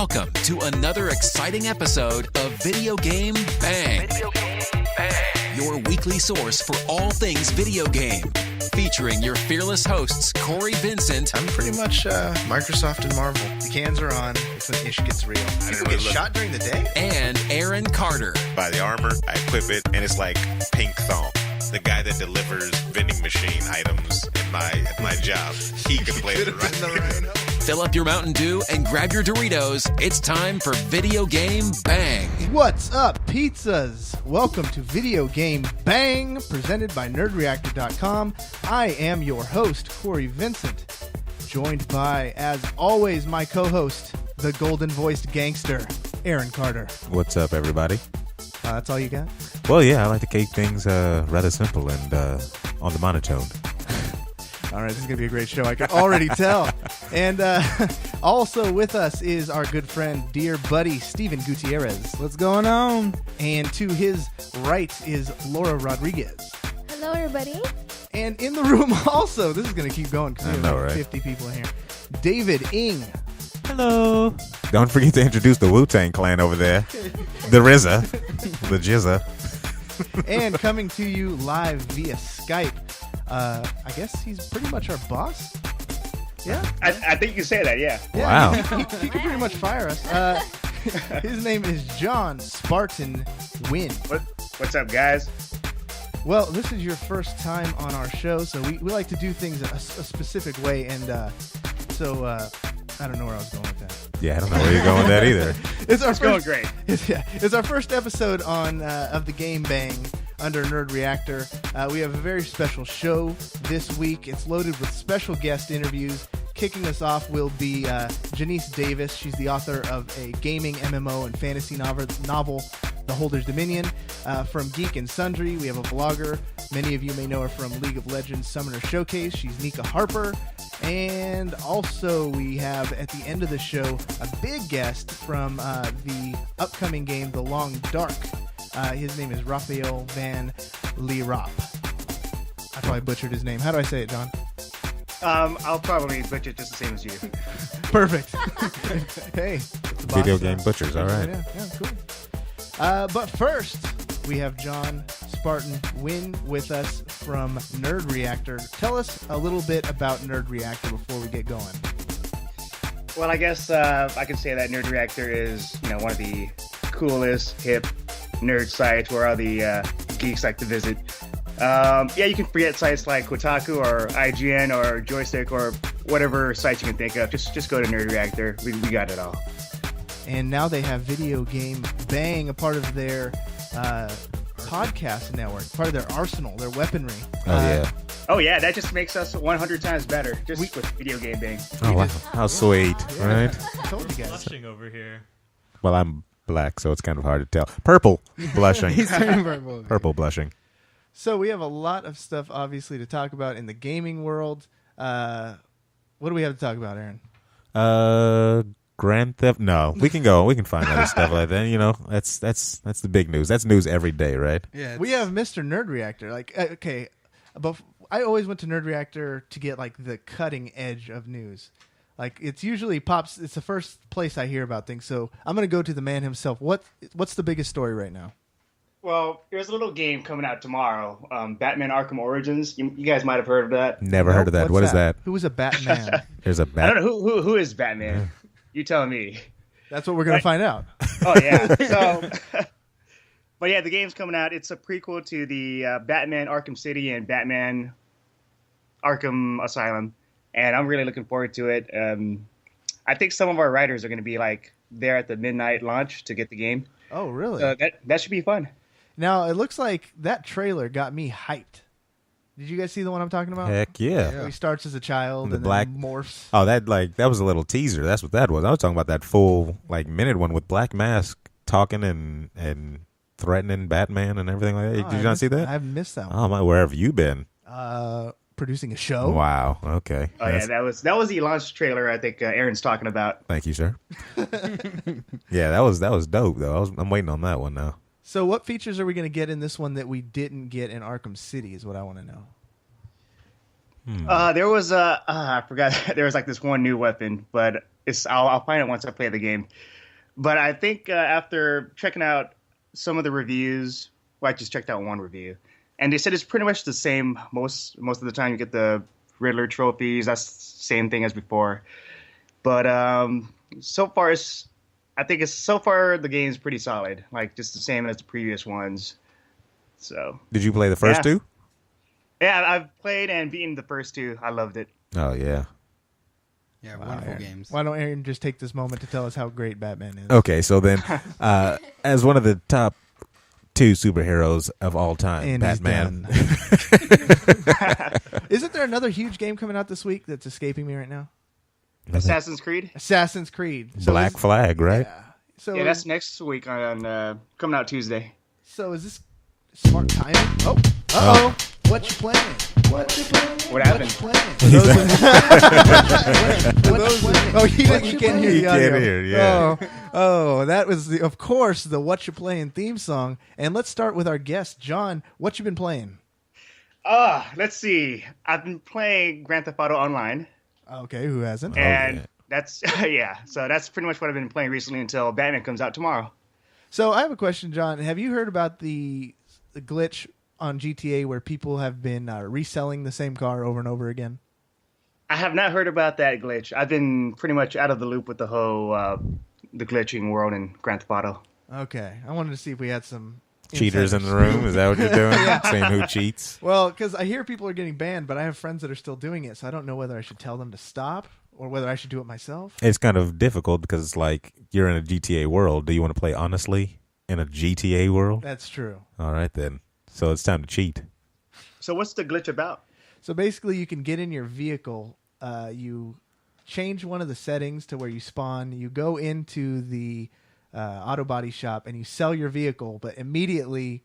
Welcome to another exciting episode of Video Game Bang. Your weekly source for all things video game. Featuring your fearless hosts, Cory, Vincent. I'm pretty much Microsoft and Marvel. The cans are on. It's when ish gets real. People get shot during the day? And Aaron Carter. Buy the armor, I equip it, and it's like pink thong. The guy that delivers vending machine items at my job. He could play it right. Fill up your Mountain Dew and grab your Doritos. It's time for Video Game Bang. What's up, pizzas? Welcome to Video Game Bang, presented by NerdReactor.com. I am your host, Cory Vincent, joined by, as always, my co-host, the golden-voiced gangster, Aaron Carter. What's up, everybody? That's all you got? Well, yeah, I like to keep things rather simple and on the monotone. All right, this is going to be a great show. I can already tell. And also with us is our good friend, dear buddy, Steven Gutierrez. What's going on? And to his right is Laura Rodriguez. Hello, everybody. And in the room also, this is going to keep going because we have like 50 people in here, David Ng. Hello. Don't forget to introduce the Wu-Tang Clan over there. The RZA. The Jizza. And coming to you live via Skype, I guess he's pretty much our boss. Yeah, I think you can say that. Yeah. Wow. He can pretty much fire us. His name is John Spartan Nguyen. What's up, guys? Well, this is your first time on our show, so we like to do things a specific way, and so I don't know where I was going with that. Yeah, I don't know where you're going with that either. It's going great. It's our first episode on of the Game Bang under Nerd Reactor. We have a very special show this week. It's loaded with special guest interviews. Kicking us off will be Genese Davis. She's the author of a gaming MMO and fantasy novel, The Holder's Dominion. From Geek and Sundry, we have a vlogger. Many of you may know her from League of Legends Summoner Showcase. She's Nika Harper. And also we have, at the end of the show, a big guest from the upcoming game, The Long Dark. His name is Raphael van Lierop. I probably butchered his name. How do I say it, John? I'll probably butcher it just the same as you. Perfect. Hey. Video game butchers, all right. Yeah, cool. But first, we have John Spartan Nguyen with us from Nerd Reactor. Tell us a little bit about Nerd Reactor before we get going. Well, I guess I can say that Nerd Reactor is, one of the coolest, hip nerd sites where all the geeks like to visit. You can forget sites like Kotaku or IGN or Joystick or whatever sites you can think of. Just go to Nerd Reactor. We got it all. And now they have Video Game Bang, a part of their podcast network, part of their arsenal, their weaponry. Oh yeah, that just makes us 100 times better just with Video Game Bang. Oh, wow. How sweet, right? I told you guys. Blushing over here. Well, I'm black, so it's kind of hard to tell. Purple blushing. He's turning purple. Purple blushing. So we have a lot of stuff, obviously, to talk about in the gaming world. What do we have to talk about, Aaron? Grand Theft. No, we can find other stuff like that. That's the big news. That's news every day, right? Yeah. We have Mr. Nerd Reactor. Okay, but I always went to Nerd Reactor to get the cutting edge of news. It's usually pops. It's the first place I hear about things. So I'm gonna go to the man himself. What's the biggest story right now? Well, there's a little game coming out tomorrow, Batman Arkham Origins. You guys might have heard of that. Never heard of that. What is that? Who is a Batman? There's a I don't know who is Batman. Yeah. You tell me. That's what we're gonna find out. Oh yeah. So, but yeah, the game's coming out. It's a prequel to the Batman Arkham City and Batman Arkham Asylum, and I'm really looking forward to it. I think some of our writers are going to be there at the midnight launch to get the game. Oh, really? So that should be fun. Now it looks like that trailer got me hyped. Did you guys see the one I'm talking about? Heck yeah. He starts as a child and black then morphs. Oh, that was a little teaser. That's what that was. I was talking about that full minute one with Black Mask talking and threatening Batman and everything like that. Did you not see that? I've missed that one. Oh my, where have you been? Producing a show. Wow. Okay. Oh yeah, that was the launch trailer. I think Aaron's talking about. Thank you, sir. Yeah, that was dope though. I'm waiting on that one now. So what features are we going to get in this one that we didn't get in Arkham City is what I want to know. There was I forgot. There was this one new weapon, but I'll find it once I play the game. But I think after checking out some of the reviews, well, I just checked out one review, and they said it's pretty much the same most of the time. You get the Riddler trophies. That's the same thing as before. But so far, so far the game's pretty solid. Like just the same as the previous ones. So. Did you play the first two? Yeah, I've played and beaten the first two. I loved it. Oh yeah. Yeah, wonderful games. Why don't Aaron just take this moment to tell us how great Batman is? Okay, so then, as one of the top 2 superheroes of all time, And Batman. Isn't there another huge game coming out this week that's escaping me right now? Assassin's Creed? Assassin's Creed. Black Flag, right? Yeah. So Yeah, that's next week on coming out Tuesday. So is this smart timing? Oh. Uh-oh. What you playing? What you playing? What happened? What you playing? Oh, you can't hear the audio. You can't hear, yeah. Oh, that was, of course, the What You Playing theme song. And let's start with our guest, John. What you been playing? Let's see. I've been playing Grand Theft Auto Online. Okay, who hasn't? And that's, yeah. So that's pretty much what I've been playing recently until Batman comes out tomorrow. So I have a question, John. Have you heard about the glitch on GTA where people have been reselling the same car over and over again? I have not heard about that glitch. I've been pretty much out of the loop with the whole the glitching world in Grand Theft Auto. Okay. I wanted to see if we had some Cheaters in the room? Is that what you're doing? Saying who cheats? Well, because I hear people are getting banned, but I have friends that are still doing it, so I don't know whether I should tell them to stop or whether I should do it myself. It's kind of difficult because it's like you're in a GTA world. Do you want to play honestly in a GTA world? That's true. All right, then. So it's time to cheat. So what's the glitch about? So basically, you can get in your vehicle. You change one of the settings to where you spawn. You go into the auto body shop and you sell your vehicle, but immediately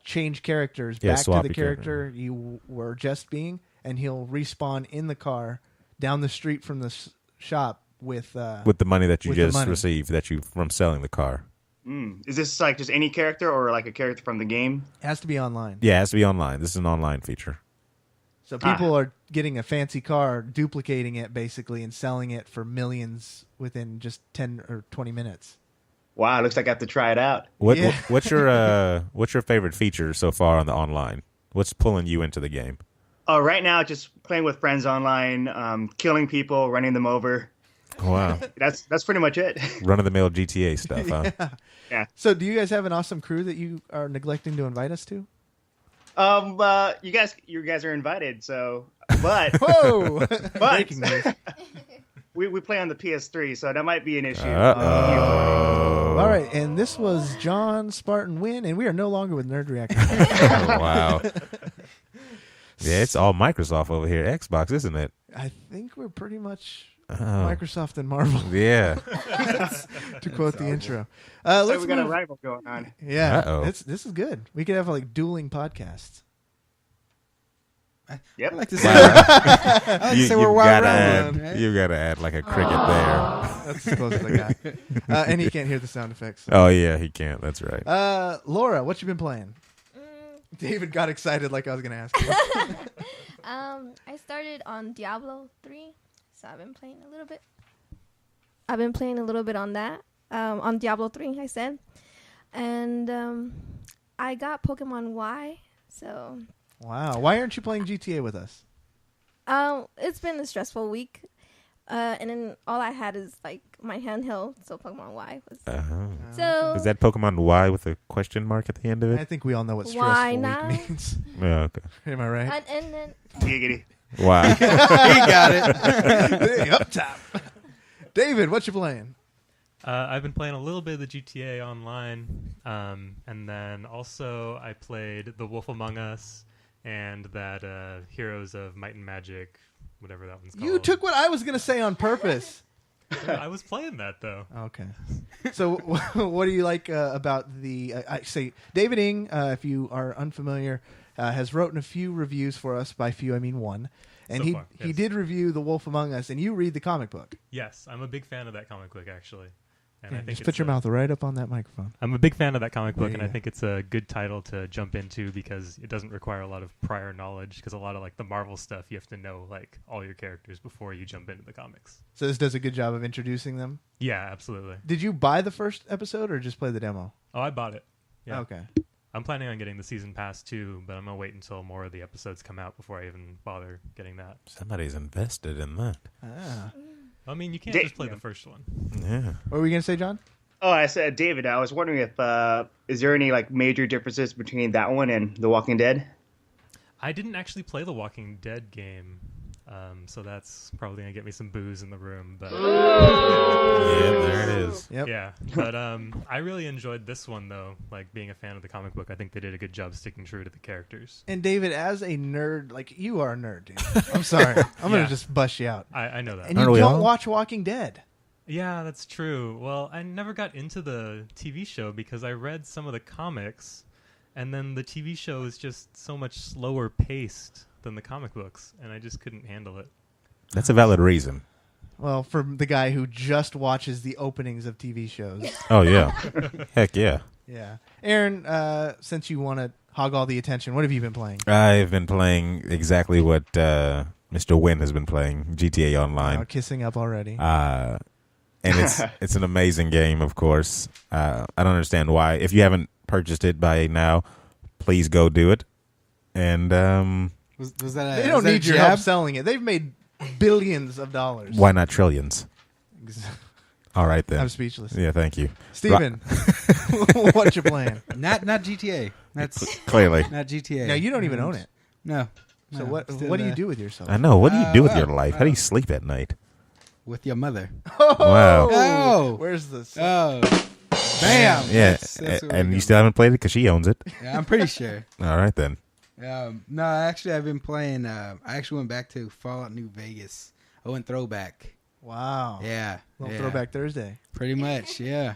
change characters back to the character you were just being, and he'll respawn in the car down the street from the shop with the money that you just received from selling the car. Is this like just any character or like a character from the game? It has to be online. Yeah, it has to be online. This is an online feature. So people are getting a fancy car, duplicating it basically, and selling it for millions within just 10 or 20 minutes. Wow, looks like I have to try it out. What's your favorite feature so far on the online? What's pulling you into the game? Oh, right now, just playing with friends online, killing people, running them over. Wow. That's pretty much it. Run-of-the-mill GTA stuff, huh? Yeah. So do you guys have an awesome crew that you are neglecting to invite us to? You guys are invited, so, but... Whoa! But Breaking news. we play on the PS3, so that might be an issue. All right, and this was John Spartan Nguyen, and we are no longer with Nerd Reactor. Oh, wow. Yeah, it's all Microsoft over here. Xbox, isn't it? I think we're pretty much Microsoft and Marvel. Yeah. To quote the intro. So we got a rival going on. Yeah. This is good. We could have like dueling podcasts. Yep. I like to say, we're wild around. Right? You got to add like a cricket there. That's as close as I got. And he can't hear the sound effects. Oh, yeah, he can't. That's right. Laura, what you been playing? David got excited like I was going to ask him. I started on Diablo 3, so I've been playing a little bit. I've been playing a little bit on that, on Diablo 3, I said. And I got Pokemon Y, so... Wow. Why aren't you playing GTA with us? It's been a stressful week. And then all I had is like my handheld, so Pokemon Y was. So is that Pokemon Y with a question mark at the end of it? I think we all know what why stressful not? week means. Yeah, okay. Am I right? And then Giggity. Wow. He got it. Hey, up top. David, what you playing? I've been playing a little bit of the GTA Online, and then also I played The Wolf Among Us and that Heroes of Might and Magic, whatever that one's called. You took what I was going to say on purpose. I was playing that, though. Okay. So what do you like about the... I say, David Ng, if you are unfamiliar, has written a few reviews for us. By few, I mean one. And he did review The Wolf Among Us, and you read the comic book. Yes, I'm a big fan of that comic book, actually. And I think just put your mouth right up on that microphone. I'm a big fan of that comic book, There and you I go. think it's a good title to jump into because it doesn't require a lot of prior knowledge. Because a lot of like the Marvel stuff, you have to know like all your characters before you jump into the comics. So this does a good job of introducing them. Yeah, absolutely. Did you buy the first episode or just play the demo? Oh, I bought it. Yeah. Okay. I'm planning on getting the season pass too, but I'm gonna wait until more of the episodes come out before I even bother getting that. Somebody's invested in that. Ah. I mean, you can't just play the first one. Yeah. What were you gonna say, John? Oh, I said, David, I was wondering if is there any like major differences between that one and The Walking Dead? I didn't actually play the Walking Dead game, so that's probably gonna get me some booze in the room. But Yeah, there it is. Yep. yeah, but I really enjoyed this one though. Like being a fan of the comic book, I think they did a good job sticking true to the characters. And David, as a nerd, like you are a nerd, dude. I'm sorry. I'm gonna Yeah. just bust you out. I know that. And Aren't you we don't all? watch Walking Dead. Yeah, that's true. Well, I never got into the TV show because I read some of the comics, and then the TV show is just so much slower paced than the comic books, and I just couldn't handle it. That's a valid reason. Well, for the guy who just watches the openings of TV shows. Oh, yeah. Heck yeah. Yeah. Aaron, since you want to hog all the attention, what have you been playing? I've been playing exactly what Mr. Nguyen has been playing, GTA Online. Oh, kissing up already. And it's an amazing game, of course. I don't understand why. If you haven't purchased it by now, please go do it. And Was that a, They don't was that a need your help jab? selling it. They've made billions of dollars. why not trillions? All right, then. I'm speechless. Yeah, thank you. Steven, what you playing? Not GTA. That's Clearly. not GTA. Now, you don't even own it. No. So No, what still, what do you do with yourself? I know. What do you do with your well, life? How do you sleep at night? with your mother? Wow. Oh. Where's this? Oh. Bam. Yeah, That's where we and go. you still haven't played it because she owns it. Yeah, I'm pretty sure. All right, then. No, actually, I've been playing. I actually went back to Fallout New Vegas. I went throwback. Wow. Yeah. Little yeah. Throwback Thursday. Pretty much, yeah.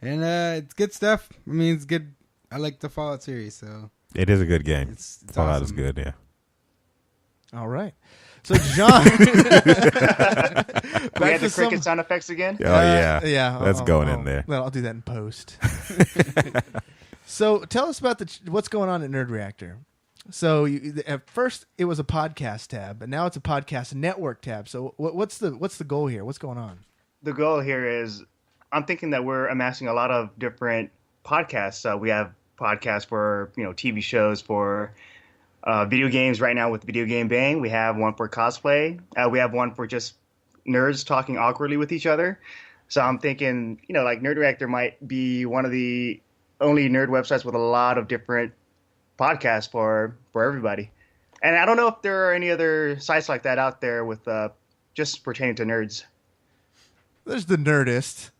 And it's good stuff. I mean, it's good. I like the Fallout series, so It is a good game. it's Fallout is awesome. good, yeah. All right. So, John. We back had to the cricket sound effects again? Oh, yeah. Yeah. That's going in there. Well, I'll do that in post. So, tell us about what's going on at Nerd Reactor. So, at first it was a podcast tab, but now it's a podcast network tab. So, what's the goal here? What's going on? The goal here is I'm thinking that we're amassing a lot of different podcasts. We have podcasts for TV shows, for video games right now with Videogame Bang. We have one for cosplay. We have one for just nerds talking awkwardly with each other. So I'm thinking, like Nerd Reactor might be one of the only nerd websites with a lot of different podcasts for everybody. And I don't know if there are any other sites like that out there with just pertaining to nerds. There's the Nerdist,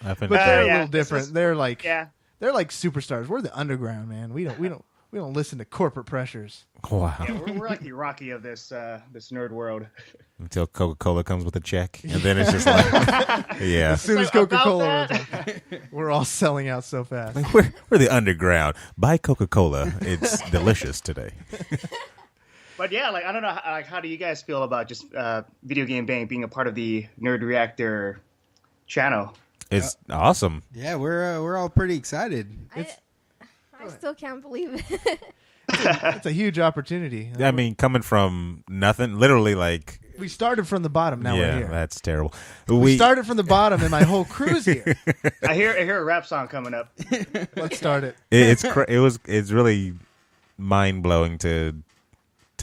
I've been but they're a yeah, little different. They're like Yeah. superstars. We're the underground, man. We don't listen to corporate pressures. Wow. Yeah, we're like the Rocky of this nerd world. Until Coca-Cola comes with a check. And then it's just like, yeah. As soon as It's like, Coca-Cola about rolls out, we're all selling out so fast. Like, we're the underground. Buy Coca-Cola. It's delicious today. But yeah, like I don't know, how do you guys feel about just Videogame Bang being a part of the Nerd Reactor channel? It's awesome. Yeah, we're all pretty excited. I still can't believe it. It's a huge opportunity. I mean, coming from nothing, literally like... We started from the bottom. Now we're yeah, here. that's terrible. We started from the bottom, and my whole crew's here. I hear a rap song coming up. Let's start it. It's really mind-blowing to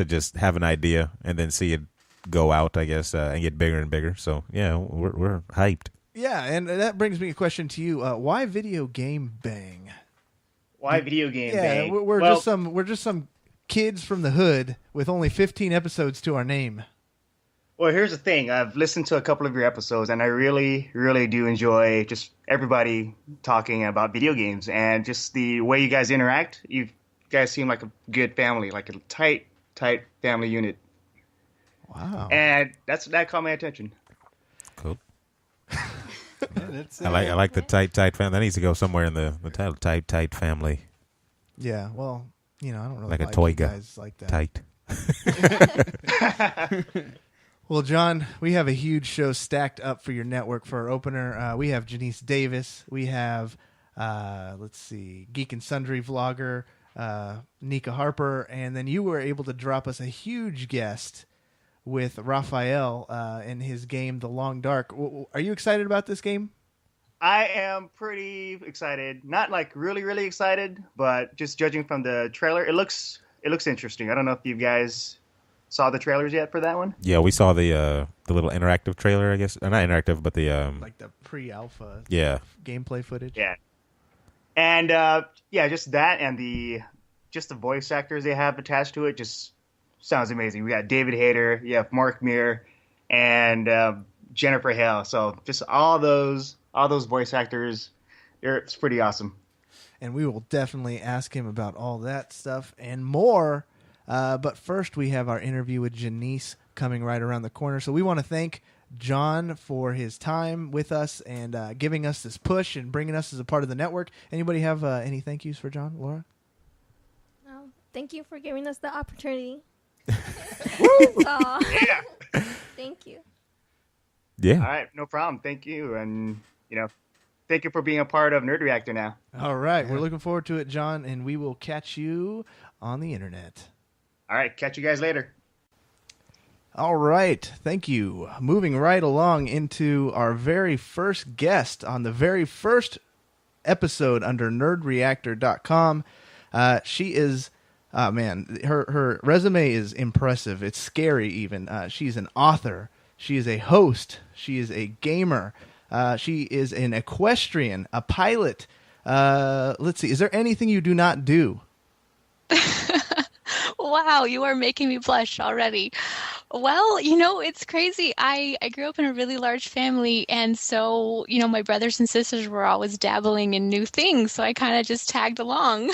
just have an idea and then see it go out, I guess, and get bigger and bigger. So, yeah, we're hyped. Yeah, and that brings me a question to you. Why Video Game Bang? Why Videogame Yeah, Bang? we're Well, just some kids from the hood with only 15 episodes to our name. Well, here's the thing. I've listened to a couple of your episodes, and I really, really do enjoy just everybody talking about video games and just the way you guys interact. You guys seem like a good family, like a tight family unit. Wow. And that caught my attention. Cool. That's, I like the tight family. That needs to go somewhere in the title. Tight family. Yeah, well, I don't really Like a toy you guy. guys like that. Tight. Well, John, we have a huge show stacked up for your network for our opener. We have Genese Davis. We have, let's see, Geek and Sundry vlogger, Nika Harper. And then you were able to drop us a huge guest with Raphael in his game, The Long Dark. Are you excited about this game? I am pretty excited. Not like really, really excited, but just judging from the trailer, it looks interesting. I don't know if you guys saw the trailers yet for that one. Yeah, we saw the little interactive trailer, I guess. Not interactive, but the like the pre-alpha gameplay footage. Yeah. And just that and the voice actors they have attached to it just sounds amazing. We got David Hayter, you have Mark Meer, and Jennifer Hale. So just all those voice actors, it's pretty awesome. And we will definitely ask him about all that stuff and more. But first, we have our interview with Genese coming right around the corner. So we want to thank John for his time with us and giving us this push and bringing us as a part of the network. Anybody have any thank yous for John, Laura? No, thank you for giving us the opportunity. Yeah. Thank you. Yeah. All right, no problem. Thank you, and thank you for being a part of Nerd Reactor now. All right, we're looking forward to it, John, and we will catch you on the internet. All right, catch you guys later. All right, thank you. Moving right along into our very first guest on the very first episode under nerdreactor.com. She is, her resume is impressive. It's scary even. She's an author. She is a host. She is a gamer. She is an equestrian, a pilot. Let's see, is there anything you do not do? Wow, you are making me blush already. Well, it's crazy. I grew up in a really large family, and so, my brothers and sisters were always dabbling in new things, so I kind of just tagged along.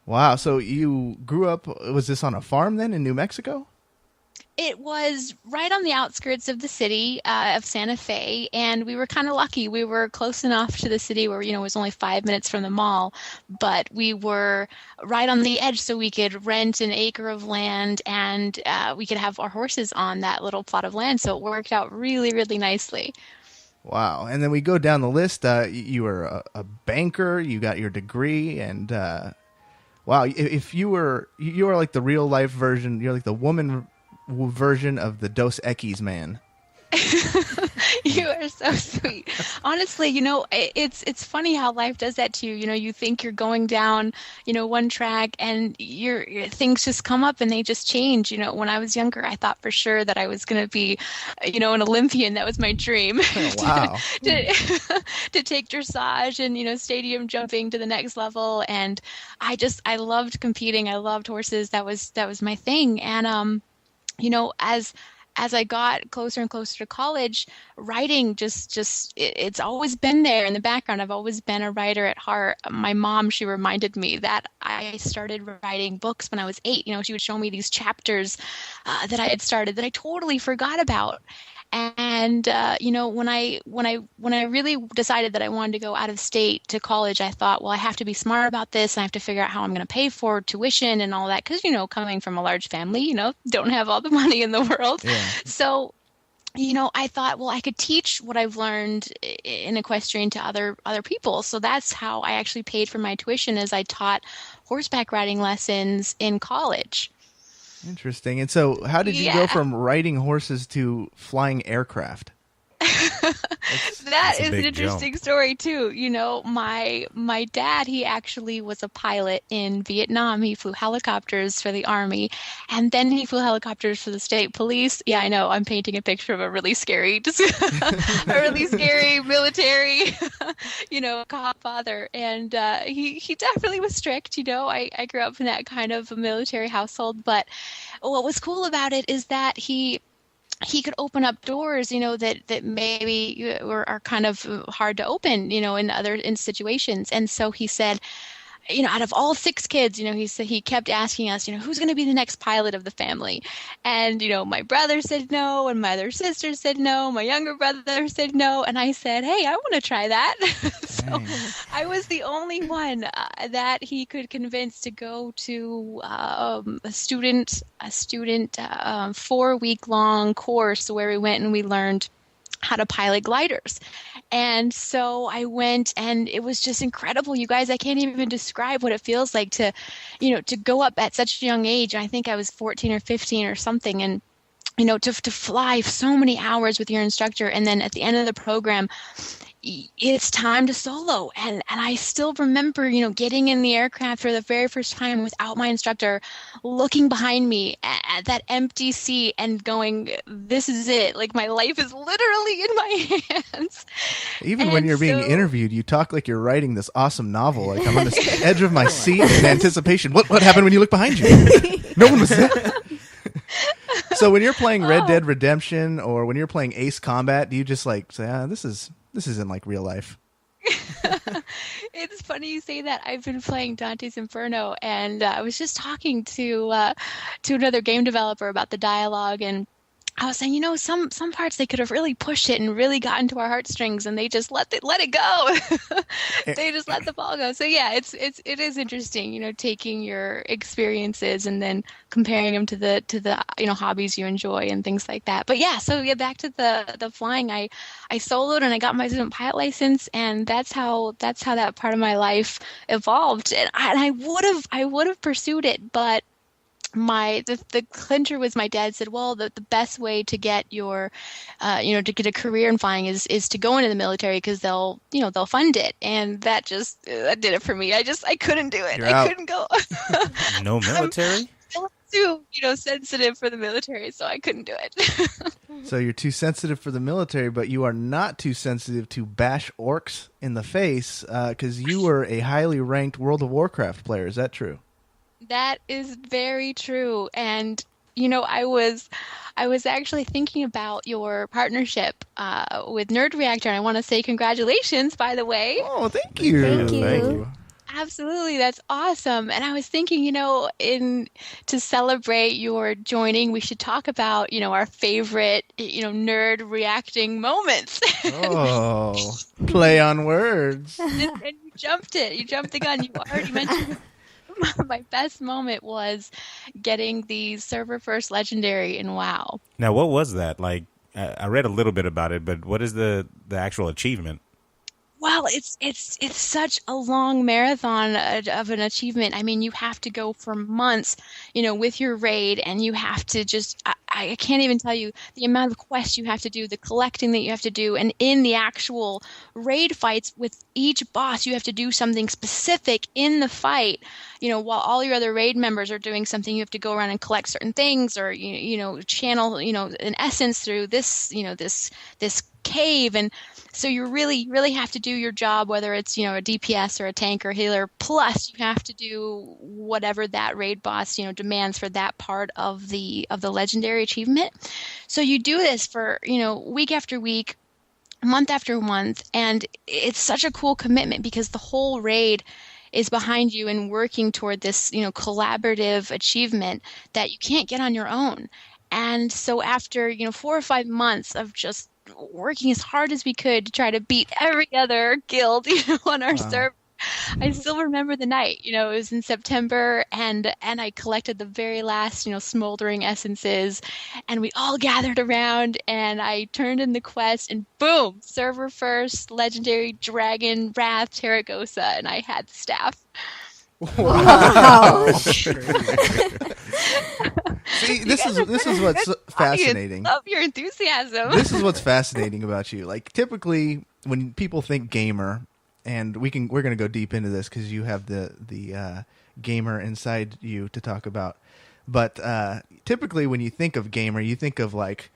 Wow, so you grew up, was this on a farm then in New Mexico? It was right on the outskirts of the city of Santa Fe, and we were kind of lucky. We were close enough to the city where, it was only 5 minutes from the mall, but we were right on the edge, so we could rent an acre of land, and we could have our horses on that little plot of land, so it worked out really, really nicely. Wow, and then we go down the list. You were a banker, you got your degree, and wow, if you were like the real-life version, you're like the woman version of the Dos Equis man. You are so sweet. Honestly, it's funny how life does that to you. You think you're going down, one track, and your things just come up and they just change. When I was younger, I thought for sure that I was going to be, an Olympian. That was my dream. Oh, wow. to take dressage and, stadium jumping to the next level. And I loved competing. I loved horses. That was my thing. And, as I got closer and closer to college, writing it's always been there in the background. I've always been a writer at heart. My mom, she reminded me that I started writing books when I was 8. She would show me these chapters that I had started that I totally forgot about. And when I really decided that I wanted to go out of state to college, I thought, well, I have to be smart about this, and I have to figure out how I'm going to pay for tuition and all that, because coming from a large family, don't have all the money in the world. Yeah. So, I thought, well, I could teach what I've learned in equestrian to other people. So that's how I actually paid for my tuition, as I taught horseback riding lessons in college. Interesting. And so how did you go from riding horses to flying aircraft? That is an interesting story too. My dad, he actually was a pilot in Vietnam. He flew helicopters for the Army, and then he flew helicopters for the state police. Yeah, I know. I'm painting a picture of a really scary, military, cop father. And he definitely was strict. I grew up in that kind of a military household. But what was cool about it is that he could open up doors, that maybe are kind of hard to open, in situations. And so he said, out of all 6 kids, he kept asking us, who's going to be the next pilot of the family? And, my brother said no, and my other sister said no, my younger brother said no, and I said, hey, I want to try that. So I was the only one that he could convince to go to a student 4-week-long course where we went and we learned how to pilot gliders. And so I went, and it was just incredible. You guys, I can't even describe what it feels like to go up at such a young age. I think I was 14 or 15 or something. And, to fly so many hours with your instructor. And then at the end of the program, it's time to solo. And I still remember, getting in the aircraft for the very first time without my instructor, looking behind me at that empty seat and going, this is it. Like, my life is literally in my hands. Even when you're being interviewed, you talk like you're writing this awesome novel. Like, I'm on the edge of my seat in anticipation. What happened when you look behind you? No one was there. So when you're playing Red Dead Redemption or when you're playing Ace Combat, do you just like say, this isn't like real life? It's funny you say that. I've been playing Dante's Inferno, and I was just talking to another game developer about the dialogue, and I was saying, some parts they could have really pushed it and really gotten to our heartstrings, and they just let it go. They just let the ball go. So yeah, it is interesting, taking your experiences and then comparing them to the hobbies you enjoy and things like that. But yeah, so yeah, back to the flying. I soloed and I got my student pilot license, and that's how that part of my life evolved. And I would have pursued it, but the clincher was my dad said, well, the best way to get your, to get a career in flying is to go into the military because they'll fund it. And that did it for me. I couldn't do it. I couldn't go. No military? I'm too, sensitive for the military, so I couldn't do it. So you're too sensitive for the military, but you are not too sensitive to bash orcs in the face because you were a highly ranked World of Warcraft player. Is that true? That is very true. And, I was actually thinking about your partnership with Nerd Reactor. And I want to say congratulations, by the way. Oh, thank you. Thank you. Absolutely. That's awesome. And I was thinking, to celebrate your joining, we should talk about, our favorite, nerd reacting moments. Oh, play on words. And you jumped it. You jumped the gun. You already mentioned it. My best moment was getting the server first legendary in WoW. Now, what was that? Like, I read a little bit about it, but what is the actual achievement? Well, it's such a long marathon of an achievement. I mean, you have to go for months, with your raid, and you have to just, I can't even tell you the amount of quests you have to do, the collecting that you have to do, and in the actual raid fights with each boss, you have to do something specific in the fight, while all your other raid members are doing something, you have to go around and collect certain things, or, channel, an essence through this, this cave. And so you really, really have to do your job, whether it's, a DPS or a tank or a healer, plus you have to do whatever that raid boss, demands for that part of the legendary achievement. So you do this for, week after week, month after month, and it's such a cool commitment because the whole raid is behind you and working toward this, collaborative achievement that you can't get on your own. And so after, 4 or 5 months of just working as hard as we could to try to beat every other guild, on our server, I still remember the night. It was in September, and I collected the very last, smoldering essences, and we all gathered around, and I turned in the quest, and boom, server first, legendary dragon, Wrath, Terragosa, and I had the staff. Wow. See, this is what's fascinating. I love your enthusiasm. This is what's fascinating about you. Like, typically when people think gamer, and we're going to go deep into this because you have the gamer inside you to talk about. But typically when you think of gamer, you think of like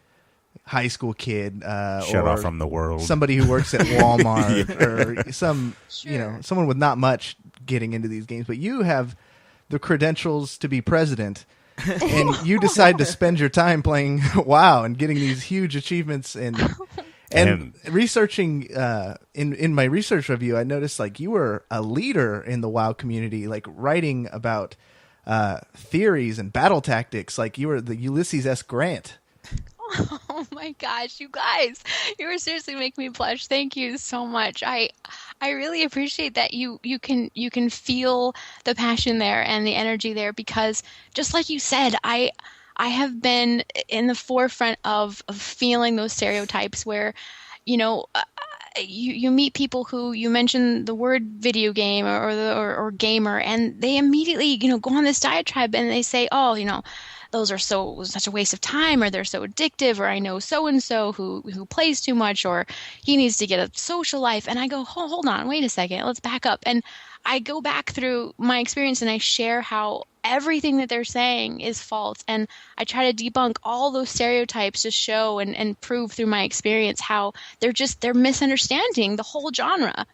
high school kid, shut off from the world, somebody who works at Walmart, or someone with not much getting into these games. But you have the credentials to be president, and you decide to spend your time playing WoW and getting these huge achievements. And And researching in my research of you, I noticed like you were a leader in the WoW community, like writing about theories and battle tactics. Like you were the Ulysses S. Grant. Oh my gosh, you guys, you were seriously making me blush. Thank you so much. I really appreciate that you can feel the passion there and the energy there, because just like you said, I have been in the forefront of feeling those stereotypes where, you meet people who, you mention the word video game or gamer, and they immediately, go on this diatribe and they say, oh, those are such a waste of time, or they're so addictive, or I know so-and-so who plays too much, or he needs to get a social life. And I go, hold on, wait a second, let's back up. And I go back through my experience and I share how everything that they're saying is false. And I try to debunk all those stereotypes to show and prove through my experience how they're misunderstanding the whole genre.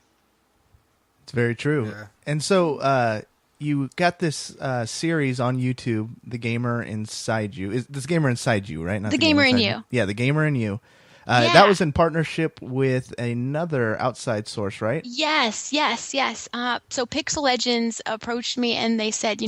It's very true. Yeah. And so, you got this series on YouTube, The Gamer Inside You. Is this Gamer Inside You, right? Not The Gamer in You. Yeah, The Gamer in You. Yeah. That was in partnership with another outside source, right? Yes. So Pixel Legends approached me and they said,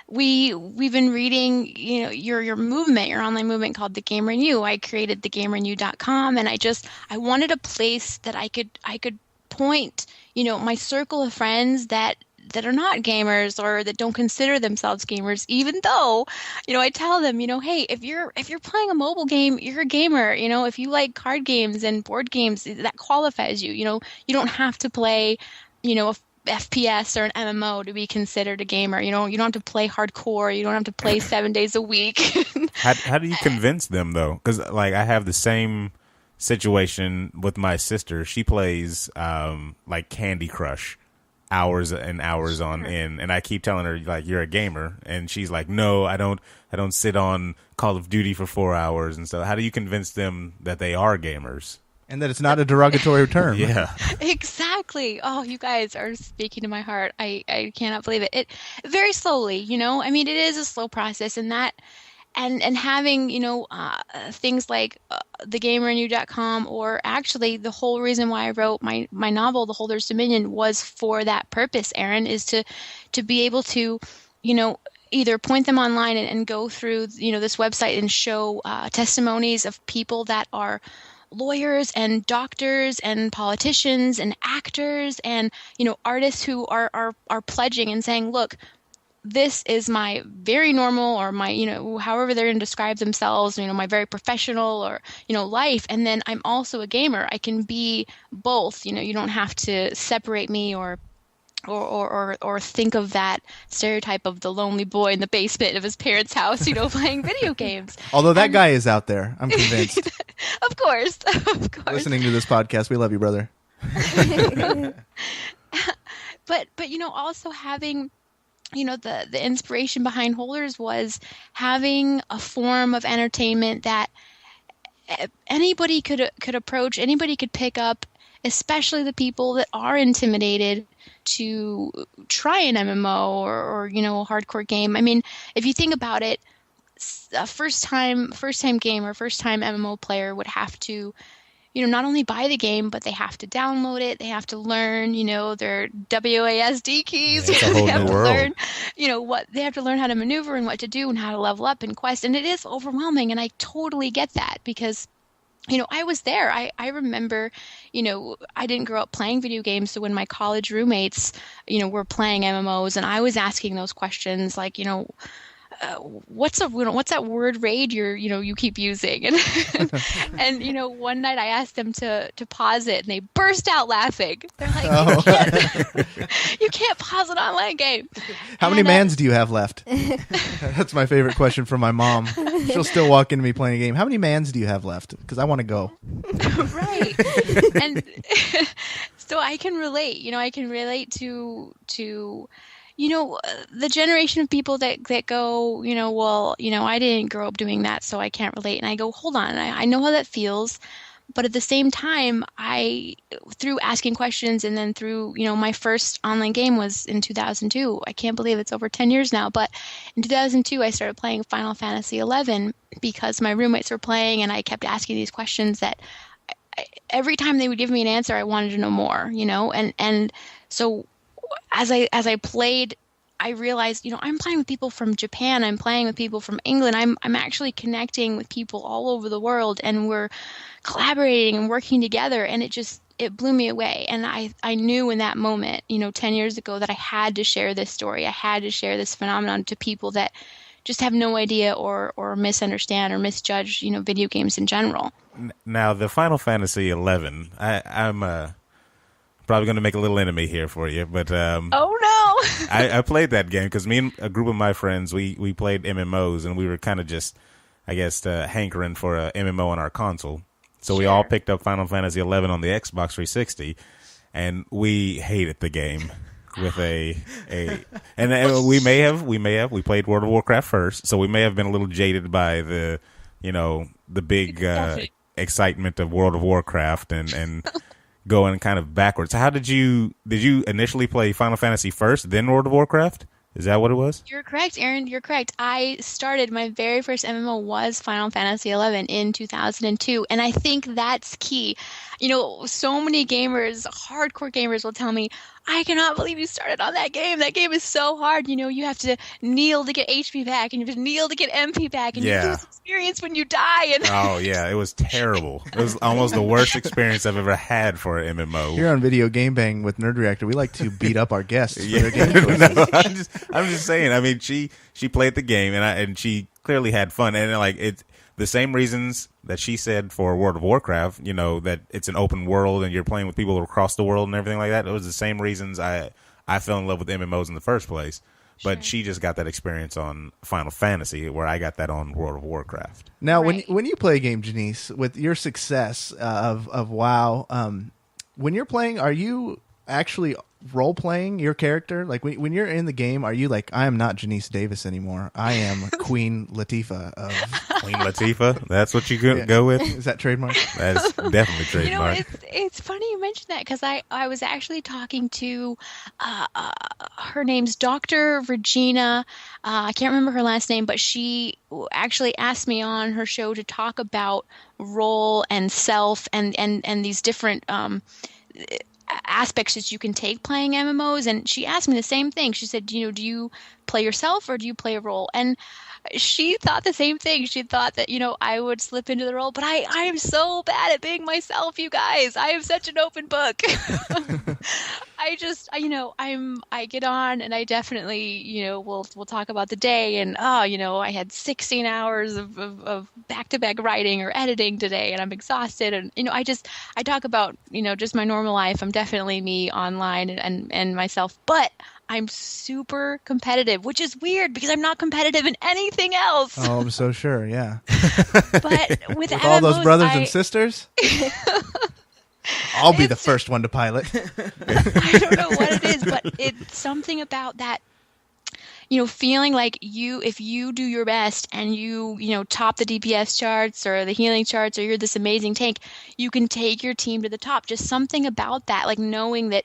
we've been reading, your movement, your online movement called The Gamer in You. I created thegamerinYou.com, and I wanted a place that I could point, my circle of friends that are not gamers or that don't consider themselves gamers, even though, I tell them, hey, if you're playing a mobile game, you're a gamer. If you like card games and board games, that qualifies you. You don't have to play, a FPS or an MMO to be considered a gamer. You don't have to play hardcore. You don't have to play 7 days a week. How do you convince them though? Because like I have the same situation with my sister. She plays like Candy Crush. Hours and hours on end, and I keep telling her like, you're a gamer, and she's like, no, I don't sit on Call of Duty for 4 hours and stuff. How do you convince them that they are gamers and that it's not a derogatory term? Yeah, exactly. Oh, you guys are speaking to my heart. I cannot believe it. It very slowly, it is a slow process, and that and having things like thegamerinyou.com, or actually the whole reason why I wrote my novel The Holder's Dominion was for that purpose, Aaron, is to be able to either point them online and go through this website and show testimonies of people that are lawyers and doctors and politicians and actors and artists who are pledging and saying, look, this is my very normal, or my, however they're going to describe themselves, my very professional or, life. And then I'm also a gamer. I can be both. You don't have to separate me or think of that stereotype of the lonely boy in the basement of his parents' house, playing video games. Although that guy is out there, I'm convinced. Of course. Listening to this podcast, we love you, brother. But also having, the inspiration behind Holders was having a form of entertainment that anybody could approach, anybody could pick up, especially the people that are intimidated to try an MMO or a hardcore game. I mean, if you think about it, a first time gamer, first time MMO player would have to not only buy the game, but they have to download it. They have to learn, their WASD keys. Yeah, it's a whole they have new to world. learn, what they have to learn how to maneuver and what to do and how to level up in Quest. And it is overwhelming. And I totally get that because, I was there. I remember, I didn't grow up playing video games. So when my college roommates, were playing MMOs and I was asking those questions like, what's that word raid you keep using? And one night I asked them to pause it and they burst out laughing. They're like, you can't pause an online game. How many mans do you have left? That's my favorite question from my mom. She'll still walk into me playing a game. How many mans do you have left? Because I want to go. Right. And so I can relate. I can relate to the generation of people that go, I didn't grow up doing that, so I can't relate. And I go, hold on, I know how that feels. But at the same time, through asking questions and then through, my first online game was in 2002. I can't believe it's over 10 years now. But in 2002, I started playing Final Fantasy XI because my roommates were playing and I kept asking these questions that every time they would give me an answer, I wanted to know more, and so as I played, I realized, I'm playing with people from Japan, I'm playing with people from England, I'm actually connecting with people all over the world, and we're collaborating and working together, and it blew me away. And I knew in that moment, 10 years ago, that I had to share this story. I had to share this phenomenon to people that just have no idea or misunderstand or misjudge, video games in general. Now, the Final Fantasy 11, I'm probably going to make a little enemy here for you, but oh no, I played that game because me and a group of my friends, we played MMOs, and we were kind of just, I guess, hankering for a MMO on our console. So we all picked up Final Fantasy 11 on the Xbox 360, and we hated the game with we played World of Warcraft first, so we may have been a little jaded by the big excitement of World of Warcraft and going kind of backwards. How did you initially play Final Fantasy first, then World of Warcraft? Is that what it was? You're correct, Aaron. You're correct. I started, my very first MMO was Final Fantasy XI in 2002, and I think that's key. So many gamers, hardcore gamers, will tell me, I cannot believe you started on that game. That game is so hard. You have to kneel to get HP back, and you have to kneel to get MP back, and you lose experience when you die. And oh, yeah. It was terrible. It was almost the worst experience I've ever had for an MMO. Here on Video Game Bang with Nerd Reactor, we like to beat up our guests for their game choices. No, I'm just saying. I mean, she played the game, and she clearly had fun. And, it's the same reasons that she said for World of Warcraft, that it's an open world and you're playing with people across the world and everything like that. It was the same reasons I fell in love with MMOs in the first place. But she just got that experience on Final Fantasy, where I got that on World of Warcraft. Now, when you play a game, Genese, with your success of WoW, when you're playing, are you actually role playing your character? Like when you're in the game, are you like, I am not Genese Davis anymore. I am Queen Latifah of Queen Latifah? That's what you go with? Is that trademark? That's definitely trademark. It's funny you mentioned that, because I was actually talking to her name's Dr. Regina. I can't remember her last name, but she actually asked me on her show to talk about role and self and these different aspects that you can take playing MMOs, and she asked me the same thing. She said, do you play yourself or do you play a role? And she thought the same thing. She thought that, I would slip into the role, but I am so bad at being myself, you guys. I am such an open book. I get on and I definitely, we'll talk about the day and, I had 16 hours of back-to-back writing or editing today and I'm exhausted. And, I talk about, just my normal life. I'm definitely me online and myself, but I'm super competitive, which is weird because I'm not competitive in anything else. Oh, I'm so sure, yeah. But with MMOs, all those brothers and sisters, I'll be the first one to pilot. I don't know what it is, but it's something about that, feeling like if you do your best and you top the DPS charts or the healing charts or you're this amazing tank, you can take your team to the top. Just something about that, like knowing that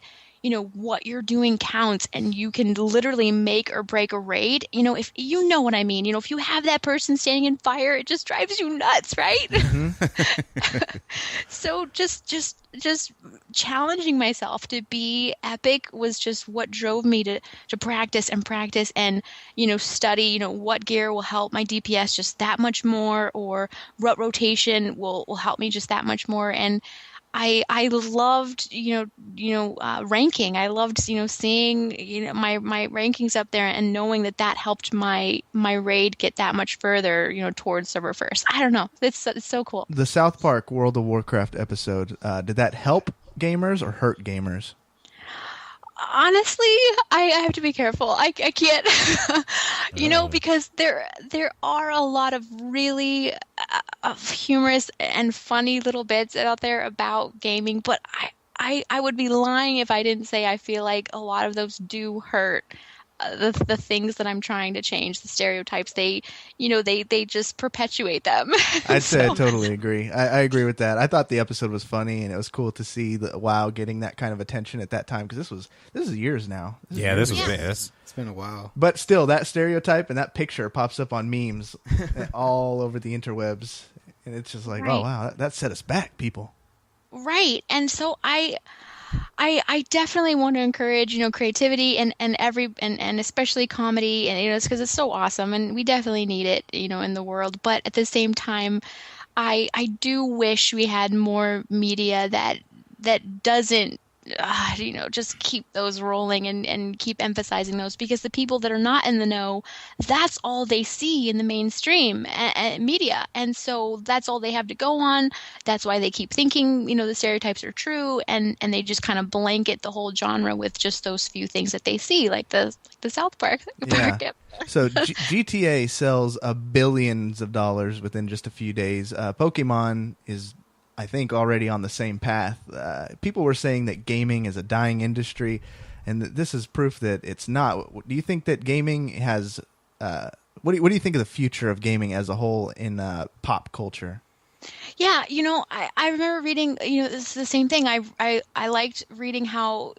what you're doing counts and you can literally make or break a raid. If you know what I mean, if you have that person standing in fire, it just drives you nuts, right? Mm-hmm. So just challenging myself to be epic was just what drove me to practice and study, what gear will help my DPS just that much more, or what rotation will help me just that much more. And I loved, ranking. I loved, seeing, my rankings up there and knowing that helped my raid get that much further, towards server first. I don't know. It's so cool. The South Park World of Warcraft episode, did that help gamers or hurt gamers? Honestly, I have to be careful. I can't, because there are a lot of really humorous and funny little bits out there about gaming, but I would be lying if I didn't say I feel like a lot of those do hurt. The things that I'm trying to change, the stereotypes, they just perpetuate them. I'd say I totally agree. I agree with that. I thought the episode was funny, and it was cool to see the WoW getting that kind of attention at that time, because this is years now. It's been a while. But still, that stereotype and that picture pops up on memes all over the interwebs, and it's just like, right. Oh wow, that set us back, people. Right. And so I definitely want to encourage, creativity and especially comedy, and it's because it's so awesome and we definitely need it, in the world. But at the same time, I do wish we had more media that doesn't just keep those rolling and keep emphasizing those, because the people that are not in the know, that's all they see in the mainstream media. And so that's all they have to go on. That's why they keep thinking, the stereotypes are true, and they just kind of blanket the whole genre with just those few things that they see, like the South Park. Yeah. So GTA sells billions of dollars within just a few days. Pokemon is, I think, already on the same path. People were saying that gaming is a dying industry, and that this is proof that it's not. Do you think that gaming has? What do you think of the future of gaming as a whole in pop culture? Yeah, I remember reading. It's the same thing. I liked reading how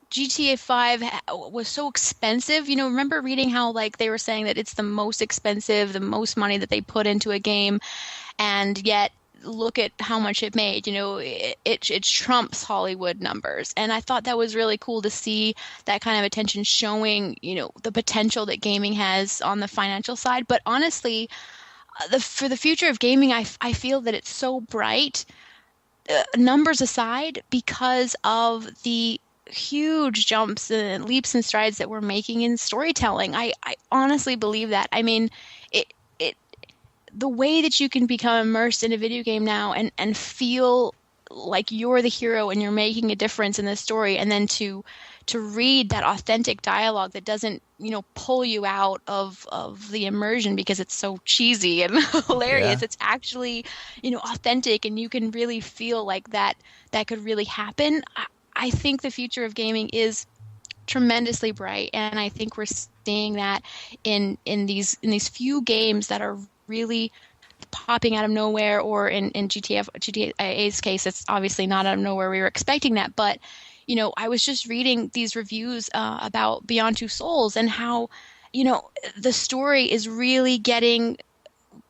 GTA 5 was so expensive. Remember reading how they were saying that it's the most expensive, the most money that they put into a game, and yet look at how much it made. It trumps Hollywood numbers. And I thought that was really cool to see that kind of attention showing, the potential that gaming has on the financial side. But honestly, for the future of gaming, I feel that it's so bright, numbers aside, because of the huge jumps and leaps and strides that we're making in storytelling. I honestly believe that. I mean, the way that you can become immersed in a video game now and feel like you're the hero and you're making a difference in the story, and then to read that authentic dialogue that doesn't, pull you out of the immersion because it's so cheesy and hilarious. Yeah. It's actually, authentic, and you can really feel like that could really happen. I think the future of gaming is tremendously bright, and I think we're seeing that in these few games that are really popping out of nowhere, or in GTA's case, it's obviously not out of nowhere. We were expecting that, but I was just reading these reviews about Beyond Two Souls, and how the story is really getting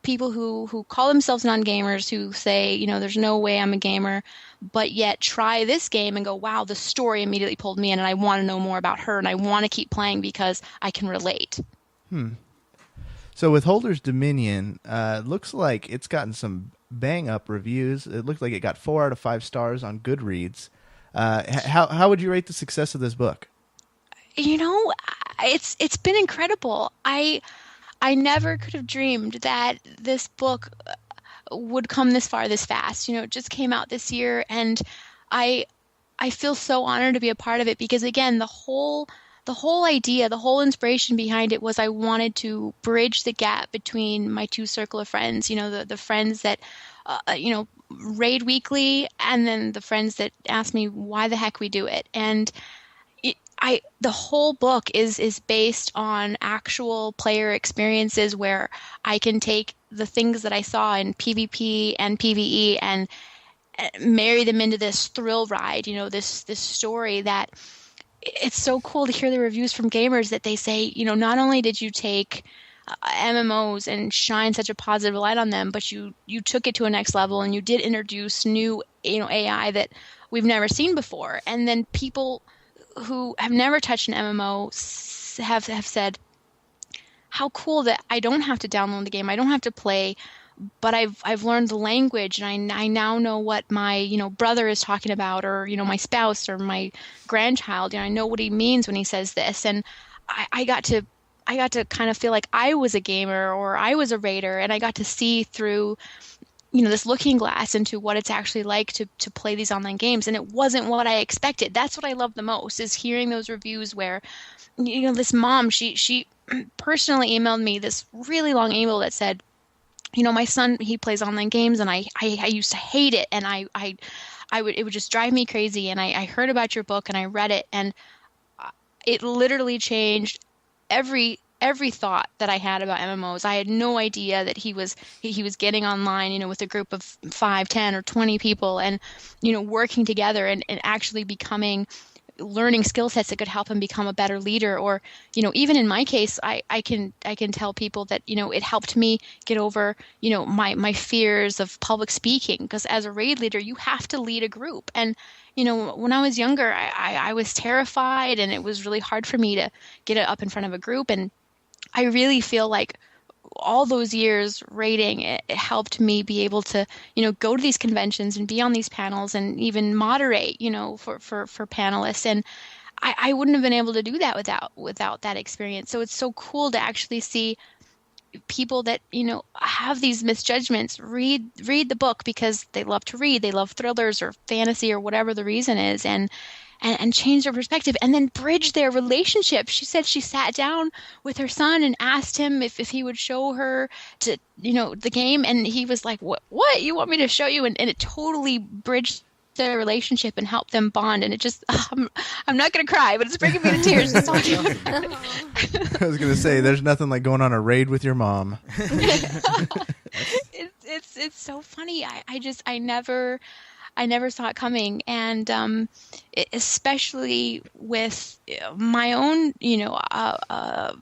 people who call themselves non-gamers, who say, there's no way I'm a gamer, but yet try this game and go, wow, the story immediately pulled me in, and I want to know more about her, and I want to keep playing because I can relate. So with Holder's Dominion, looks like it's gotten some bang-up reviews. It looked like it got 4 out of 5 stars on Goodreads. How would you rate the success of this book? It's been incredible. I never could have dreamed that this book would come this far this fast. It just came out this year, and I feel so honored to be a part of it, because again, the whole idea, the whole inspiration behind it was I wanted to bridge the gap between my two circle of friends, the friends that, raid weekly, and then the friends that ask me why the heck we do it. And the whole book is based on actual player experiences, where I can take the things that I saw in PvP and PvE and marry them into this thrill ride, this story that it's so cool to hear the reviews from gamers that they say, not only did you take MMOs and shine such a positive light on them, but you took it to a next level, and you did introduce new, AI that we've never seen before. And then people who have never touched an MMO have said, how cool that I don't have to download the game, I don't have to play, but I've learned the language, and I now know what my brother is talking about, or my spouse or my grandchild. I know what he means when he says this, and I got to kind of feel like I was a gamer, or I was a raider, and I got to see through this looking glass into what it's actually like to play these online games, and it wasn't what I expected. That's what I love the most, is hearing those reviews where this mom, she personally emailed me this really long email that said, my son, he plays online games, and I used to hate it, and it would just drive me crazy, and I heard about your book, and I read it, and it literally changed every thought that I had about MMOs. I had no idea that he was getting online, with a group of 5, 10, or 20 people, and working together and actually becoming learning skill sets that could help him become a better leader. Or, even in my case, I can tell people that, it helped me get over, my fears of public speaking, because as a raid leader, you have to lead a group. And, when I was younger, I was terrified, and it was really hard for me to get up in front of a group. And I really feel like all those years raiding, it helped me be able to, go to these conventions and be on these panels and even moderate, for panelists. And I wouldn't have been able to do that without that experience. So it's so cool to actually see people that, have these misjudgments, read the book because they love to read, they love thrillers or fantasy or whatever the reason is, and change their perspective, and then bridge their relationship. She said she sat down with her son and asked him if he would show her to, the game, and he was like, what you want me to show you? And it totally bridged their relationship and helped them bond. And it just, I'm not going to cry, but it's bringing me to tears. I was going to say, there's nothing like going on a raid with your mom. It's so funny. I never saw it coming, and especially with my own,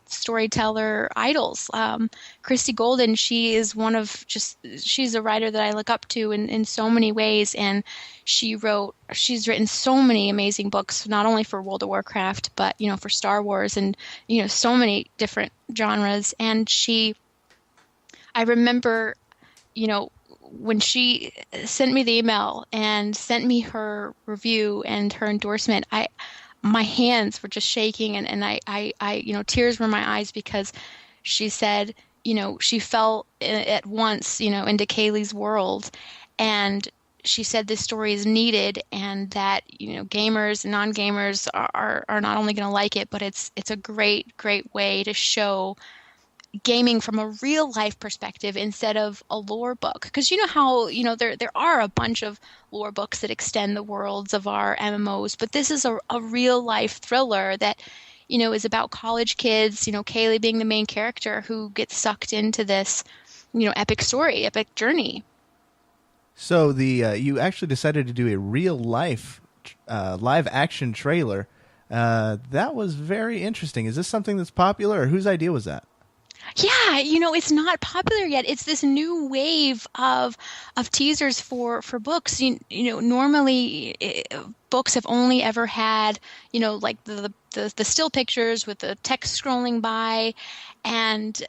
storyteller idols. Christy Golden, she's a writer that I look up to in so many ways, and she's written so many amazing books, not only for World of Warcraft, but for Star Wars and so many different genres. And I remember, when she sent me the email and sent me her review and her endorsement, my hands were just shaking, and I tears were in my eyes, because she said, she fell at once, into Kaylee's world, and she said this story is needed, and that, gamers and non-gamers are not only going to like it, but it's a great way to show gaming from a real life perspective instead of a lore book. Because how there are a bunch of lore books that extend the worlds of our MMOs, but this is a real life thriller that is about college kids, Kaylee being the main character, who gets sucked into this epic story, epic journey. So you actually decided to do a real life live action trailer. That was very interesting. Is this something that's popular, or whose idea was that? Yeah, it's not popular yet. It's this new wave of teasers for books. Normally books have only ever had, like the still pictures with the text scrolling by, and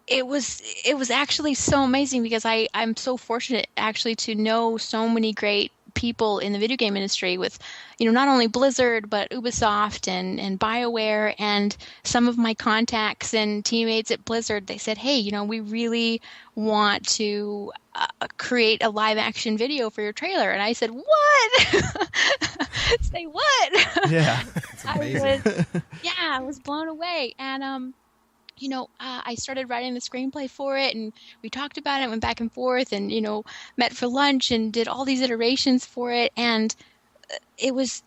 it was actually so amazing, because I'm so fortunate actually to know so many great people in the video game industry, with not only Blizzard but Ubisoft and BioWare, and some of my contacts and teammates at Blizzard. They said, hey, we really want to create a live action video for your trailer. And I said, what? Say what? Yeah, it's amazing. I was blown away. And I started writing the screenplay for it, and we talked about it, went back and forth, and, met for lunch and did all these iterations for it. And it was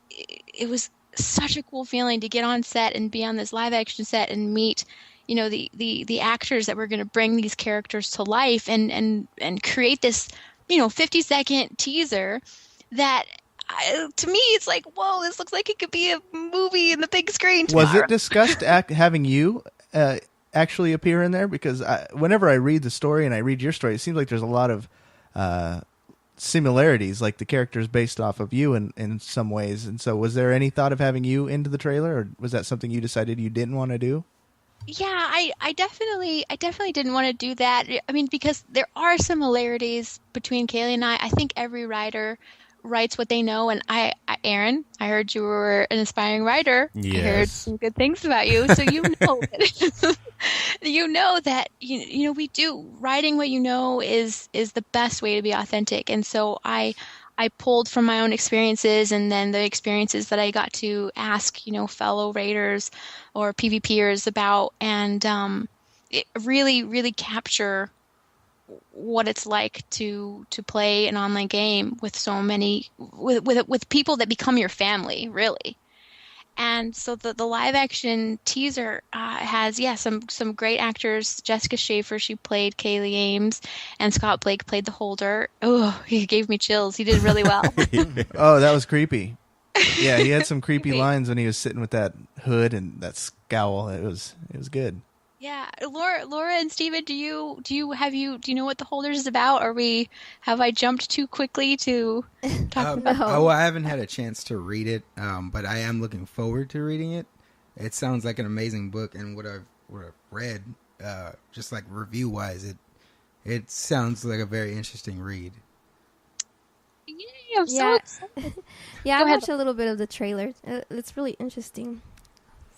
such a cool feeling to get on set and be on this live action set and meet, the actors that were going to bring these characters to life, and create this, 50-second teaser that, to me, it's like, whoa, this looks like it could be a movie in the big screen tomorrow. Was it discussed having you actually appear in there? Because whenever I read the story and I read your story, it seems like there's a lot of similarities, like the characters based off of you in some ways. And so was there any thought of having you into the trailer, or was that something you decided you didn't want to do? Yeah, I definitely didn't want to do that. I mean, because there are similarities between Kaylee and I. I think every writer writes what they know, and Aaron, I heard you were an aspiring writer. Yes. I heard some good things about you, so you know that we do writing what is the best way to be authentic. And so I pulled from my own experiences, and then the experiences that I got to ask fellow raiders or PvPers about, and it really capture what it's like to play an online game with so many with people that become your family, really. And so the live action teaser has some great actors. Jessica Schaefer, she played Kaylee Ames, and Scott Blake played the Holder. Oh, he gave me chills. He did really well. Oh, that was creepy. Yeah, he had some creepy Creepy. lines when he was sitting with that hood and that scowl. It was good. Yeah, Laura and Steven, do you know what The Holders is about? Have I jumped too quickly to talk about? Oh, I haven't had a chance to read it, but I am looking forward to reading it. It sounds like an amazing book, and what I've read, just like review wise, it sounds like a very interesting read. Yay, I'm so excited. Yeah, Go I ahead. watched a little bit of the trailer. It's really interesting.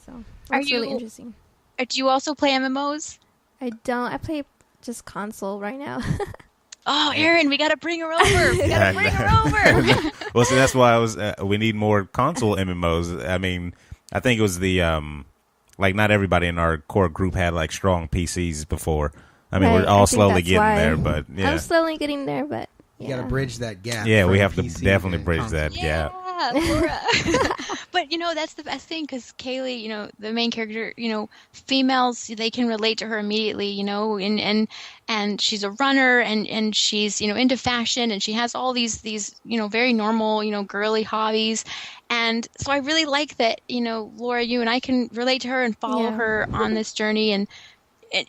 So Are it's really you- interesting. Do you also play MMOs? I don't. I play just console right now. Oh, Erin, we gotta bring her over. We gotta bring her over. Well, see, that's why we need more console MMOs. I mean, I think it was the like not everybody in our core group had like strong PCs before. I mean, Right, we're all I think slowly that's getting why. there, but yeah, I'm slowly getting there, but You got to bridge that gap. yeah, we from have to PC definitely bridge console. that gap. Yeah, Laura. But that's the best thing because Kaylee, the main character, females they can relate to her immediately, and she's a runner and she's into fashion and she has all these very normal girly hobbies, and so I really like that Laura, you and I can relate to her and follow Yeah. her on this journey and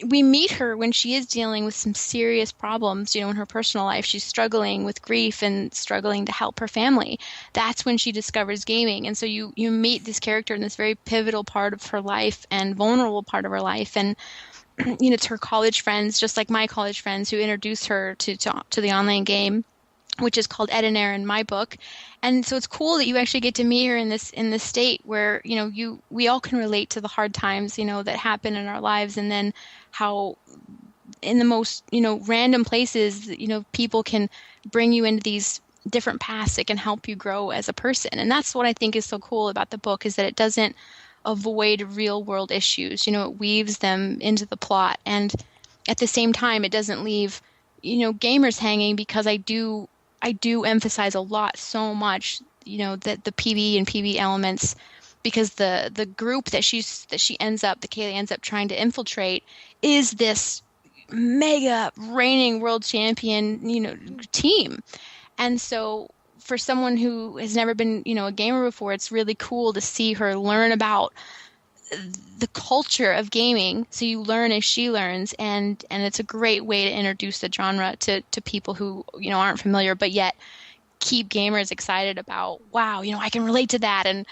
we meet her when she is dealing with some serious problems, in her personal life. She's struggling with grief and struggling to help her family. That's when she discovers gaming. And so you meet this character in this very pivotal part of her life and vulnerable part of her life. And, it's her college friends, just like my college friends, who introduced her to the online game, which is called Edinair in my book. And so it's cool that you actually get to meet her in this state where, we all can relate to the hard times, that happen in our lives, and then how in the most, random places, people can bring you into these different paths that can help you grow as a person. And that's what I think is so cool about the book, is that it doesn't avoid real world issues. It weaves them into the plot. And at the same time, it doesn't leave, gamers hanging, because I do emphasize a lot, so much, that the PvE and PvE elements, because the group that Kaylee ends up trying to infiltrate is this mega reigning world champion, team. And so for someone who has never been, a gamer before, it's really cool to see her learn about the culture of gaming. So you learn as she learns, and it's a great way to introduce the genre to people who aren't familiar, but yet keep gamers excited about, wow, I can relate to that, and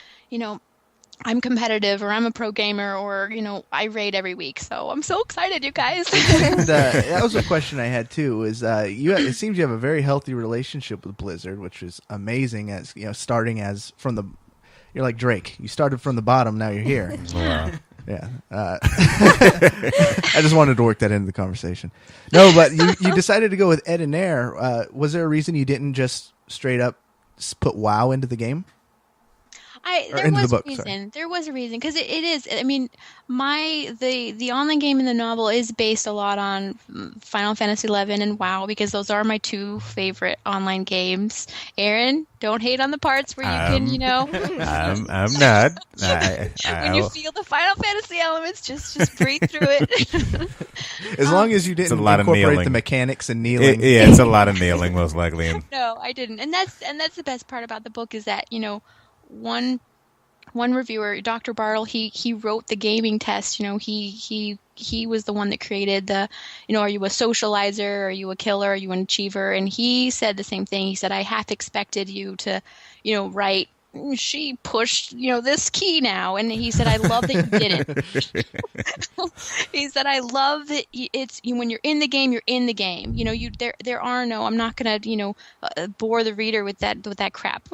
I'm competitive, or I'm a pro gamer, or I raid every week. So I'm so excited, you guys. And, that was a question I had too. Is it seems you have a very healthy relationship with Blizzard, which is amazing. As starting as from the, you're like Drake. You started from the bottom, now you're here. Wow. Yeah. I just wanted to work that into the conversation. No, but you decided to go with Edinair. Was there a reason you didn't just straight up put WoW into the game? There was a reason, because it is. I mean, the online game in the novel is based a lot on Final Fantasy XI and WoW, because those are my two favorite online games. Aaron, don't hate on the parts where you can, I'm not. when you feel the Final Fantasy elements, just breathe through it. As long as you didn't a lot of incorporate kneeling. the mechanics and kneeling. It's a lot of kneeling, most likely. No, I didn't, and that's the best part about the book, is that one reviewer, Dr. Bartle, he wrote the gaming test. He was the one that created the, are you a socializer? Are you a killer? Are you an achiever? And he said the same thing. He said, I half expected you to, write, she pushed, this key now. And he said, I love that you didn't. He said, I love that it's when you're in the game, you're in the game. There are no, I'm not going to, bore the reader with that crap.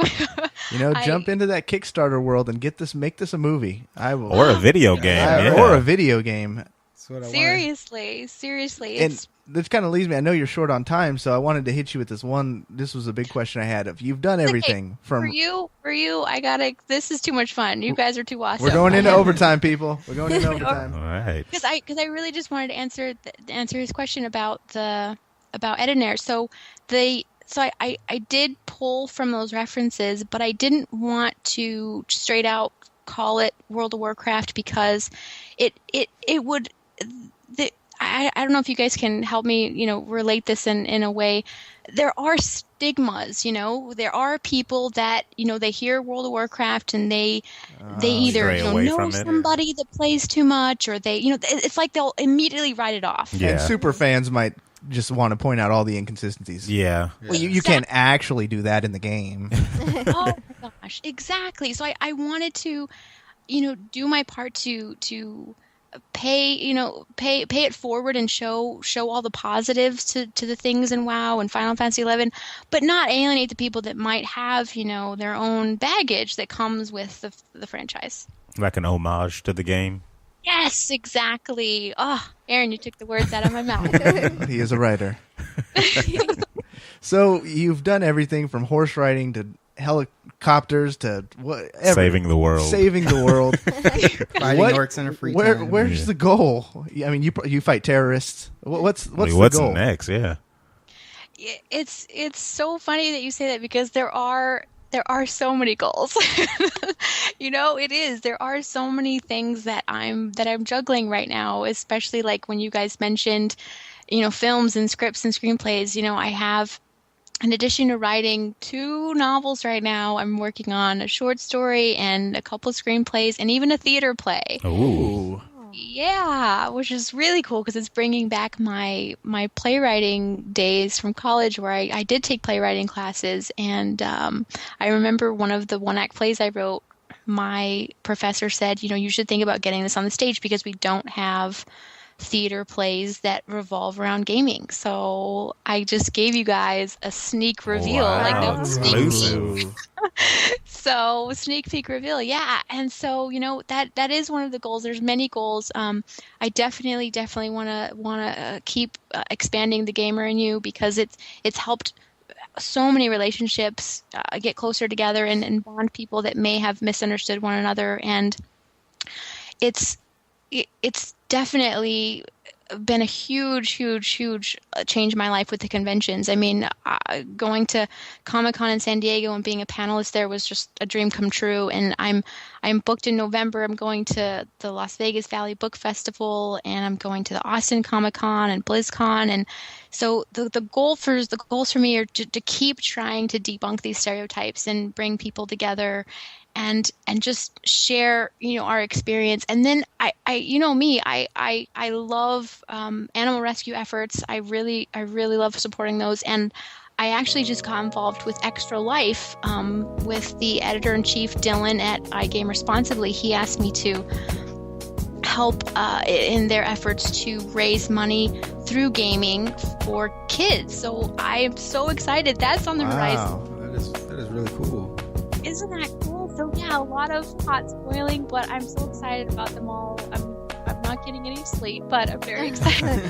Jump into that Kickstarter world and make this a movie. I will, Or a video game. or a video game. That's what I Seriously. And this kind of leaves me. I know you're short on time, so I wanted to hit you with this one. This was a big question I had. If you've done everything for you, I gotta. This is too much fun. You guys are too awesome. We're going into overtime, people. We're going into overtime. All right. Because I really just wanted to answer his question about Edinair. So I did pull from those references, but I didn't want to straight out call it World of Warcraft, because it would. I don't know if you guys can help me, relate this in a way. There are stigmas, there are people that, they hear World of Warcraft and they either stray away know from it. somebody that plays too much, or they, it's like they'll immediately write it off. Yeah. And super fans might just want to point out all the inconsistencies. Yeah. Well, you can't actually do that in the game. Oh my gosh, exactly. So I wanted to, do my part to pay it forward and show all the positives to the things in WoW and Final Fantasy 11, but not alienate the people that might have, their own baggage that comes with the franchise. Like an homage to the game. Yes, exactly. Oh, Aaron, you took the words out of my mouth. He is a writer. So you've done everything from horse riding to helicopters to whatever. Saving the world. Saving the world. Fighting orcs in a free time. Where's the goal? I mean, you fight terrorists. What's the what's goal? next? Yeah. It's so funny that you say that, because there are so many goals. It is. There are so many things that I'm juggling right now, especially like when you guys mentioned, films and scripts and screenplays. I have, in addition to writing 2 novels right now, I'm working on a short story and a couple of screenplays and even a theater play. Ooh. Yeah, which is really cool because it's bringing back my playwriting days from college, where I did take playwriting classes. And I remember one of the one-act plays I wrote, my professor said, you should think about getting this on the stage because we don't have theater plays that revolve around gaming. So I just gave you guys a sneak reveal. Wow, no exclusive. So sneak peek reveal, yeah. And so that is one of the goals. There's many goals. I definitely want to keep expanding the gamer in you, because it's helped so many relationships get closer together and bond people that may have misunderstood one another. And it's definitely been a huge change in my life with the conventions. I mean, going to Comic-Con in San Diego and being a panelist there was just a dream come true. And I'm booked in November. I'm going to the Las Vegas Valley Book Festival, and I'm going to the Austin Comic-Con and BlizzCon. And so the goals for me are to keep trying to debunk these stereotypes and bring people together and just share, our experience. And then I love animal rescue efforts. I really love supporting those. And I actually just got involved with Extra Life with the editor-in-chief, Dylan, at iGame Responsibly. He asked me to help in their efforts to raise money through gaming for kids. So I am so excited. That's on the horizon. That is really cool. Isn't that cool? So yeah, a lot of hot spoiling, but I'm so excited about them all. I'm not getting any sleep, but I'm very excited.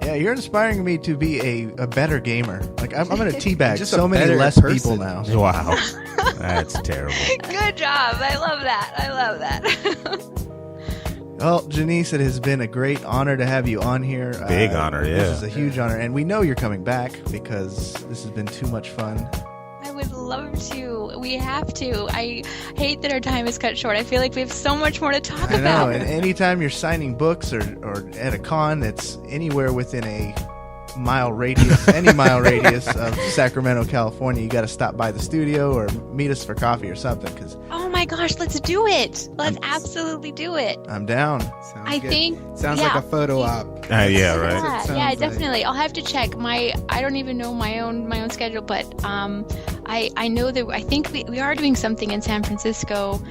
Yeah, you're inspiring me to be a better gamer. Like I'm going to teabag Just so a many better less person. people now. Wow. That's terrible. Good job. I love that. Well, Genese, it has been a great honor to have you on here. Big honor, yeah. This is a huge honor, and we know you're coming back because this has been too much fun. I would love to. We have to. I hate that our time is cut short. I feel like we have so much more to talk I know, about. and anytime you're signing books or at a con that's anywhere within a mile radius, any mile radius of Sacramento, California, you got to stop by the studio or meet us for coffee or something. Cause oh my gosh, let's do it. Let's absolutely do it. I'm down. Sounds like a photo op. Yeah, right. Yeah, definitely. I'll have to check I don't even know my own schedule, but I know that I think we are doing something in San Francisco.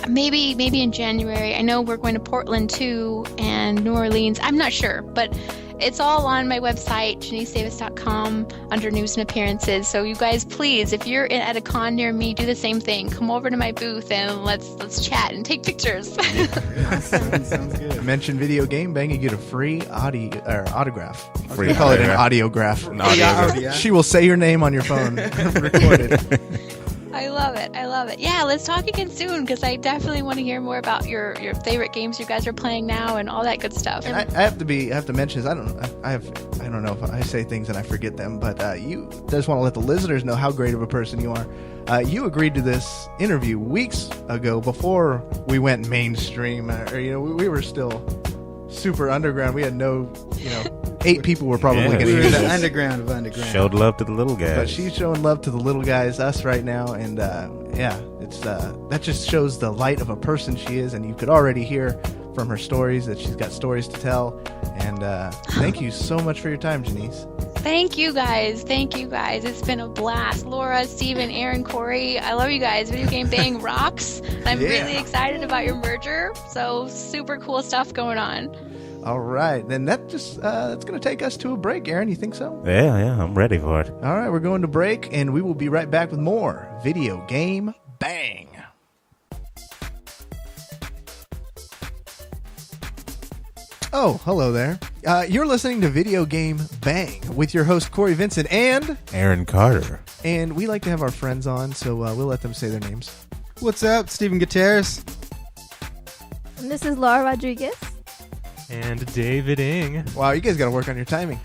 Maybe in January. I know we're going to Portland too, and New Orleans. I'm not sure, but it's all on my website, genesedavis.com, under news and appearances. So you guys, please, if you're at a con near me, do the same thing. Come over to my booth and let's chat and take pictures. Sounds good. Mention Video Game Bang, you get a free autograph. Free We call it an autograph. audiograph. An audiograph. Yeah. She will say your name on your phone, recorded. I love it. Yeah, let's talk again soon, because I definitely want to hear more about your favorite games you guys are playing now and all that good stuff. And I have to mention this. I don't know if I say things and I forget them, but you just want to let the listeners know how great of a person you are. You agreed to this interview weeks ago before we went mainstream. We were still super underground. We had no, 8 people were probably going to We're hear the this. underground of underground. Showed love to the little guys. But she's showing love to the little guys, us right now, and it's that just shows the light of a person she is, and you could already hear from her stories that she's got stories to tell. And thank you so much for your time, Genese. Thank you guys. It's been a blast. Laura, Steven, Aaron, Cory, I love you guys. Video Game Bang rocks. I'm really excited about your merger. So super cool stuff going on. All right, then that's going to take us to a break. Aaron, you think so? Yeah, I'm ready for it. All right, we're going to break, and we will be right back with more Video Game Bang. Oh, hello there. You're listening to Video Game Bang with your host, Cory Vincent, and Aaron Carter. And we like to have our friends on, so we'll let them say their names. What's up, Steven Gutierrez? And this is Laura Rodriguez. And David Ing. Wow, you guys got to work on your timing.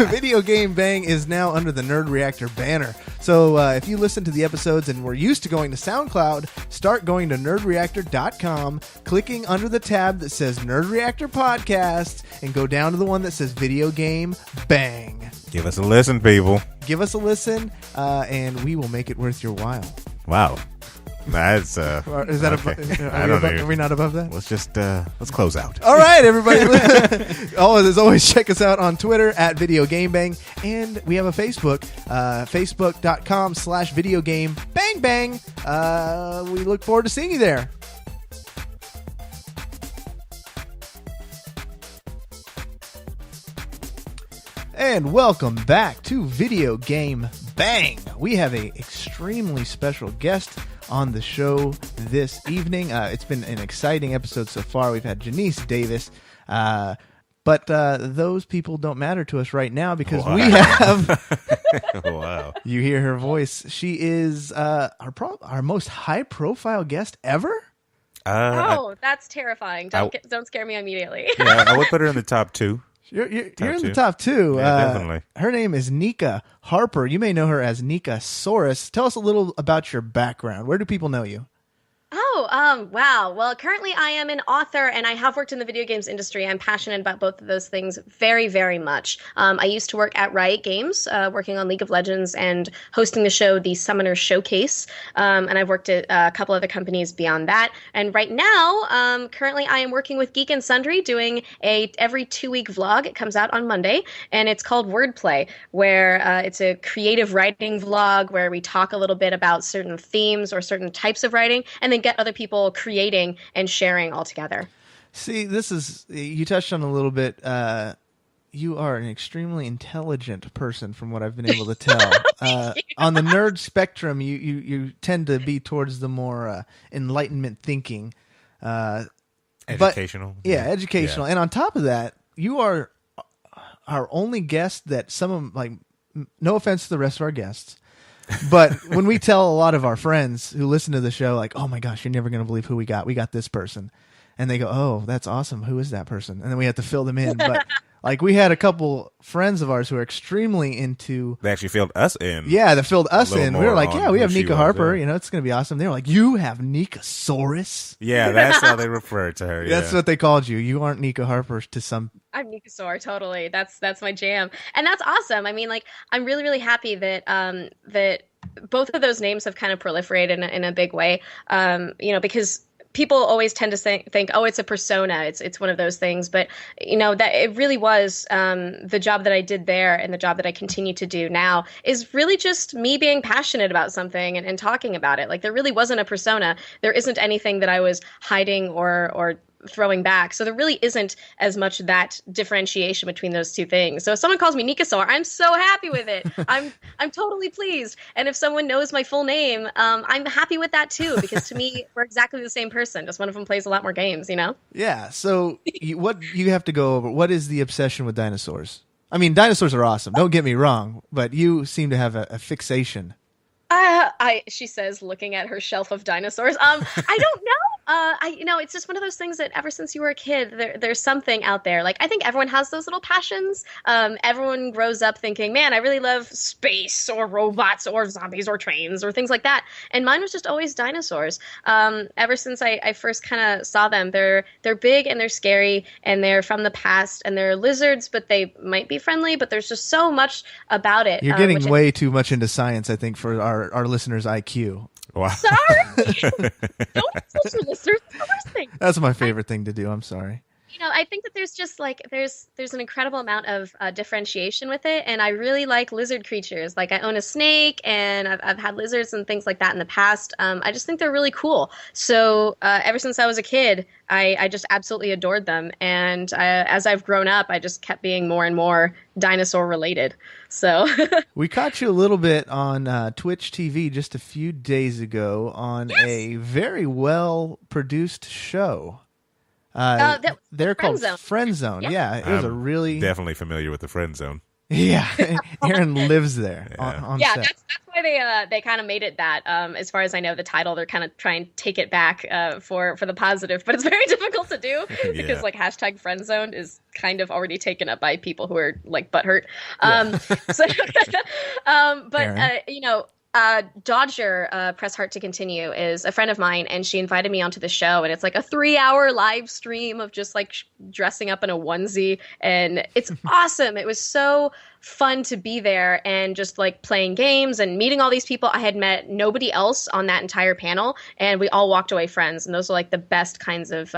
Video Game Bang is now under the Nerd Reactor banner. So if you listen to the episodes and we're used to going to SoundCloud, start going to nerdreactor.com, clicking under the tab that says Nerd Reactor Podcast, and go down to the one that says Video Game Bang. Give us a listen, people. Give us a listen, and we will make it worth your while. Wow. That's Is that okay. are we not above that? Let's just let's close out. All right, everybody. As always, check us out on Twitter at Video Game Bang, and we have a Facebook, facebook.com/Video Game Bang Bang. We look forward to seeing you there. And welcome back to Video Game Bang. We have a extremely special guest on the show this evening. It's been an exciting episode so far. We've had Genese Davis, but those people don't matter to us right now because we have. Wow! You hear her voice. She is our most high-profile guest ever. That's terrifying! Don't scare me immediately. Yeah, I would put her in the top 2. You're in the top 2. Yeah, definitely. Her name is Nika Harper. You may know her as Nika Saurus. Tell us a little about your background. Where do people know you? Wow. Well, currently I am an author and I have worked in the video games industry. I'm passionate about both of those things very, very much. I used to work at Riot Games, working on League of Legends and hosting the show, The Summoner Showcase. And I've worked at a couple other companies beyond that. And right now, currently I am working with Geek and Sundry doing a every 2-week vlog. It comes out on Monday and it's called Wordplay, where it's a creative writing vlog where we talk a little bit about certain themes or certain types of writing and then get other people creating and sharing all together. See, you touched on a little bit. You are an extremely intelligent person from what I've been able to tell. On the nerd spectrum, you tend to be towards the more enlightenment thinking. Educational. Educational. Yeah. And on top of that, you are our only guest that no offense to the rest of our guests, but when we tell a lot of our friends who listen to the show, like, oh my gosh, you're never going to believe who we got. We got this person. And they go, oh, that's awesome. Who is that person? And then we have to fill them in. But we had a couple friends of ours who are extremely into. They actually filled us in. Yeah, they filled us in. We were like, yeah, we have Nika Harper. It's going to be awesome. They were like, you have Nika Saurus? Yeah, that's how they refer to her. That's what they called you. You aren't Nika Harper to some. I'm Nika Saur, totally. That's my jam. And that's awesome. I mean, I'm really, really happy that that both of those names have kind of proliferated in a big way. Because people always tend to think, oh, it's a persona. It's one of those things. But, that it really was the job that I did there and the job that I continue to do now is really just me being passionate about something and talking about it. There really wasn't a persona. There isn't anything that I was hiding or throwing back. So there really isn't as much that differentiation between those two things. So if someone calls me Nika Saur, I'm so happy with it. I'm totally pleased. And if someone knows my full name, I'm happy with that too, because to me, we're exactly the same person. Just one of them plays a lot more games, Yeah. So what you have to go over, what is the obsession with dinosaurs? I mean, dinosaurs are awesome. Don't get me wrong, but you seem to have a fixation. She says, looking at her shelf of dinosaurs. I don't know. It's just one of those things that ever since you were a kid, there's something out there. Like, I think everyone has those little passions. Everyone grows up thinking, man, I really love space or robots or zombies or trains or things like that. And mine was just always dinosaurs. Ever since I first kind of saw them, they're big and they're scary and they're from the past and they're lizards, but they might be friendly. But there's just so much about it. You're getting way too much into science, I think, for our listeners' IQ. Wow. Sorry. Don't insult your listeners. It's the worst thing. That's my favorite thing to do. I'm sorry. I think that there's just like there's an incredible amount of differentiation with it, and I really like lizard creatures. Like I own a snake, and I've had lizards and things like that in the past. I just think they're really cool. So ever since I was a kid, I just absolutely adored them, and as I've grown up, I just kept being more and more dinosaur related. So we caught you a little bit on Twitch TV just a few days ago on a very well produced show. They're called Friend Zone. Yeah, it was a really definitely familiar with the Friend Zone. Yeah, Aaron lives there on set. That's why they kind of made it that. As far as I know, the title they're kind of trying to take it back for the positive, but it's very difficult to do because like hashtag Friend Zone is kind of already taken up by people who are like butthurt. Dodger, Press Heart to Continue, is a friend of mine, and she invited me onto the show, and it's like a 3-hour live stream of just like dressing up in a onesie, and it's awesome. It was so fun to be there and just like playing games and meeting all these people. I had met nobody else on that entire panel, and we all walked away friends, and those are like the best kinds of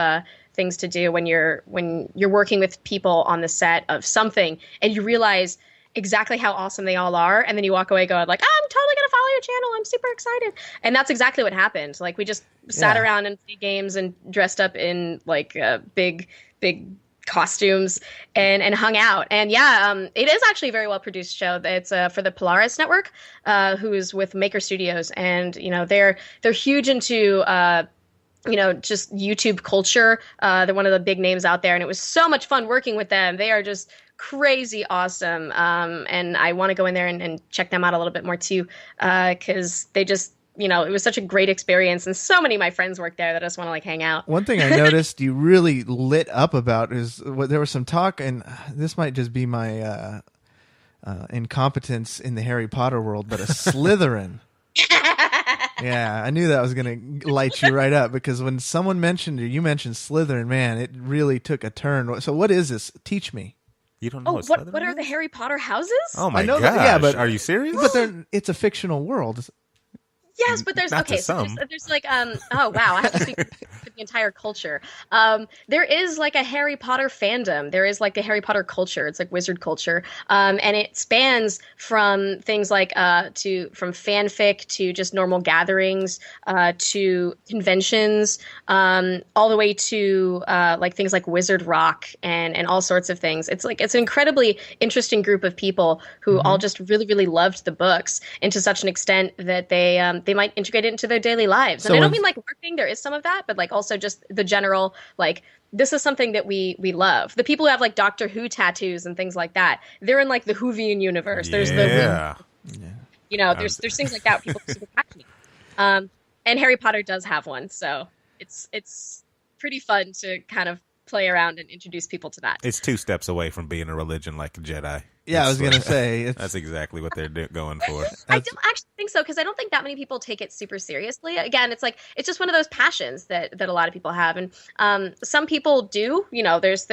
things to do when you're working with people on the set of something, and you realize exactly how awesome they all are, and then you walk away going like, I'm totally gonna follow your channel, I'm super excited. And that's exactly what happened. Like we just sat around and played games and dressed up in like big costumes and hung out. And it is actually a very well produced show. It's for the Polaris Network, who's with Maker Studios, and they're huge into just YouTube culture. They're one of the big names out there, and it was so much fun working with them. They are just crazy awesome. And I want to go in there and check them out a little bit more too, because they just, it was such a great experience, and so many of my friends work there that I just want to like hang out. One thing I noticed you really lit up about is there was some talk, and this might just be my incompetence in the Harry Potter world, but a Slytherin. Yeah, I knew that was going to light you right up, because when someone mentioned you mentioned Slytherin, man, it really took a turn. So what is this? Teach me. You don't know what are the Harry Potter houses? Oh my gosh. But are you serious? But it's a fictional world. Yes, but there's there's like oh wow, I have to speak for the entire culture. There is like a Harry Potter fandom. There is like the Harry Potter culture. It's like wizard culture, and it spans from things like from fanfic to just normal gatherings, to conventions, all the way to like things like Wizard Rock and all sorts of things. It's an incredibly interesting group of people who all just really really loved the books, and to such an extent that they might integrate it into their daily lives. And I don't mean like working, there is some of that, but like also just the general, like, this is something that we love. The people who have like Doctor Who tattoos and things like that, they're in like the Whovian universe. There's there's things like that people are super passionate. And Harry Potter does have one, so it's pretty fun to kind of play around and introduce people to that. It's 2 steps away from being a religion like a Jedi. Yeah, I was going to say. That's exactly what they're going for. I don't actually think so, because I don't think that many people take it super seriously. Again, it's just one of those passions that a lot of people have. And some people do, there's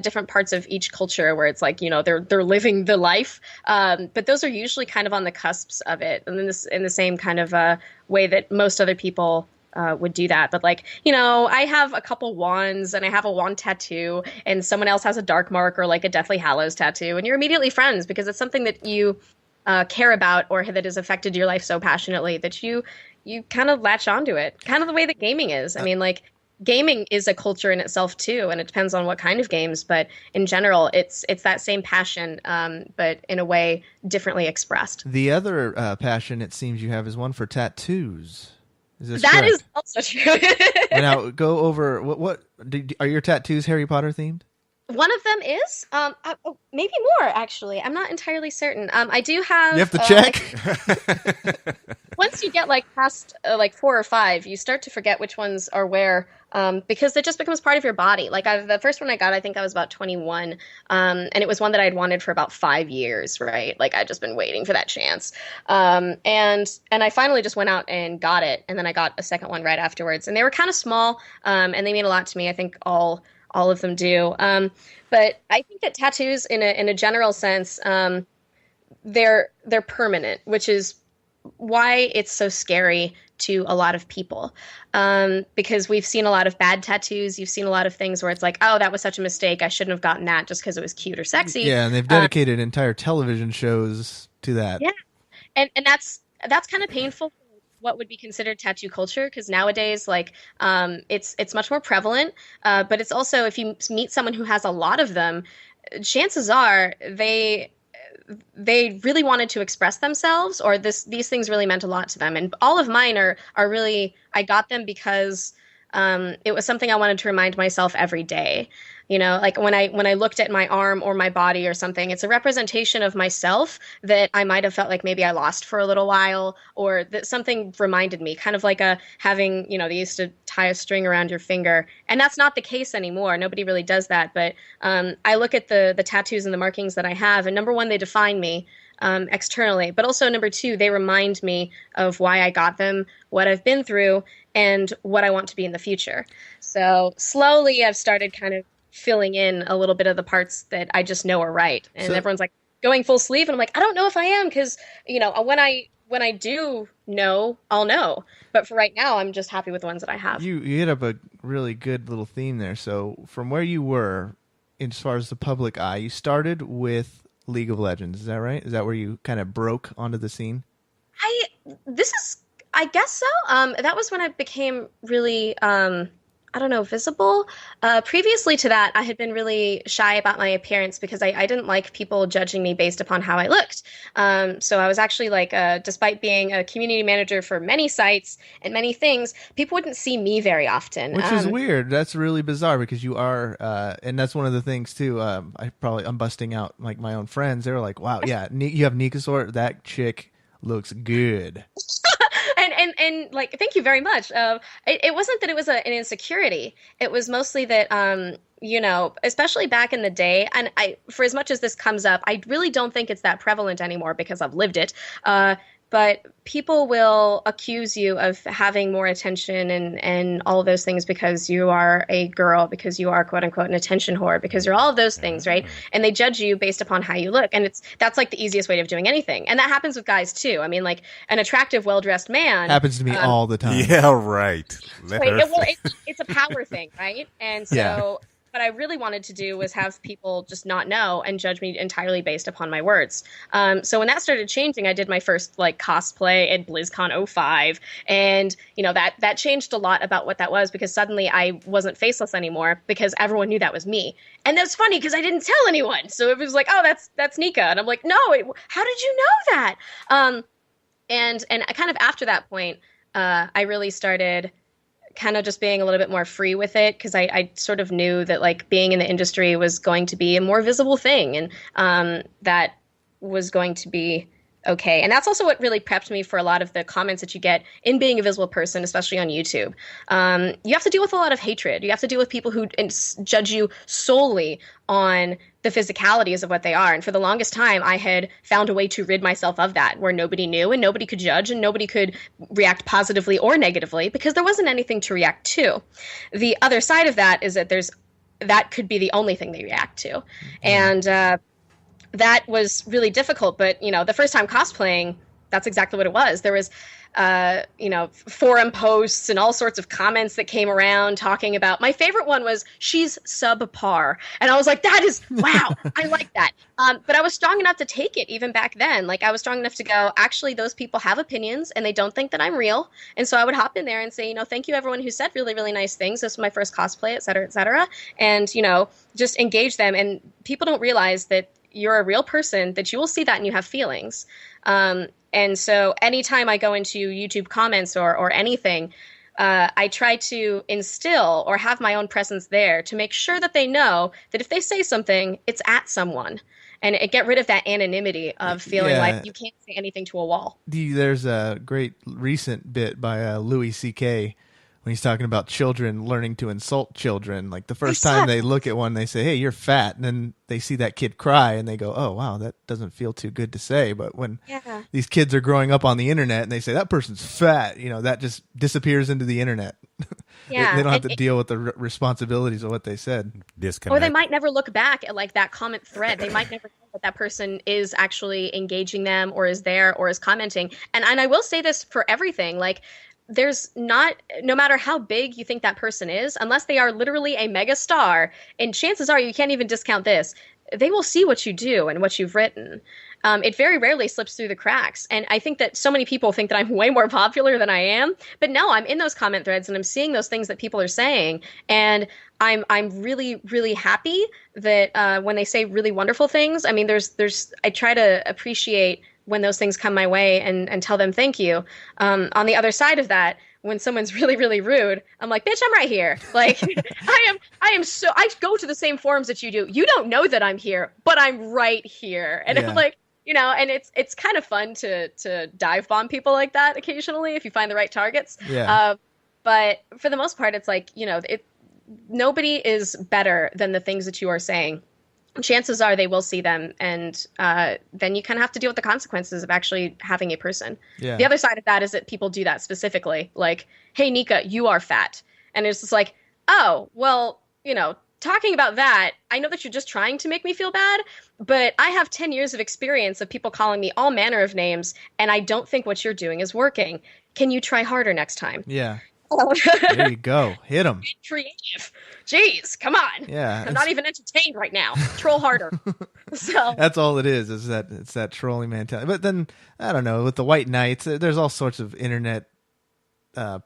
different parts of each culture where it's like, they're living the life. But those are usually kind of on the cusps of it. And then in the same kind of way that most other people would do that. But I have a couple wands, and I have a wand tattoo, and someone else has a dark mark or like a Deathly Hallows tattoo, and you're immediately friends because it's something that you care about, or that has affected your life so passionately that you kind of latch onto it. Kind of the way that gaming is. I mean, like, gaming is a culture in itself too, and it depends on what kind of games, but in general, it's that same passion, but in a way differently expressed. The other passion it seems you have is one for tattoos. Is that is also true. Now go over what are your tattoos Harry Potter themed? One of them is maybe more actually. I'm not entirely certain. I do have. You have to check. Once you get like past like 4 or 5, you start to forget which ones are where, because it just becomes part of your body. Like the first one I got, I think I was about 21, and it was one that I'd wanted for about 5 years, right? Like I'd just been waiting for that chance, and I finally just went out and got it, and then I got a second one right afterwards, and they were kind of small, and they mean a lot to me. I think all of them do. But I think that tattoos, in a general sense, they're permanent, which is why it's so scary to a lot of people. Because we've seen a lot of bad tattoos. You've seen a lot of things where it's like, oh, that was such a mistake. I shouldn't have gotten that just because it was cute or sexy. Yeah, and they've dedicated entire television shows to that. Yeah, and that's kind of painful. What would be considered tattoo culture, because nowadays, like, it's much more prevalent, but it's also, if you meet someone who has a lot of them, chances are they really wanted to express themselves, or these things really meant a lot to them. And all of mine are really, I got them because it was something I wanted to remind myself every day. You know, like when I looked at my arm or my body or something, it's a representation of myself that I might have felt like maybe I lost for a little while, or that something reminded me, kind of like having, you know, they used to tie a string around your finger. And that's not the case anymore. Nobody really does that. But I look at the tattoos and the markings that I have, and number one, they define me externally. But also number two, they remind me of why I got them, what I've been through, and what I want to be in the future. So slowly I've started kind of filling in a little bit of the parts that I just know are right. And everyone's like going full sleeve, and I'm like, I don't know if I am, because, you know, when I do know, I'll know. But for right now, I'm just happy with the ones that I have. You hit up a really good little theme there. So from where you were, as far as the public eye, you started with League of Legends. Is that right? Is that where you kind of broke onto the scene? I guess so. That was when I became really, I don't know, visible. Previously to that, I had been really shy about my appearance because I didn't like people judging me based upon how I looked. So I was actually like, despite being a community manager for many sites and many things, people wouldn't see me very often. Which is weird. That's really bizarre, because you are, and that's one of the things too. I'm busting out like my own friends. They're like, wow, yeah, you have Nika sword. That chick looks good. And like, thank you very much. It wasn't that it was an insecurity. It was mostly that, you know, especially back in the day, and for as much as this comes up, I really don't think it's that prevalent anymore because I've lived it. But people will accuse you of having more attention and all of those things because you are a girl, because you are, quote unquote, an attention whore, because you're all of those things, right? And they judge you based upon how you look. And that's like the easiest way of doing anything. And that happens with guys too. I mean, like, an attractive, well-dressed man happens to me all the time. Yeah, right. It's a power thing, right? And so... Yeah. What I really wanted to do was have people just not know and judge me entirely based upon my words. So when that started changing, I did my first like cosplay at BlizzCon 05, and you know that changed a lot about what that was, because suddenly I wasn't faceless anymore because everyone knew that was me. And that's funny because I didn't tell anyone, so it was like, oh, that's Nika, and I'm like, no, how did you know that? And kind of after that point, I really started kind of just being a little bit more free with it, because I sort of knew that like being in the industry was going to be a more visible thing, and that was going to be okay. And that's also what really prepped me for a lot of the comments that you get in being a visible person, especially on YouTube. You have to deal with a lot of hatred. You have to deal with people who judge you solely on the physicalities of what they are. And for the longest time, I had found a way to rid myself of that, where nobody knew and nobody could judge and nobody could react positively or negatively because there wasn't anything to react to. The other side of that is that that could be the only thing they react to. And that was really difficult. But, you know, the first time cosplaying, that's exactly what it was. There was, you know, forum posts and all sorts of comments that came around talking about, my favorite one was, she's subpar. And I was like, that is, wow, I like that. But I was strong enough to take it even back then. Like, I was strong enough to go, actually, those people have opinions and they don't think that I'm real. And so I would hop in there and say, you know, thank you everyone who said really, really nice things. This was my first cosplay, et cetera, et cetera. And, you know, just engage them. And people don't realize that you're a real person, that you will see that and you have feelings. And so anytime I go into YouTube comments or anything, I try to instill or have my own presence there to make sure that they know that if they say something, it's at someone. And get rid of that anonymity of feeling like you can't say anything to a wall. There's a great recent bit by Louis C.K. when he's talking about children learning to insult children. Like the first time they look at one, they say, "Hey, you're fat," and then they see that kid cry, and they go, "Oh, wow, that doesn't feel too good to say." But when these kids are growing up on the internet and they say that person's fat, that just disappears into the internet. Yeah, they don't have to deal with the responsibilities of what they said. Disconnect. Or they might never look back at like that comment thread. They might never know that person is actually engaging them or is there or is commenting. And I will say this for everything, like there's no matter how big you think that person is, unless they are literally a mega star, and chances are you can't even discount this, they will see what you do and what you've written. It very rarely slips through the cracks. And I think that so many people think that I'm way more popular than I am. But no, I'm in those comment threads and I'm seeing those things that people are saying. And I'm really, really happy that when they say really wonderful things, I mean, I try to appreciate when those things come my way and tell them thank you. On the other side of that, when someone's really, really rude, I'm like, bitch, I'm right here. Like, I go to the same forums that you do. You don't know that I'm here, but I'm right here. And I'm like, and it's kind of fun to dive bomb people like that occasionally if you find the right targets. Yeah. But for the most part, it's like, nobody is better than the things that you are saying. Chances are they will see them, and then you kind of have to deal with the consequences of actually having a person. Yeah. The other side of that is that people do that specifically, like, hey, Nika, you are fat. And it's just like, oh, well, talking about that, I know that you're just trying to make me feel bad, but I have 10 years of experience of people calling me all manner of names, and I don't think what you're doing is working. Can you try harder next time? Yeah. There you go. Hit them. Creative. Jeez, come on. Yeah. I'm not even entertained right now. Troll harder. So that's all it is that it's that trolling mentality. But then, I don't know, with the White Knights, there's all sorts of internet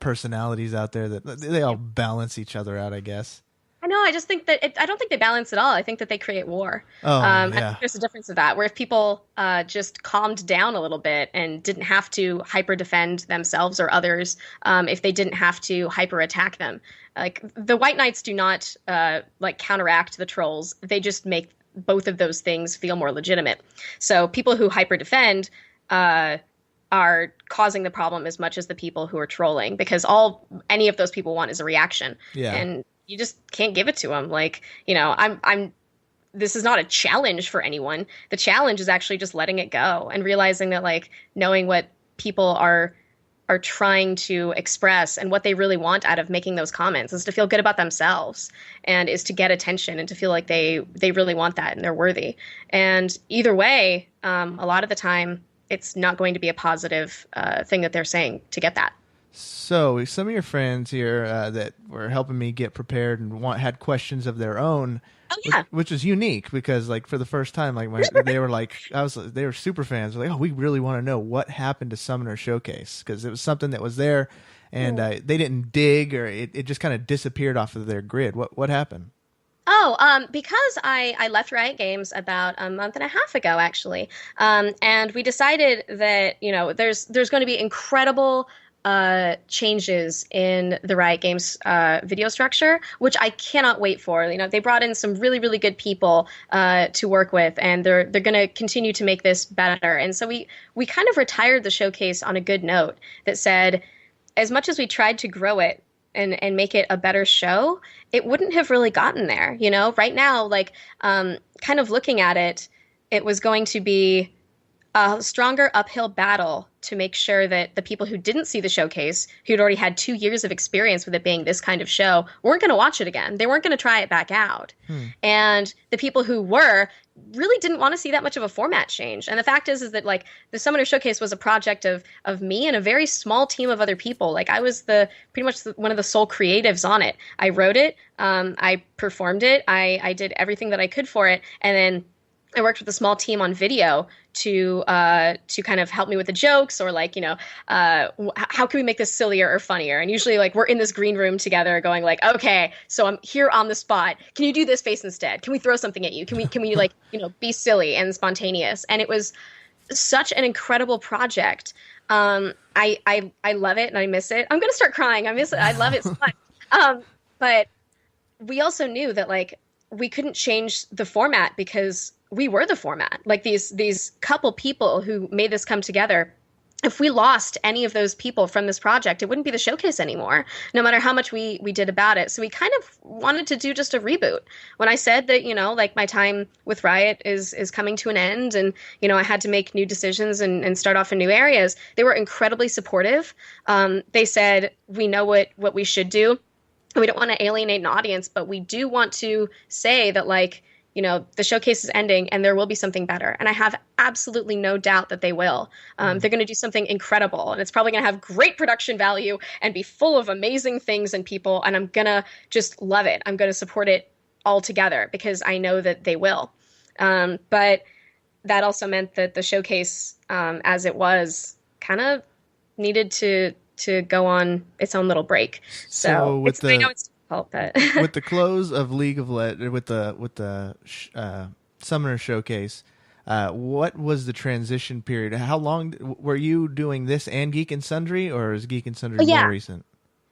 personalities out there that they all balance each other out, I guess. I know. I just think that I don't think they balance at all. I think that they create war. I think there's a difference of that, where if people just calmed down a little bit and didn't have to hyper defend themselves or others, if they didn't have to hyper attack them, like the White Knights do not counteract the trolls. They just make both of those things feel more legitimate. So people who hyper defend are causing the problem as much as the people who are trolling, because all any of those people want is a reaction. Yeah. And you just can't give it to them. Like, this is not a challenge for anyone. The challenge is actually just letting it go and realizing that, like, knowing what people are trying to express and what they really want out of making those comments is to feel good about themselves and is to get attention and to feel like they really want that and they're worthy. And either way, a lot of the time, it's not going to be a positive thing that they're saying to get that. So some of your friends here that were helping me get prepared and had questions of their own, which was unique because, like, for the first time, like they were super fans. They're like, oh, we really want to know what happened to Summoner Showcase, because it was something that was there and they didn't dig, or it just kind of disappeared off of their grid. What happened? Oh, because I left Riot Games about a month and a half ago, actually, and we decided that there's going to be incredible changes in the Riot Games video structure, which I cannot wait for. They brought in some really, really good people to work with, and they're going to continue to make this better. And so we kind of retired the showcase on a good note that said, as much as we tried to grow it and make it a better show, it wouldn't have really gotten there. Right now, like, kind of looking at it, it was going to be a stronger uphill battle to make sure that the people who didn't see the showcase, who'd already had 2 years of experience with it being this kind of show, weren't going to watch it again. They weren't going to try it back out. And the people who were really didn't want to see that much of a format change. And the fact is that, like, the Summoner Showcase was a project of me and a very small team of other people. Like, I was pretty much one of the sole creatives on it. I wrote it. I performed it. I did everything that I could for it. And then I worked with a small team on video to kind of help me with the jokes, or like, how can we make this sillier or funnier? And usually, like, we're in this green room together going like, okay, so I'm here on the spot. Can you do this face instead? Can we throw something at you? Can we like, be silly and spontaneous? And it was such an incredible project. I love it and I miss it. I'm gonna start crying. I miss it. I love it so much. But we also knew that like we couldn't change the format because we were the format. Like these couple people who made this come together. If we lost any of those people from this project, it wouldn't be the showcase anymore, no matter how much we did about it. So we kind of wanted to do just a reboot. When I said that, like my time with Riot is coming to an end and, I had to make new decisions and start off in new areas, they were incredibly supportive. They said, we know what we should do. We don't want to alienate an audience, but we do want to say that like, the showcase is ending and there will be something better. And I have absolutely no doubt that they will. They're going to do something incredible and it's probably going to have great production value and be full of amazing things and people. And I'm going to just love it. I'm going to support it all together because I know that they will. But that also meant that the showcase, as it was, kind of needed to go on its own little break. So I know it's but with the close of League of with the Summoner Showcase, what was the transition period? How long were you doing this and Geek and Sundry, or is Geek and Sundry more recent?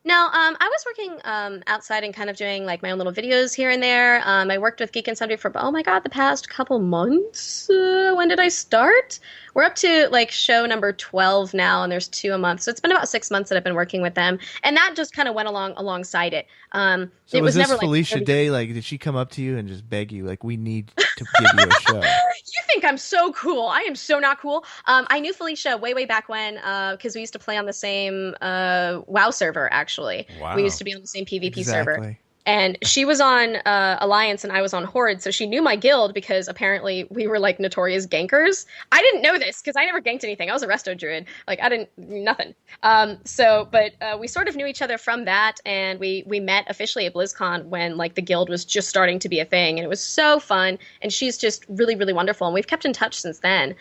No, I was working outside and kind of doing like my own little videos here and there. I worked with Geek and Sundry for the past couple months. When did I start? We're up to like show number 12 now, and there's 2 a month. So it's been about 6 months that I've been working with them, and that just kind of went alongside it. So it was this never Felicia like, Day? Like, did she come up to you and just beg you, like, we need to give you a show? You think I'm so cool? I am so not cool. I knew Felicia way back when because we used to play on the same WoW server. Actually, we used to be on the same PvP server. And she was on Alliance and I was on Horde, so she knew my guild because apparently we were like notorious gankers. I didn't know this because I never ganked anything. I was a resto druid. Like I didn't nothing. But we sort of knew each other from that, and we met officially at BlizzCon when like the guild was just starting to be a thing, and it was so fun. And she's just really, really wonderful, and we've kept in touch since then.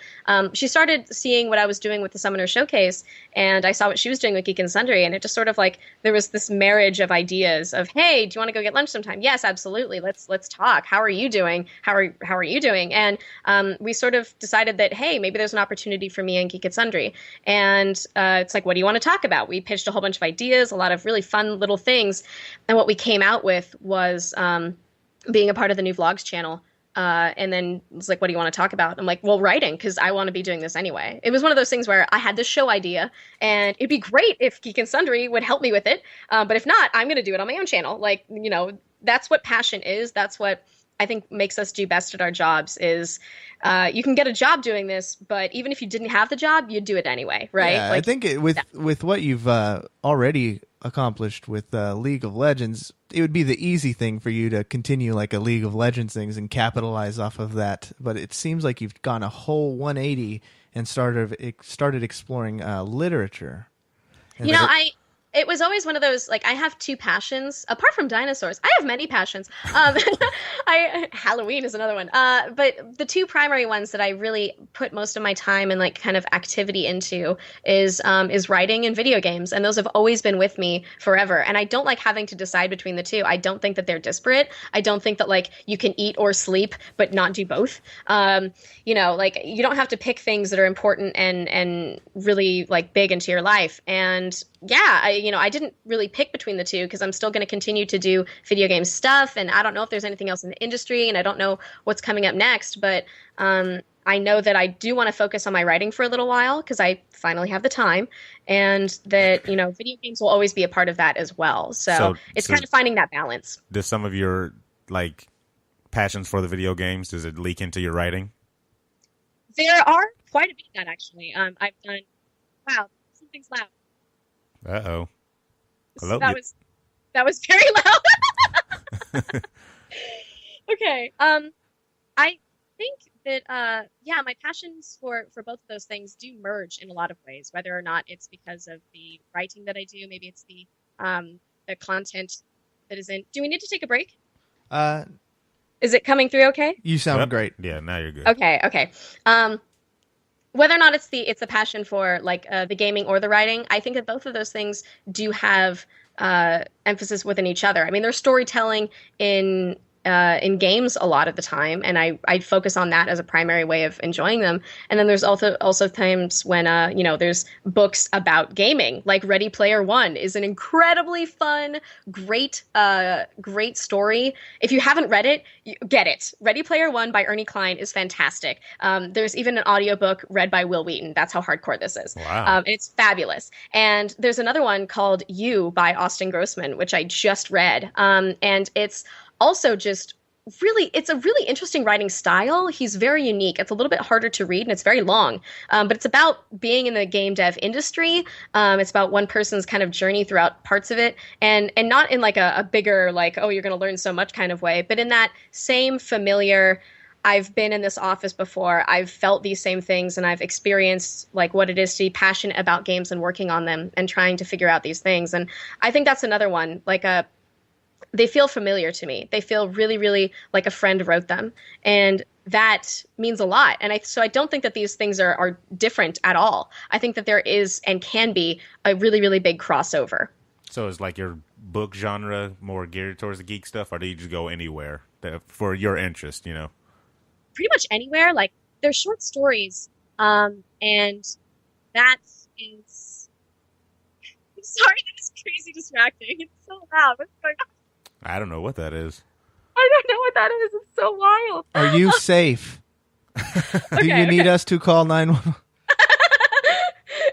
She started seeing what I was doing with the Summoner Showcase, and I saw what she was doing with Geek and Sundry, and it just sort of like there was this marriage of ideas of, hey, do you want to go get lunch sometime? Yes, absolutely. Let's talk. How are you doing? How are you doing? And we sort of decided that, hey, maybe there's an opportunity for me and Geek and Sundry. And it's like, what do you want to talk about? We pitched a whole bunch of ideas, a lot of really fun little things. And what we came out with was being a part of the new vlogs channel. And then it was like, what do you want to talk about? I'm like, well, writing, because I want to be doing this anyway. It was one of those things where I had this show idea, and it'd be great if Geek and Sundry would help me with it. But if not, I'm going to do it on my own channel. Like, that's what passion is. That's what I think makes us do best at our jobs is you can get a job doing this, but even if you didn't have the job, you'd do it anyway, right? Yeah, like, I think with what you've already accomplished with League of Legends, it would be the easy thing for you to continue like a League of Legends things and capitalize off of that. But it seems like you've gone a whole 180 and started exploring literature. And it was always one of those, like, I have two passions. Apart from dinosaurs, I have many passions. Halloween is another one. But the two primary ones that I really put most of my time and, like, kind of activity into is writing and video games. And those have always been with me forever. And I don't like having to decide between the two. I don't think that they're disparate. I don't think that, like, you can eat or sleep but not do both. Like, you don't have to pick things that are important and really, like, big into your life. And yeah, I didn't really pick between the two because I'm still going to continue to do video game stuff, and I don't know if there's anything else in the industry, and I don't know what's coming up next, but I know that I do want to focus on my writing for a little while because I finally have the time, and that, video games will always be a part of that as well. So it's kind of finding that balance. Does some of your, like, passions for the video games, does it leak into your writing? There are quite a bit of that, actually. I've done, wow, something's loud. Uh-oh. Hello? That was very loud. Okay. I think that, my passions for both of those things do merge in a lot of ways, whether or not it's because of the writing that I do. Maybe it's the content that is in. Do we need to take a break? Is it coming through okay? You sound great. Yeah, now you're good. Okay. Whether or not it's the passion for, like, the gaming or the writing, I think that both of those things do have emphasis within each other. I mean, there's storytelling in in games a lot of the time, and I focus on that as a primary way of enjoying them. And then there's also times when there's books about gaming, like Ready Player One is an incredibly fun, great story. If you haven't read it, get it. Ready Player One by Ernie Klein is fantastic. There's even an audiobook read by Will Wheaton. That's how hardcore this is. Wow. It's fabulous. And there's another one called You by Austin Grossman, which I just read. And it's also just it's a really interesting writing style. He's very unique. It's a little bit harder to read and it's very long, but it's about being in the game dev industry. It's about one person's kind of journey throughout parts of it, and not in like a bigger, like, oh, you're going to learn so much kind of way, but in that same familiar, I've been in this office before, I've felt these same things, and I've experienced like what it is to be passionate about games and working on them and trying to figure out these things. And I think that's another one, they feel familiar to me. They feel really, really like a friend wrote them. And that means a lot. And so I don't think that these things are different at all. I think that there is and can be a really, really big crossover. So is like your book genre more geared towards the geek stuff, or do you just go anywhere for your interest, Pretty much anywhere. Like, they're short stories. And that is... I'm sorry, that is crazy distracting. It's so loud. What's going on? I don't know what that is. I don't know what that is. It's so wild. Are you safe? Do you need us to call 911?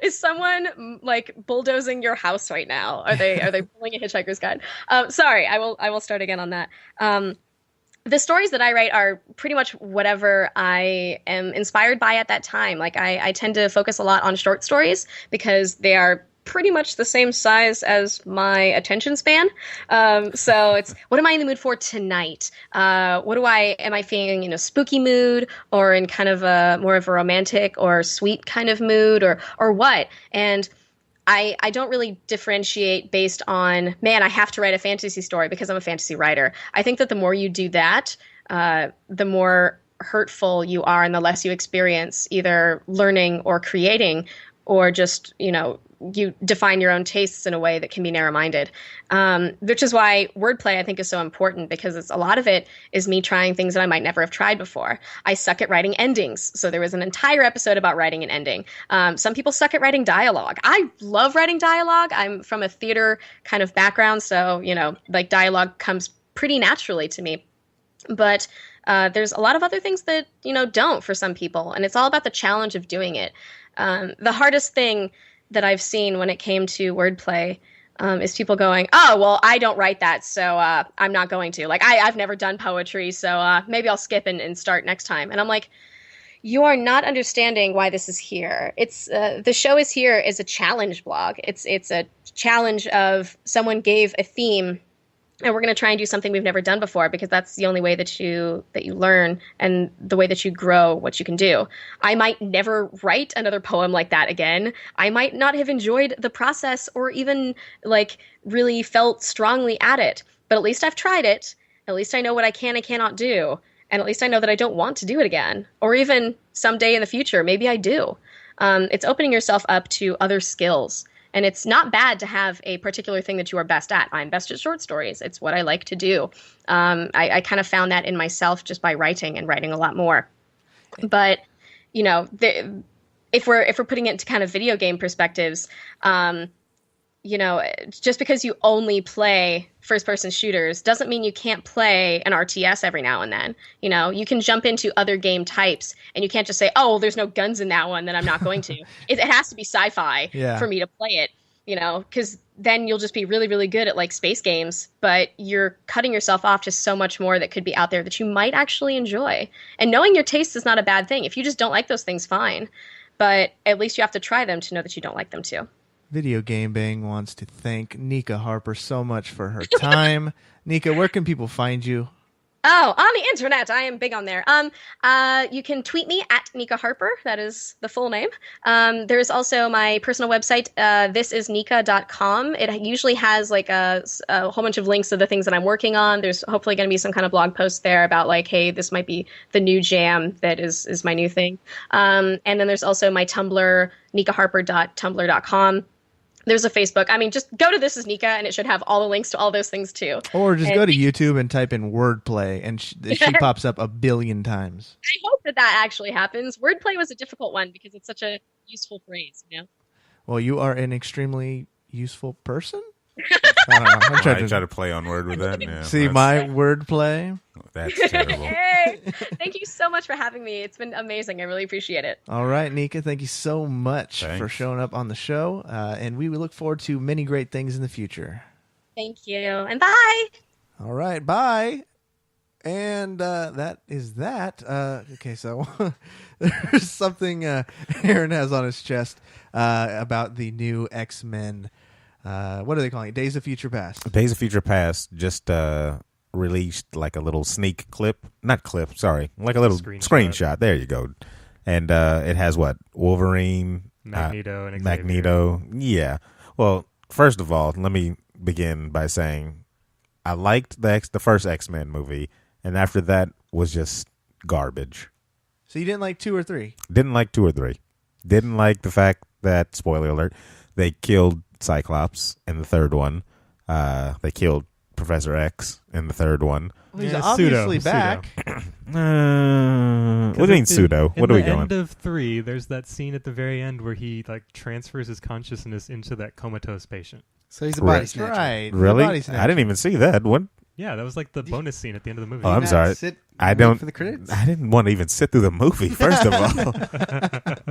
Is someone like bulldozing your house right now? Are they pulling a Hitchhiker's Guide? Sorry, I will start again on that. The stories that I write are pretty much whatever I am inspired by at that time. Like I tend to focus a lot on short stories because they are pretty much the same size as my attention span. So it's, what am I in the mood for tonight? Am I feeling in a spooky mood, or in kind of a more of a romantic or sweet kind of mood, or what? And I don't really differentiate based on, man, I have to write a fantasy story because I'm a fantasy writer. I think that the more you do that, the more hurtful you are and the less you experience either learning or creating, or just, you define your own tastes in a way that can be narrow-minded, which is why wordplay, I think, is so important, because a lot of it is me trying things that I might never have tried before. I suck at writing endings, so there was an entire episode about writing an ending. Some people suck at writing dialogue. I love writing dialogue. I'm from a theater kind of background, so, like, dialogue comes pretty naturally to me. But there's a lot of other things that, don't for some people, and it's all about the challenge of doing it. The hardest thing that I've seen when it came to wordplay is people going, oh, well, I don't write that, so I'm not going to. Like, I've never done poetry, so maybe I'll skip and start next time. And I'm like, you are not understanding why this is here. It's the show is here as a challenge blog. It's a challenge of someone gave a theme, and we're going to try and do something we've never done before, because that's the only way that you learn and the way that you grow what you can do. I might never write another poem like that again. I might not have enjoyed the process or even like really felt strongly at it, but at least I've tried it. At least I know what I can and cannot do. And at least I know that I don't want to do it again, or even someday in the future, maybe I do. It's opening yourself up to other skills. And it's not bad to have a particular thing that you are best at. I'm best at short stories. It's what I like to do. I kind of found that in myself just by writing and writing a lot more. But, if we're putting it into kind of video game perspectives, just because you only play first-person shooters doesn't mean you can't play an RTS every now and then. You can jump into other game types, and you can't just say, oh, well, there's no guns in that one, then I'm not going to. It has to be sci-fi for me to play it, because then you'll just be really, really good at, like, space games, but you're cutting yourself off to so much more that could be out there that you might actually enjoy. And knowing your taste is not a bad thing. If you just don't like those things, fine. But at least you have to try them to know that you don't like them too. Videogame Bang wants to thank Nika Harper so much for her time. Nika, where can people find you? Oh, on the internet. I am big on there. You can tweet me at Nika Harper. That is the full name. There's also my personal website, thisisnika.com. It usually has like a whole bunch of links to the things that I'm working on. There's hopefully going to be some kind of blog post there about like, hey, this might be the new jam that is my new thing. And then there's also my Tumblr, nikaharper.tumblr.com. There's a Facebook. I mean, just go to This Is Nika, and it should have all the links to all those things too. Or just go to YouTube and type in wordplay, and she pops up a billion times. I hope that actually happens. Wordplay was a difficult one because it's such a useful phrase, you know? Well, you are an extremely useful person? I don't know. I try to play on word with that. Yeah, see my wordplay? That's terrible. Hey, thank you so much for having me. It's been amazing. I really appreciate it. All right, Nika, thank you so much for showing up on the show. And we look forward to many great things in the future. Thank you. And bye. All right, bye. And that is that. Okay, so there's something Aaron has on his chest about the new X-Men. What are they calling it? Days of Future Past. Days of Future Past just released like a little sneak clip. Not clip, sorry. Like a little screenshot. There you go. And it has what? Wolverine, Magneto, and Xavier. Magneto. Yeah. Well, first of all, let me begin by saying I liked the first X-Men movie, and after that was just garbage. So you didn't like 2 or 3? Didn't like 2 or 3. Didn't like the fact that, spoiler alert, they killed Cyclops in the third one. They killed Professor X in the third one. Well, he's obviously back. What do you mean pseudo? What are we going? At the end of 3, there's that scene at the very end where he like transfers his consciousness into that comatose patient. So he's a body snatcher. Right. Really? I didn't even see that. What? Yeah, that was like the bonus scene at the end of the movie. Oh, I'm sorry. I didn't want to even sit through the movie, first of all.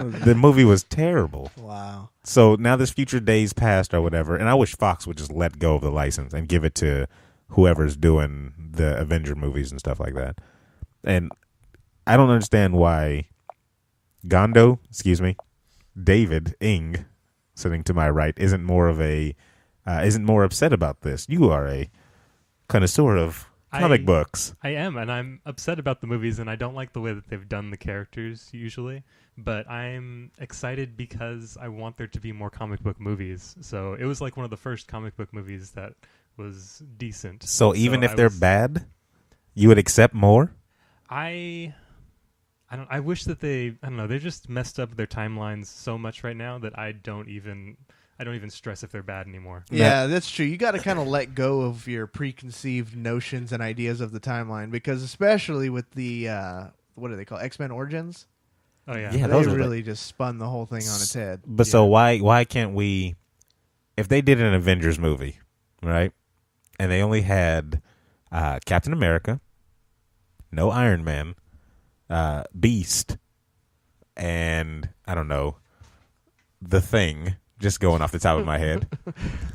The movie was terrible. Wow. So now this future days past or whatever, and I wish Fox would just let go of the license and give it to whoever's doing the Avenger movies and stuff like that. And I don't understand why David Ing, sitting to my right, isn't more upset about this. You are a connoisseur of comic books. I am, and I'm upset about the movies, and I don't like the way that they've done the characters usually. But I'm excited because I want there to be more comic book movies. So it was like one of the first comic book movies that was decent. So even if they're bad, you would accept more? I wish that they just messed up their timelines so much right now that I don't even stress if they're bad anymore. Yeah, that's true. You got to kind of let go of your preconceived notions and ideas of the timeline, because especially with the what do they call X-Men Origins? Oh yeah, they really just spun the whole thing on its head. But so why can't we? If they did an Avengers movie, right, and they only had Captain America, no Iron Man, Beast, and I don't know, the Thing. Just going off the top of my head,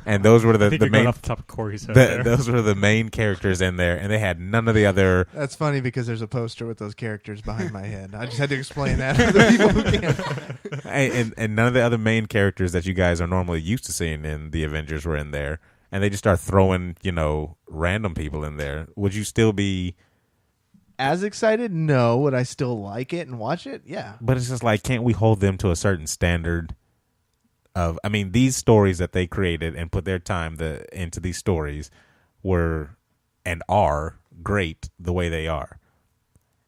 and those were the main off the top of Cory's head. Those were the main characters in there, and they had none of the other. That's funny because there's a poster with those characters behind my head. I just had to explain that to the people who can't. And none of the other main characters that you guys are normally used to seeing in the Avengers were in there, and they just start throwing random people in there. Would you still be as excited? No. Would I still like it and watch it? Yeah. But it's just like, can't we hold them to a certain standard? These stories that they created and put their time into these stories were and are great the way they are.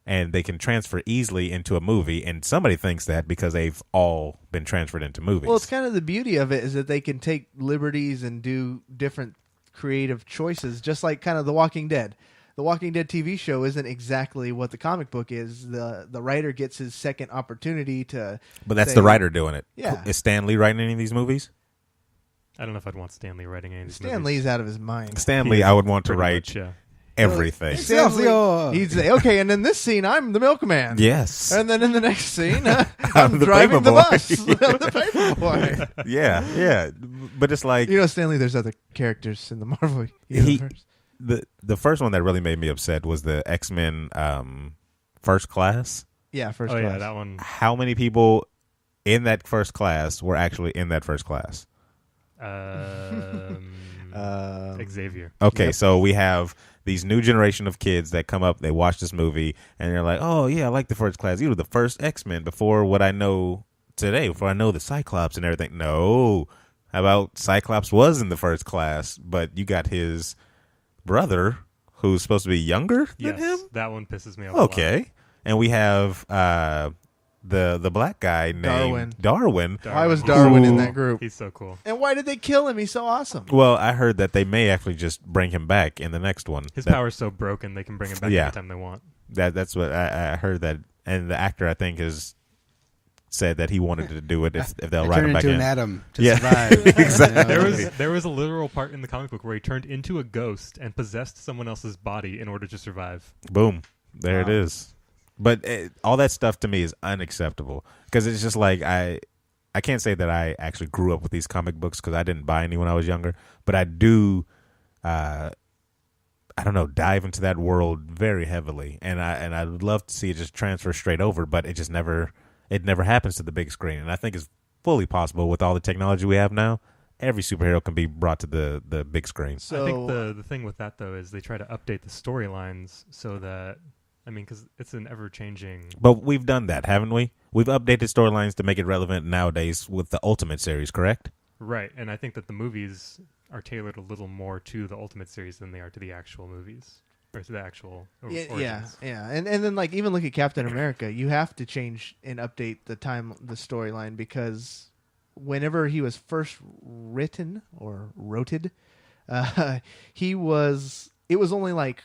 And they can transfer easily into a movie, and somebody thinks that because they've all been transferred into movies. Well, it's kind of the beauty of it is that they can take liberties and do different creative choices, just like kind of The Walking Dead. The Walking Dead TV show isn't exactly what the comic book is. The writer gets his second opportunity to. But that's the writer doing it. Yeah. Is Stan Lee writing any of these movies? I don't know if I'd want Stan Lee writing any of these movies. Stan Lee's out of his mind. Stan Lee, I would want to write everything. Stan Lee, he'd say, okay, and in this scene, I'm the milkman. Yes. And then in the next scene, I'm driving the bus. I'm the paper boy. Yeah. But it's like. Stan Lee, there's other characters in the Marvel universe. The first one that really made me upset was the X-Men First Class. Yeah, First Class. Yeah, that one. How many people in that first class were actually in that first class? Xavier. Okay, so we have these new generation of kids that come up, they watch this movie, and they're like, oh, yeah, I like the first class. You were the first X-Men before what I know today, before I know the Cyclops and everything. No. How about Cyclops was in the first class, but you got his brother, who's supposed to be younger than him? That one pisses me off. Okay. And we have the black guy named Darwin. Why was Darwin in that group? He's so cool. And why did they kill him? He's so awesome. Well, I heard that they may actually just bring him back in the next one. His power's so broken they can bring him back anytime they want. That's what I heard that, and the actor I think has said that he wanted to do it if they'll write him back in. Turn into an atom to survive. Exactly. There was a literal part in the comic book where he turned into a ghost and possessed someone else's body in order to survive. Boom. There it is. But all that stuff to me is unacceptable because it's just like I can't say that I actually grew up with these comic books because I didn't buy any when I was younger, but I do I don't know, dive into that world very heavily, and I would love to see it just transfer straight over, but it just never happens to the big screen, and I think it's fully possible with all the technology we have now. Every superhero can be brought to the big screen. So I think the thing with that though is they try to update the storylines so that because it's an ever-changing. But we've done that, haven't we? We've updated storylines to make it relevant nowadays with the Ultimate series, correct? Right, and I think that the movies are tailored a little more to the Ultimate series than they are to the actual movies or to the actual origins. Yeah. And then like even look at Captain America. You have to change and update the storyline because whenever he was first written or roted, it was only like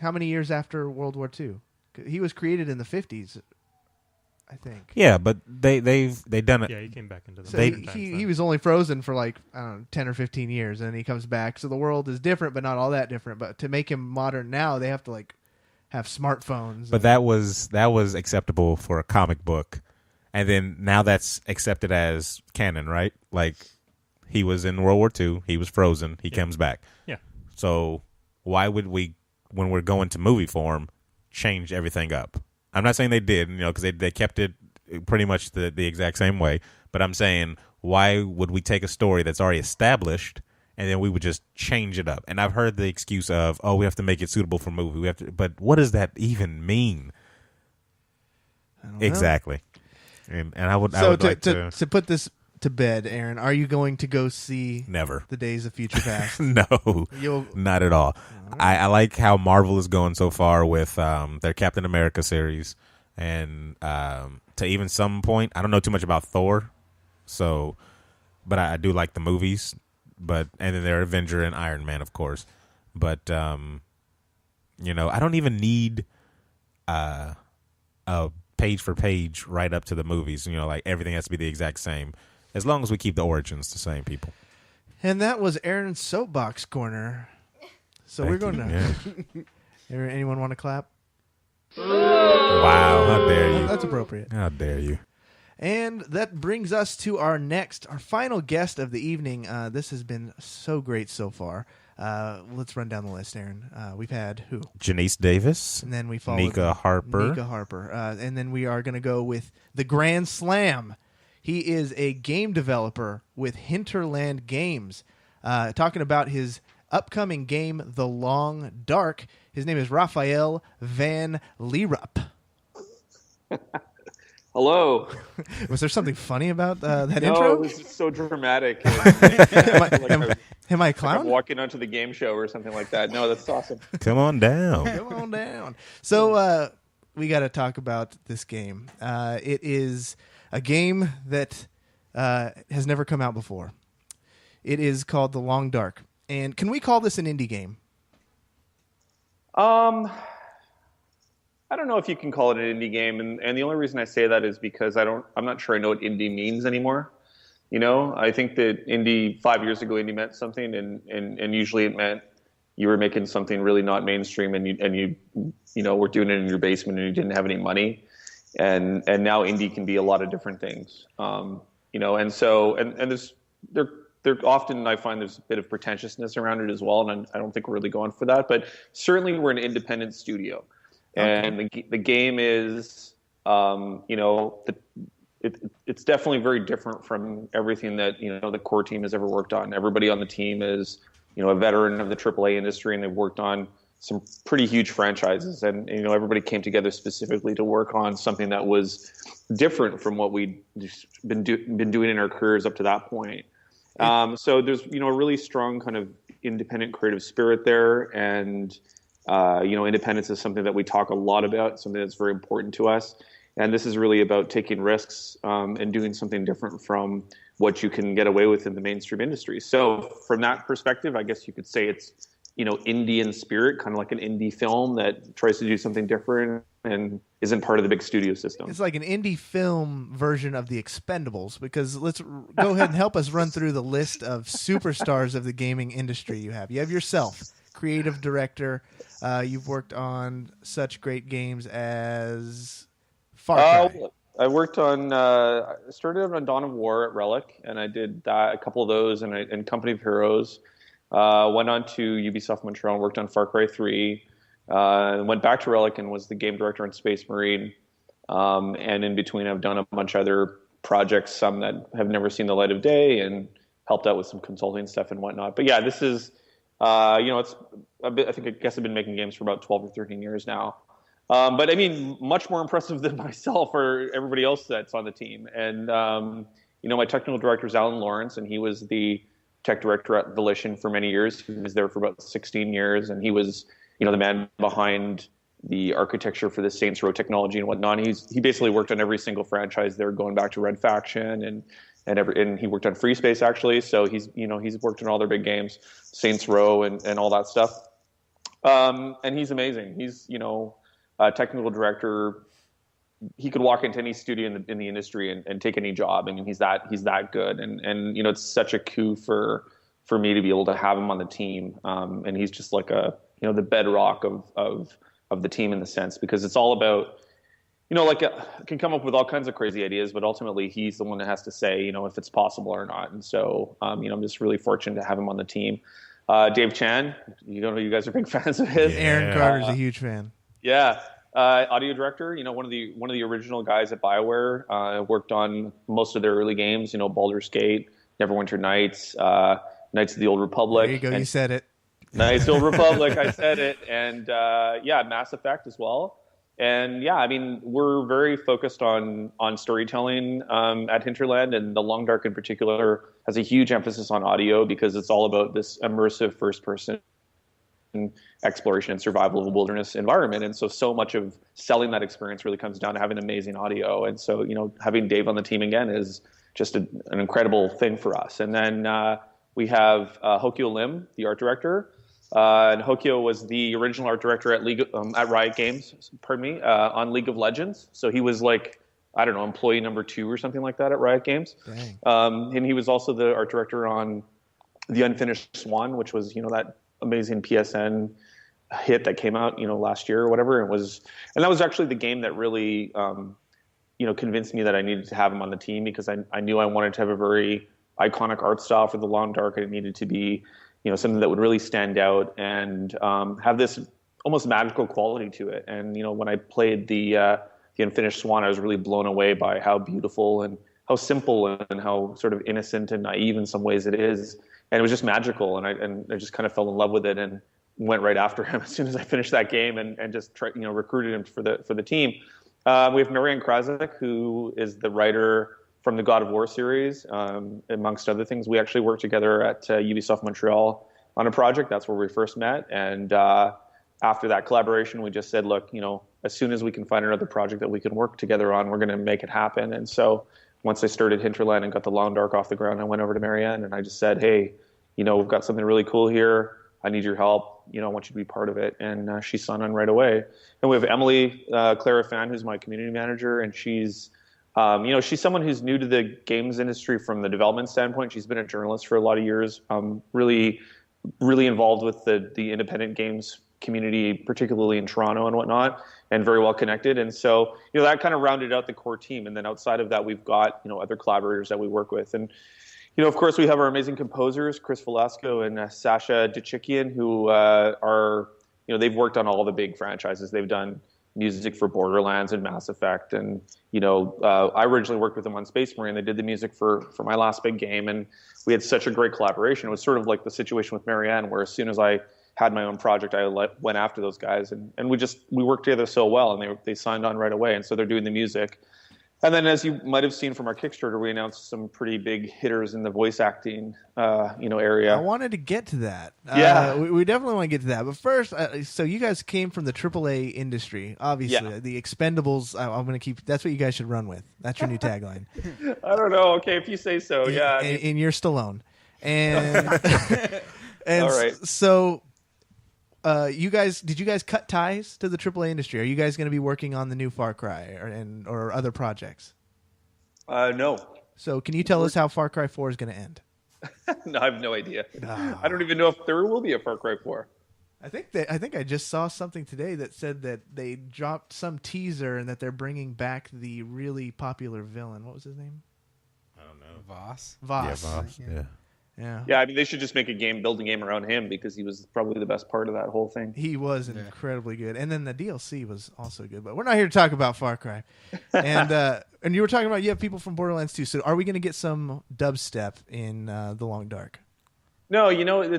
how many years after World War II? He was created in the 50s. I think. Yeah, but they've done it. Yeah, he came back into the. So he was only frozen for like 10 or 15 years, and then he comes back. So the world is different, but not all that different. But to make him modern now, they have to like have smartphones. But that was acceptable for a comic book, and then now that's accepted as canon, right? Like he was in World War II, he was frozen, he comes back. Yeah. So why would we, when we're going to movie form, change everything up? I'm not saying they did, because they kept it pretty much the exact same way. But I'm saying, why would we take a story that's already established and then we would just change it up? And I've heard the excuse of, we have to make it suitable for movie. We have to, but what does that even mean? I don't know. Exactly. And I would like to put this to bed, Aaron. Are you going to go see Never the Days of Future Past? No, not at all. I like how Marvel is going so far with their Captain America series, and to even some point, I don't know too much about Thor, but I do like the movies. And then their Avenger and Iron Man, of course. But I don't even need a page for page right up to the movies. Like everything has to be the exact same. As long as we keep the origins the same, people. And that was Aaron's Soapbox Corner. So we're going to... Anyone want to clap? Wow, how dare you. That's appropriate. How dare you. And that brings us to our final guest of the evening. This has been so great so far. Let's run down the list, Aaron. We've had who? Genese Davis. And then we followed Nika Harper. And then we are going to go with the Grand Slam. He is a game developer with Hinterland Games. Talking about his upcoming game, The Long Dark. His name is Raphael van Lierop. Hello. Was there something funny about that no, intro? It was so dramatic. Am I a clown? Like I'm walking onto the game show or something like that. No, that's awesome. Come on down. Come on down. So we got to talk about this game. It is a game that has never come out before. It is called The Long Dark. And can we call this an indie game? I don't know if you can call it an indie game, and the only reason I say that is because I'm not sure I know what indie means anymore. I think that indie 5 years ago, indie meant something, and usually it meant you were making something really not mainstream, and you were doing it in your basement and you didn't have any money, and now indie can be a lot of different things, and so there often I find there's a bit of pretentiousness around it as well, and I don't think we're really going for that, but certainly we're an independent studio. And the game is, it's definitely very different from everything that, the core team has ever worked on. Everybody on the team is, a veteran of the AAA industry, and they've worked on some pretty huge franchises. And, everybody came together specifically to work on something that was different from what we'd been doing in our careers up to that point. So there's, a really strong kind of independent creative spirit there. And, independence is something that we talk a lot about, something that's very important to us. And this is really about taking risks and doing something different from what you can get away with in the mainstream industry. So from that perspective, I guess you could say it's, indie in spirit, kind of like an indie film that tries to do something different and isn't part of the big studio system. It's like an indie film version of The Expendables, because let's go ahead and help us run through the list of superstars of the gaming industry you have. You have yourself, creative director. You've worked on such great games as Far Cry. I worked on, started out on Dawn of War at Relic, and I did that, a couple of those, and Company of Heroes. Went on to Ubisoft Montreal and worked on Far Cry 3. Went back to Relic and was the game director on Space Marine. And in between, I've done a bunch of other projects, some that have never seen the light of day, and helped out with some consulting stuff and whatnot. But yeah, this is, it's a bit, I guess I've been making games for about 12 or 13 years now. But I mean, much more impressive than myself or everybody else that's on the team. And, my technical director is Alan Lawrence, and he was the tech director at Volition for many years. He was there for about 16 years, and he was, the man behind the architecture for the Saints Row technology and whatnot. He basically worked on every single franchise there, going back to Red Faction and he worked on Free Space actually. So he's worked on all their big games, Saints Row and all that stuff. And he's amazing. He's, a technical director. He could walk into any studio in the industry and take any job. I mean, he's that good. And it's such a coup for me to be able to have him on the team. And he's just like the bedrock of the team in the sense, because it's all about, can come up with all kinds of crazy ideas, but ultimately he's the one that has to say, if it's possible or not. And so, I'm just really fortunate to have him on the team. Dave Chan, you guys are big fans of his. Aaron Carter's a huge fan. Yeah. Audio director, one of the original guys at BioWare, worked on most of their early games, Baldur's Gate, Neverwinter Nights, Knights of the Old Republic. There you go, you said it. Knights of the Old Republic, I said it. And Mass Effect as well. And I mean, we're very focused on storytelling at Hinterland, and The Long Dark in particular has a huge emphasis on audio because it's all about this immersive first-person exploration and survival of a wilderness environment. And so much of selling that experience really comes down to having amazing audio. And so, having Dave on the team again is just an incredible thing for us. And then we have Hokyo Lim, the art director. And Hokyo was the original art director at Riot Games, on League of Legends. So he was like, I don't know, employee number 2 or something like that at Riot Games. And he was also the art director on The Unfinished Swan, which was, that amazing PSN hit that came out, last year or whatever. And that was actually the game that really, convinced me that I needed to have him on the team, because I knew I wanted to have a very iconic art style for The Long Dark, and it needed to be, something that would really stand out and have this almost magical quality to it. And, when I played the Unfinished Swan, I was really blown away by how beautiful and how simple and how sort of innocent and naive in some ways it is. And it was just magical, and I just kind of fell in love with it and went right after him as soon as I finished that game and just recruited him for the team. We have Marianne Krasik, who is the writer from the God of War series, amongst other things. We actually worked together at Ubisoft Montreal on a project. That's where we first met. And after that collaboration, we just said, look, as soon as we can find another project that we can work together on, we're going to make it happen. And so once I started Hinterland and got the Long Dark off the ground, I went over to Marianne and I just said, hey, we've got something really cool here. I need your help. I want you to be part of it. And she signed on right away. And we have Emily Clara Fan, who's my community manager. And she's, she's someone who's new to the games industry from the development standpoint. She's been a journalist for a lot of years, really, really involved with the independent games community, particularly in Toronto and whatnot, and very well connected. And so, that kind of rounded out the core team. And then outside of that, we've got, other collaborators that we work with. And, of course, we have our amazing composers, Chris Velasco and Sasha Dechikian, who are, they've worked on all the big franchises. They've done music for Borderlands and Mass Effect. And, I originally worked with them on Space Marine. They did the music for my last big game. And we had such a great collaboration. It was sort of like the situation with Marianne, where as soon as I had my own project, I went after those guys. And we worked together so well, and they signed on right away. And so they're doing the music. And then, as you might have seen from our Kickstarter, we announced some pretty big hitters in the voice acting, area. I wanted to get to that. Yeah. We definitely want to get to that. But first, so you guys came from the AAA industry, obviously. Yeah. The Expendables, I'm going to keep. That's what you guys should run with. That's your new tagline. I don't know. Okay, if you say so. Yeah. And you're Stallone. And, All right. So, did you guys cut ties to the AAA industry? Are you guys going to be working on the new Far Cry or other projects? No. So, can you tell us how Far Cry 4 is going to end? No, I have no idea. I don't even know if there will be a Far Cry 4. I think I just saw something today that said that they dropped some teaser and that they're bringing back the really popular villain. What was his name? I don't know. Voss. Voss. Yeah, Voss. Yeah. Yeah. Yeah, I mean, they should just make build a game around him because he was probably the best part of that whole thing. He was incredibly good, and then the DLC was also good. But we're not here to talk about Far Cry. And you were talking about you have people from Borderlands 2. So are we going to get some dubstep in The Long Dark? No,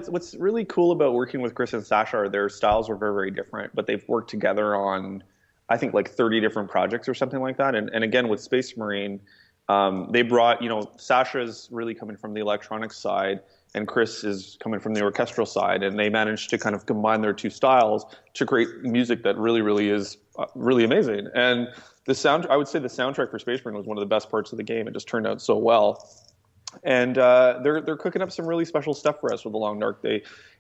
what's really cool about working with Chris and Sasha are their styles were very, very different, but they've worked together on, I think, like 30 different projects or something like that. And again, with Space Marine, they brought, Sasha's really coming from the electronic side and Chris is coming from the orchestral side. And they managed to kind of combine their two styles to create music that really, really is really amazing. And I would say the soundtrack for Space Marine was one of the best parts of the game. It just turned out so well. And they're cooking up some really special stuff for us with The Long Dark.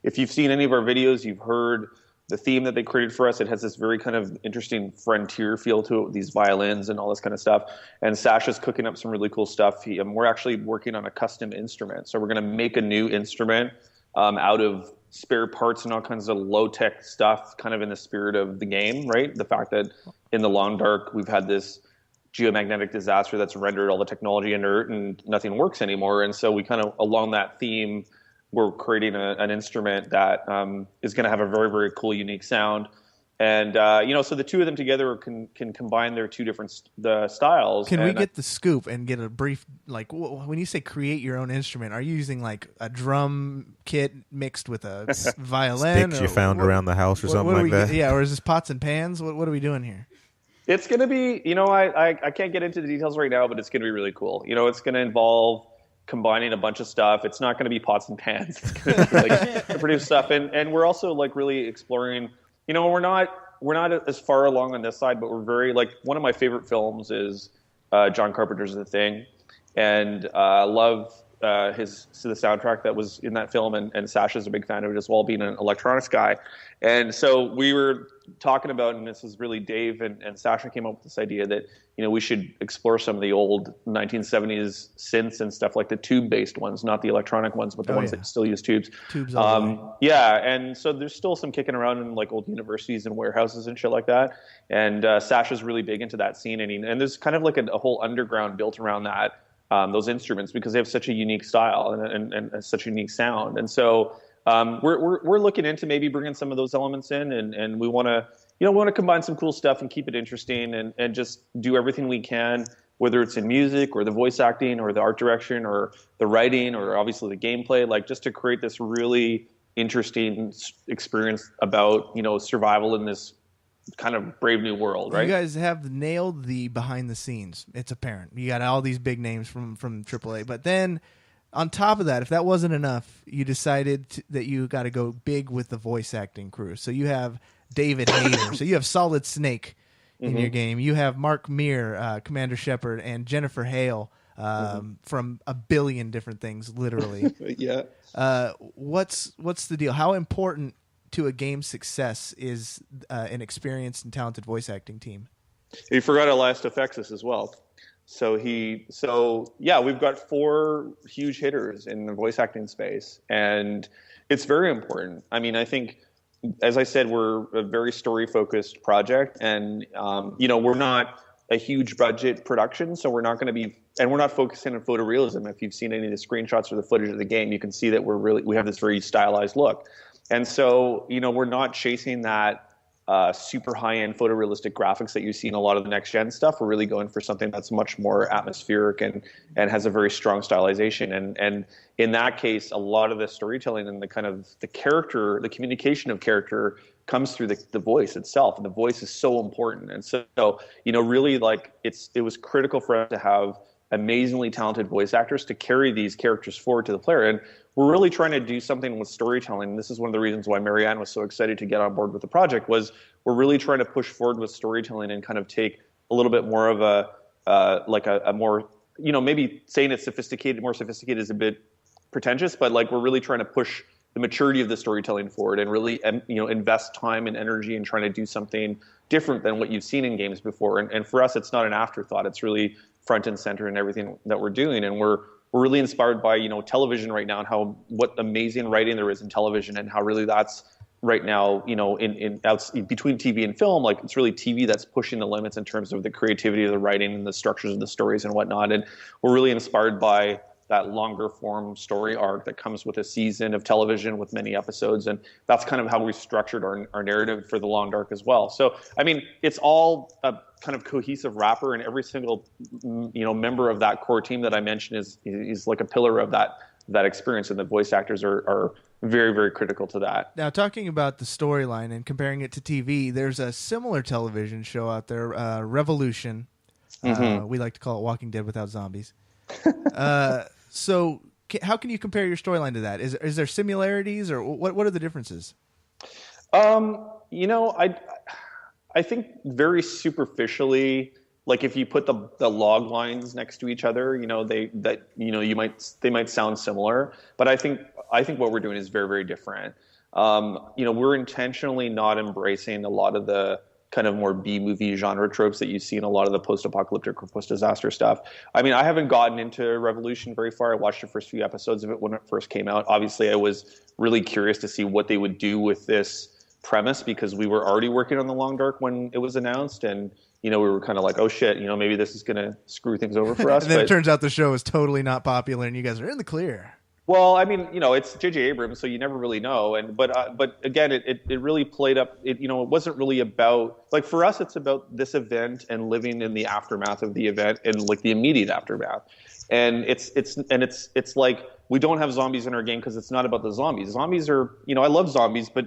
If you've seen any of our videos, you've heard the theme that they created for us. It has this very kind of interesting frontier feel to it with these violins and all this kind of stuff. And Sasha's cooking up some really cool stuff. We're actually working on a custom instrument. So we're going to make a new instrument out of spare parts and all kinds of low-tech stuff, kind of in the spirit of the game, right? The fact that in The Long Dark, we've had this geomagnetic disaster that's rendered all the technology inert and nothing works anymore. And so we kind of, along that theme, we're creating an instrument that is going to have a very, very cool, unique sound. And, so the two of them together can combine their two different styles. Can we get the scoop and get a brief, like, when you say create your own instrument, are you using like a drum kit mixed with a violin? Sticks you found around the house or something like that? Yeah, or is this pots and pans? What are we doing here? It's going to be, I can't get into the details right now, but it's going to be really cool. It's going to involve combining a bunch of stuff. It's not going to be pots and pans. It's going to be like produce stuff. And we're also like really exploring, we're not as far along on this side, but we're very like, one of my favorite films is John Carpenter's The Thing. And I love the soundtrack that was in that film. And Sasha's a big fan of it as well, being an electronics guy. And so we were talking about, and this is really Dave and Sasha came up with this idea that, we should explore some of the old 1970s synths and stuff, like the tube-based ones, not the electronic ones, but the ones that still use tubes. Tubes yeah, and so there's still some kicking around in like old universities and warehouses and shit like that. And Sasha's really big into that scene, and there's kind of like a whole underground built around that, those instruments, because they have such a unique style and such a unique sound. And so we're looking into maybe bringing some of those elements in, and we want to, we want to combine some cool stuff and keep it interesting and just do everything we can, whether it's in music or the voice acting or the art direction or the writing or obviously the gameplay, like just to create this really interesting experience about, survival in this kind of brave new world, right? You guys have nailed the behind the scenes. It's apparent. You got all these big names from AAA, but then on top of that, if that wasn't enough, you decided that you got to go big with the voice acting crew. So you have David Hayter. So you have Solid Snake in your game. You have Mark Meir, Commander Shepard, and Jennifer Hale from a billion different things, literally. Yeah. What's the deal? How important to a game's success is an experienced and talented voice acting team? You forgot Elias Defexis as well. So we've got 4 huge hitters in the voice acting space, and it's very important. I mean, I think, as I said, we're a very story-focused project, and we're not a huge budget production, so we're not going to be, and we're not focusing on photorealism. If you've seen any of the screenshots or the footage of the game, you can see that we have this very stylized look, and so we're not chasing that super high-end photorealistic graphics that you see in a lot of the next-gen stuff. We're really going for something that's much more atmospheric and has a very strong stylization. And in that case, a lot of the storytelling and the kind of the character, the communication of character comes through the voice itself. And the voice is so important. And so, really like it was critical for us to have amazingly talented voice actors to carry these characters forward to the player. And we're really trying to do something with storytelling. This is one of the reasons why Marianne was so excited to get on board with the project, was we're really trying to push forward with storytelling and kind of take a little bit more of a more, maybe saying it's more sophisticated is a bit pretentious, but like we're really trying to push the maturity of the storytelling forward and really, invest time and energy in trying to do something different than what you've seen in games before. And for us, it's not an afterthought. It's really front and center in everything that we're doing. And we're really inspired by, television right now, and what amazing writing there is in television, and how really that's right now, between TV and film, like it's really TV that's pushing the limits in terms of the creativity of the writing and the structures of the stories and whatnot. And we're really inspired by that longer form story arc that comes with a season of television with many episodes. And that's kind of how we structured our narrative for The Long Dark as well. So, I mean, it's all a kind of cohesive wrapper, and every single, member of that core team that I mentioned is like a pillar of that experience. And the voice actors are very, very critical to that. Now, talking about the storyline and comparing it to TV, there's a similar television show out there, Revolution. We like to call it Walking Dead without zombies. So how can you compare your storyline to that? Is there similarities, or what are the differences? I think very superficially, like if you put the log lines next to each other, they might sound similar, but I think what we're doing is very, very different. We're intentionally not embracing a lot of the kind of more B-movie genre tropes that you see in a lot of the post-apocalyptic or post-disaster stuff. I mean, I haven't gotten into Revolution very far. I watched the first few episodes of it when it first came out. Obviously, I was really curious to see what they would do with this premise, because we were already working on The Long Dark when it was announced, and we were kind of like, oh shit, maybe this is going to screw things over for us. And then it turns out the show is totally not popular, and you guys are in the clear. Well, I mean, it's J.J. Abrams, so you never really know. But again, it really played up. It wasn't really about, like, for us, it's about this event and living in the aftermath of the event and like the immediate aftermath. And it's like we don't have zombies in our game because it's not about the zombies. Zombies are, I love zombies, but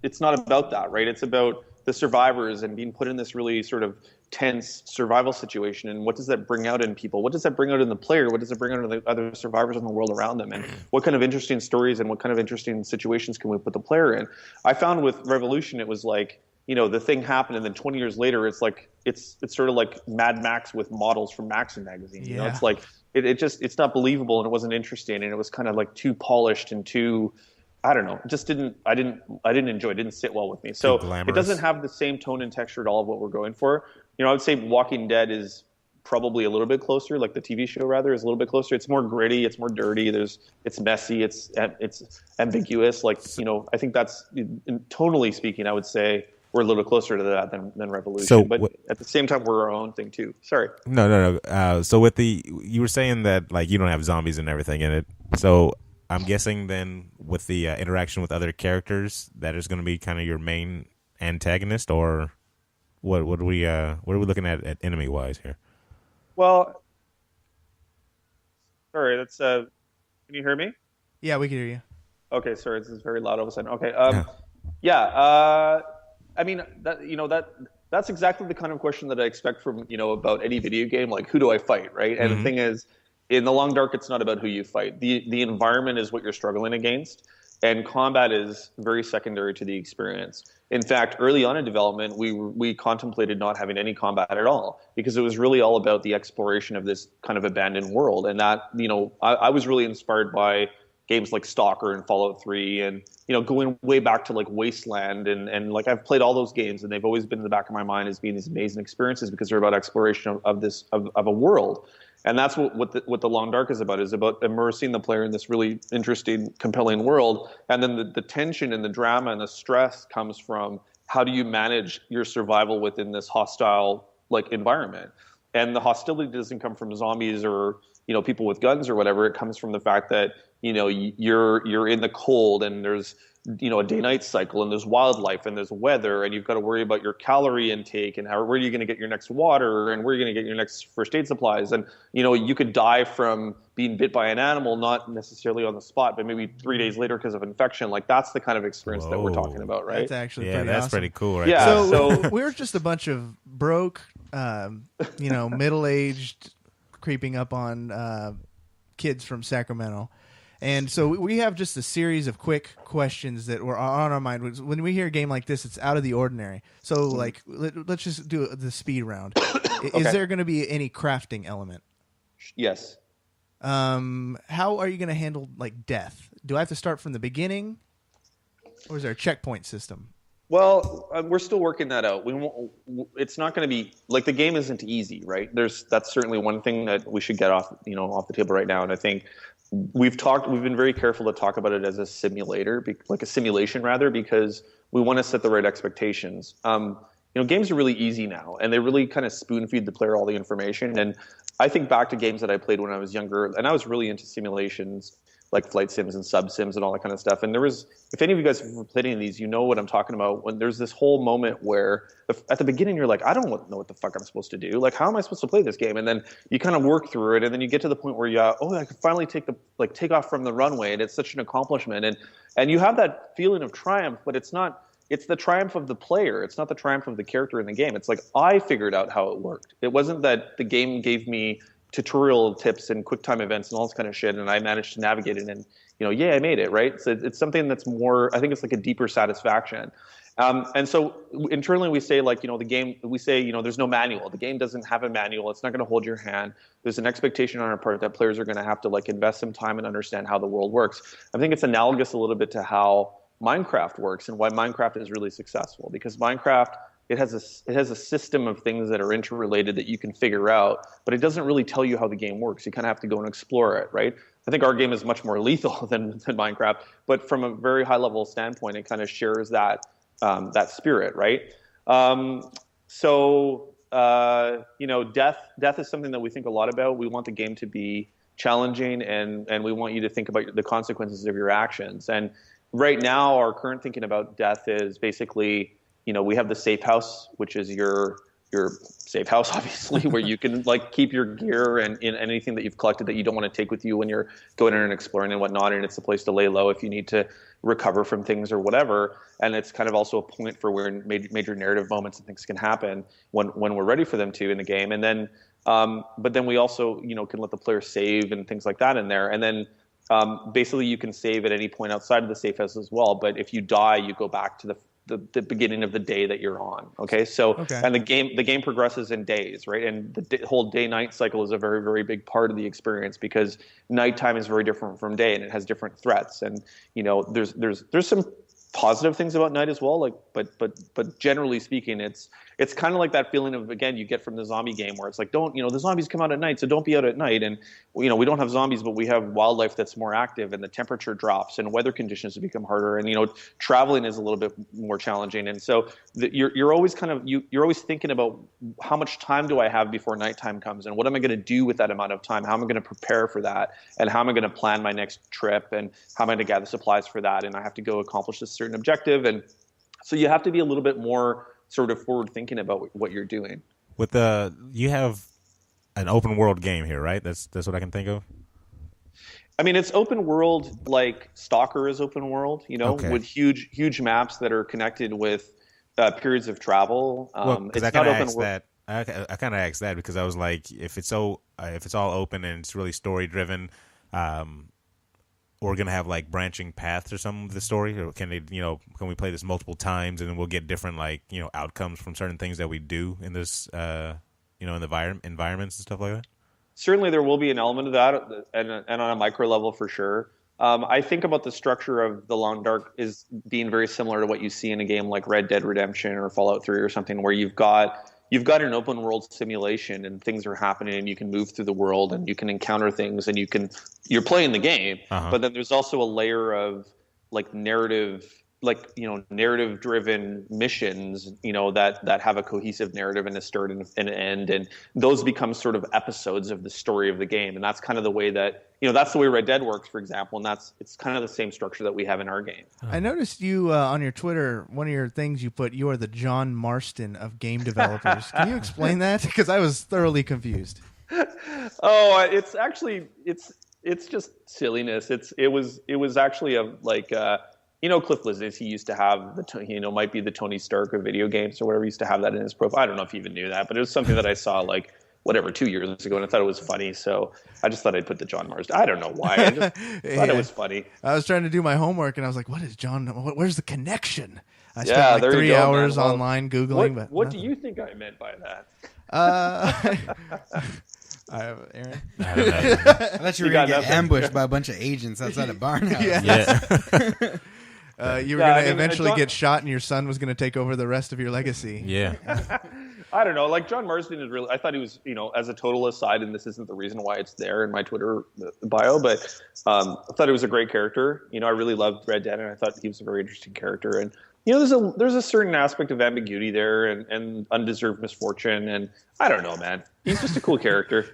it's not about that, right? It's about the survivors and being put in this really sort of tense survival situation, and what does that bring out in people? What does that bring out in the player? What does it bring out in the other survivors in the world around them? And what kind of interesting stories and what kind of interesting situations can we put the player in? I found with Revolution, it was like, the thing happened, and then 20 years later, it's like it's sort of like Mad Max with models from Maxim magazine. It's like it's not believable, and it wasn't interesting, and it was kind of like too polished and too, I don't know, I didn't enjoy it. It didn't sit well with me. So it doesn't have the same tone and texture at all of what we're going for. I would say Walking Dead is probably a little bit closer, like the TV show rather is a little bit closer. It's more gritty, it's more dirty, it's messy, it's ambiguous. Like, I think that's, tonally speaking, I would say we're a little closer to that than Revolution. So, but at the same time, we're our own thing too. Sorry. No. So you were saying that like you don't have zombies and everything in it. So I'm guessing then with the interaction with other characters, that is going to be kind of your main antagonist, or what are we looking at enemy wise here? Well, sorry, that's can you hear me? Yeah, we can hear you. Okay, sorry, this is very loud all of a sudden. Okay, I mean that's exactly the kind of question that I expect from about any video game, like who do I fight, right? And the thing is, in The Long Dark, it's not about who you fight. The environment is what you're struggling against, and combat is very secondary to the experience. In fact, early on in development, we contemplated not having any combat at all, because it was really all about the exploration of this kind of abandoned world. And that, I was really inspired by games like Stalker and Fallout 3, and going way back to like Wasteland, and like I've played all those games, and they've always been in the back of my mind as being these amazing experiences because they're about exploration of a world. And that's what the Long Dark is about immersing the player in this really interesting, compelling world. And then the tension and the drama and the stress comes from how do you manage your survival within this hostile like environment. And the hostility doesn't come from zombies or people with guns or whatever. It comes from the fact that you're in the cold, and there's a day-night cycle, and there's wildlife, and there's weather, and you've got to worry about your calorie intake, and where are you going to get your next water, and where are you going to get your next first aid supplies, and you could die from being bit by an animal, not necessarily on the spot, but maybe 3 days later because of infection. Like, that's the kind of experience that we're talking about, right? That's actually that's awesome. pretty cool, right? Yeah. So we're just a bunch of broke, middle-aged, creeping up on kids from Sacramento. And so we have just a series of quick questions that were on our mind. When we hear a game like this, it's out of the ordinary. So, like, let's just do the speed round. Is there going to be any crafting element? Yes. How are you going to handle, like, death? Do I have to start from the beginning? Or is there a checkpoint system? Well, we're still working that out. It's not going to be like, the game isn't easy, right? That's certainly one thing that we should get off the table right now. And I think we've been very careful to talk about it as a simulator, like a simulation rather, because we want to set the right expectations. Games are really easy now, and they really kind of spoon feed the player all the information. And I think back to games that I played when I was younger, and I was really into simulations, like flight sims and sub sims and all that kind of stuff. And if any of you guys have played any of these, you know what I'm talking about, when there's this whole moment where at the beginning you're like, I don't know what the fuck I'm supposed to do. Like, how am I supposed to play this game? And then you kind of work through it, and then you get to the point where I can finally take off from the runway, and it's such an accomplishment. And you have that feeling of triumph, but it's the triumph of the player. It's not the triumph of the character in the game. It's like, I figured out how it worked. It wasn't that the game gave me tutorial tips and quick time events and all this kind of shit, and I managed to navigate it, and I made it, right? So it's something that's more, I think it's like a deeper satisfaction. And so internally we say, like, the game, we say, there's no manual. The game doesn't have a manual. It's not going to hold your hand. There's an expectation on our part that players are going to have to, like, invest some time and understand how the world works. I think it's analogous a little bit to how Minecraft works and why Minecraft is really successful, because Minecraft, it has a system of things that are interrelated that you can figure out, but it doesn't really tell you how the game works. You kind of have to go and explore it, right? I think our game is much more lethal than Minecraft, but from a very high level standpoint, it kind of shares that spirit, right? Death is something that we think a lot about. We want the game to be challenging, and we want you to think about the consequences of your actions. And right now, our current thinking about death is basically, we have the safe house, which is your safe house, obviously, where you can, like, keep your gear and anything that you've collected that you don't want to take with you when you're going in and exploring and whatnot. And it's a place to lay low if you need to recover from things or whatever. And it's kind of also a point for where major narrative moments and things can happen when we're ready for them to in the game. And then, but then we also, can let the player save and things like that in there. And then, basically you can save at any point outside of the safe house as well. But if you die, you go back to the beginning of the day that you're on. Okay. And the game progresses in days, right? And the whole day-night cycle is a very, very big part of the experience, because nighttime is very different from day, and it has different threats. And, there's some positive things about night as well. Like, but generally speaking, it's kind of like that feeling of, again, you get from the zombie game where it's like, the zombies come out at night, so don't be out at night. And, we don't have zombies, but we have wildlife that's more active, and the temperature drops, and weather conditions become harder, and, traveling is a little bit more challenging. And so you're always you're always thinking about, how much time do I have before nighttime comes, and what am I going to do with that amount of time? How am I going to prepare for that? And how am I going to plan my next trip? And how am I going to gather supplies for that? And I have to go accomplish this certain objective. And so you have to be a little bit more sort of forward thinking about what you're doing. You have an open world game here, right? That's what I can think of. I mean, it's open world, like Stalker is open world, with huge maps that are connected with periods of travel. It's not open world. I kind of asked that because I was like, if it's all open and it's really story driven, we're gonna have like branching paths or something of the story, or can we play this multiple times and then we'll get different outcomes from certain things that we do in this in the environments and stuff like that? Certainly, there will be an element of that, and on a micro level for sure. I think about the structure of The Long Dark as being very similar to what you see in a game like Red Dead Redemption or Fallout 3 or something, where you've got an open world simulation and things are happening and you can move through the world and you can encounter things and you're playing the game, but then there's also a layer of like narrative narrative driven missions, that have a cohesive narrative and a start and an end, and those become sort of episodes of the story of the game. And that's kind of the way that that's the way Red Dead works, for example, and it's kind of the same structure that we have in our game. I noticed you on your Twitter, one of your things you put, you are the John Marston of game developers. Can you explain that? Because I was thoroughly confused. Oh, it's actually it's just silliness. It was actually Cliff Blizz, he used to have might be the Tony Stark of video games or whatever. He used to have that in his profile. I don't know if he even knew that, but it was something that I saw 2 years ago, and I thought it was funny. So I just thought I'd put the John Marston. I don't know why. I just thought it was funny. I was trying to do my homework, and I was like, "What is John? Where's the connection?" I spent 3 hours online Googling. What do you think I meant by that? Aaron? I thought you were going to get ambushed by a bunch of agents outside a barn house. You were going to eventually get shot, and your son was going to take over the rest of your legacy. Yeah. I don't know. John Marsden is really. I thought he was, as a total aside, and this isn't the reason why it's there in my Twitter bio, but I thought it was a great character. I really loved Red Dead, and I thought he was a very interesting character. And there's a certain aspect of ambiguity there, and undeserved misfortune, and I don't know, man. He's just a cool character.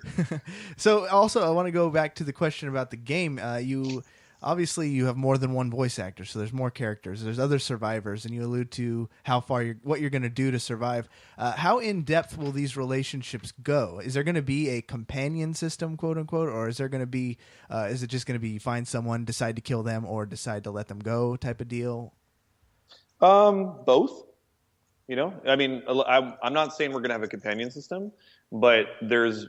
So, also, I want to go back to the question about the game. Obviously, you have more than one voice actor, so there's more characters. There's other survivors, and you allude to what you're going to do to survive. How in depth will these relationships go? Is there going to be a companion system, quote unquote, or is there going to be? Is it just going to be you find someone, decide to kill them, or decide to let them go type of deal? Both. I'm not saying we're going to have a companion system, but there's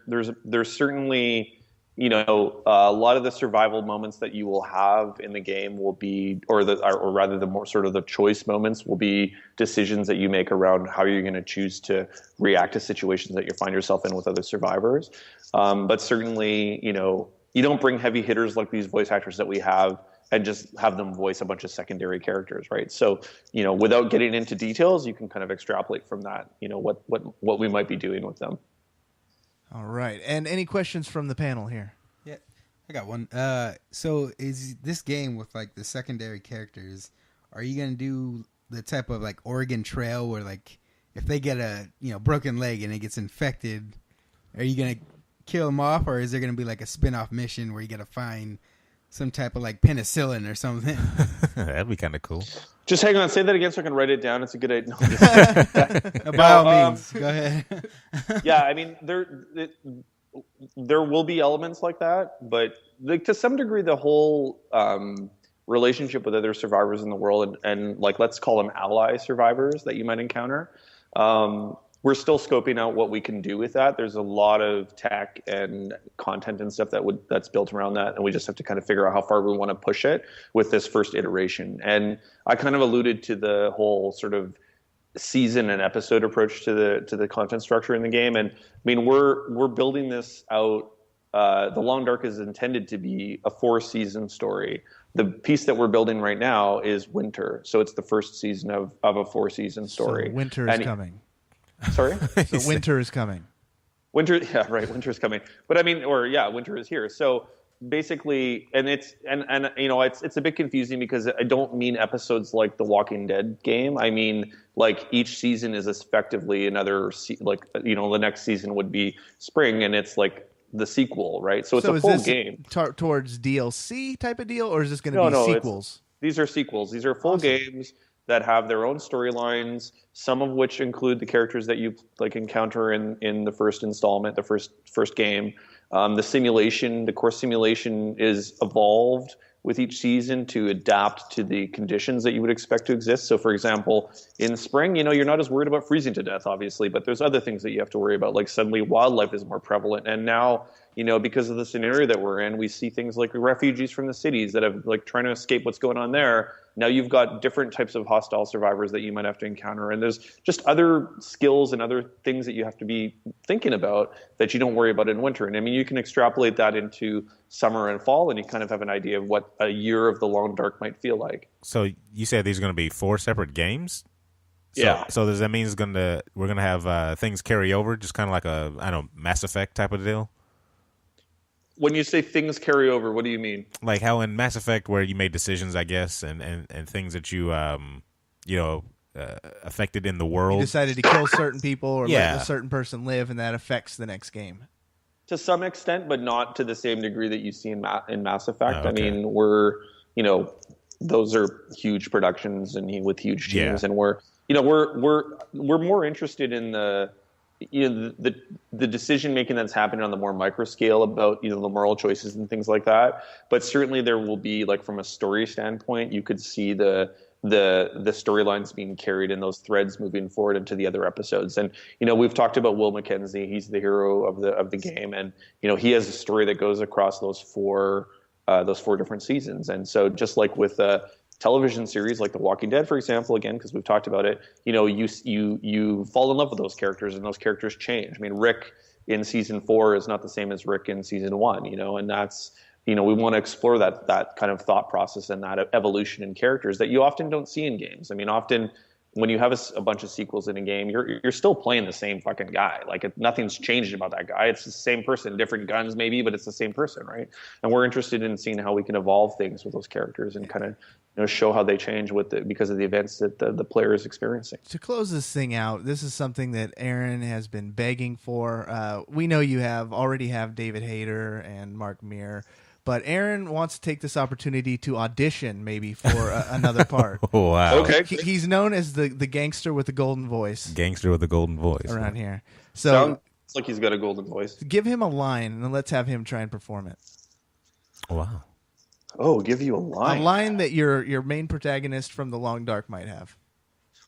certainly. A lot of the survival moments that you will have in the game will be, or rather the more sort of the choice moments will be decisions that you make around how you're going to choose to react to situations that you find yourself in with other survivors. But certainly, you don't bring heavy hitters like these voice actors that we have and just have them voice a bunch of secondary characters, right? So, without getting into details, you can kind of extrapolate from that, what we might be doing with them. All right. And any questions from the panel here? Yeah, I got one. So is this game with the secondary characters, are you going to do the type of Oregon Trail where if they get a broken leg and it gets infected, are you going to kill them off, or is there going to be a spin-off mission where you got to find some type of penicillin or something? That'd be kind of cool. Just hang on, say that again so I can write it down. It's a good idea. By all means, go ahead. Yeah, I mean, there will be elements like that, but to some degree, the whole relationship with other survivors in the world and let's call them ally survivors that you might encounter, we're still scoping out what we can do with that. There's a lot of tech and content and stuff that's built around that, and we just have to kind of figure out how far we want to push it with this first iteration. And I kind of alluded to the whole sort of season and episode approach to the content structure in the game. And I mean, we're building this out. The Long Dark is intended to be a 4-season story. The piece that we're building right now is Winter, so it's the first season of a 4-season story. So winter is coming. Sorry? So winter is coming. Winter, yeah, right. Winter is coming. But I mean, winter is here. So basically, and it's a bit confusing because I don't mean episodes like the Walking Dead game. I mean, each season is effectively another, the next season would be spring, and it's the sequel, right? So it's a full game. Towards DLC type of deal, or is this going to be sequels? These are sequels. These are full games that have their own storylines, some of which include the characters that you encounter in the first installment, the first game. The course simulation is evolved with each season to adapt to the conditions that you would expect to exist. So, for example, in spring, you're not as worried about freezing to death, obviously, but there's other things that you have to worry about. Suddenly wildlife is more prevalent, and now, because of the scenario that we're in, we see things like refugees from the cities that have trying to escape what's going on there. Now you've got different types of hostile survivors that you might have to encounter, and there's just other skills and other things that you have to be thinking about that you don't worry about in winter. And I mean, you can extrapolate that into summer and fall, and you kind of have an idea of what a year of the Long Dark might feel like. So you said these are going to be 4 separate games? Yeah. So does that mean we're gonna have things carry over, just kind of like a Mass Effect type of deal? When you say things carry over, what do you mean? Like how in Mass Effect, where you made decisions, I guess, and things that you affected in the world. You decided to kill certain people or Yeah. let a certain person live, and that affects the next game. To some extent, but not to the same degree that you see in Mass Effect. Oh, okay. I mean, those are huge productions and with huge teams, and we're more interested in the decision making that's happening on the more micro scale about the moral choices and things like that. But certainly there will be, like, from a story standpoint, you could see the storylines being carried in those threads moving forward into the other episodes. And we've talked about Will McKenzie. He's the hero of the game, and he has a story that goes across those four different seasons. And so just like with television series like The Walking Dead, for example, again, because we've talked about it, you fall in love with those characters, and those characters change. I mean, Rick in season 4 is not the same as Rick in season 1, and that's, we want to explore that kind of thought process and that evolution in characters that you often don't see in games. I mean, often when you have a bunch of sequels in a game, you're still playing the same fucking guy. Like, nothing's changed about that guy. It's the same person, different guns maybe, but it's the same person, right? And we're interested in seeing how we can evolve things with those characters and kind of show how they change because of the events that the player is experiencing. To close this thing out, this is something that Aaron has been begging for. We know you already have David Hayter and Mark Meir, but Aaron wants to take this opportunity to audition maybe for another part. Wow. Okay. He's known as the gangster with the golden voice. Gangster with a golden voice. Around here. So sounds like he's got a golden voice. Give him a line, and then let's have him try and perform it. Wow. Oh, give you a line. A line that your main protagonist from The Long Dark might have.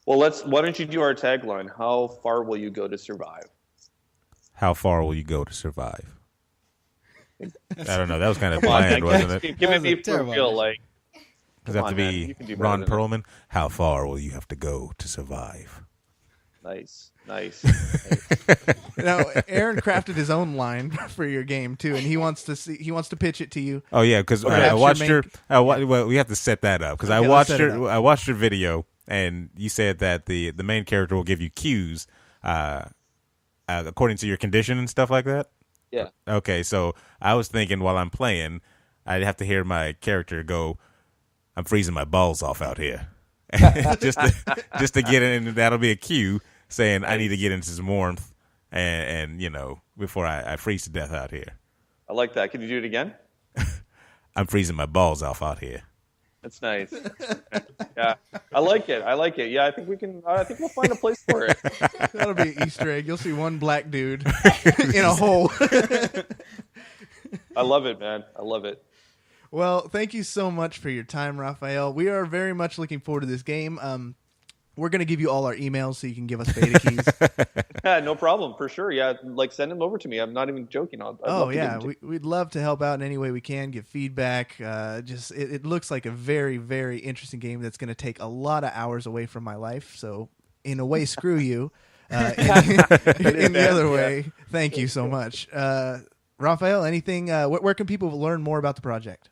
Well, why don't you do our tagline? How far will you go to survive? How far will you go to survive? I don't know. That was kind of bland, wasn't it? Give me for real, like. Does it have to be Ron Perlman? How far will you have to go to survive? Nice. Now, Aaron crafted his own line for your game too, and he wants to pitch it to you. Oh yeah, because I watched your. Well, we have to set that up because I watched your video, and you said that the main character will give you cues, according to your condition and stuff like that. Yeah. Okay, so I was thinking while I'm playing, I'd have to hear my character go, "I'm freezing my balls off out here," just to get in, and that'll be a cue saying I need to get into some warmth, and before I freeze to death out here. I like that. Can you do it again? I'm freezing my balls off out here. That's nice. Yeah, I like it. Yeah, I think we'll find a place for it. That'll be an Easter egg. You'll see one black dude in a hole. I love it, man. I love it. Well, thank you so much for your time, Raphael. We are very much looking forward to this game. We're going to give you all our emails so you can give us beta keys. Yeah, no problem, for sure. Yeah, like, send them over to me. I'm not even joking. We'd love to help out in any way we can, give feedback. It looks like a very, very interesting game that's going to take a lot of hours away from my life. So, in a way, screw you. In the other way, thank you so much. Raphael, anything? Where can people learn more about the project?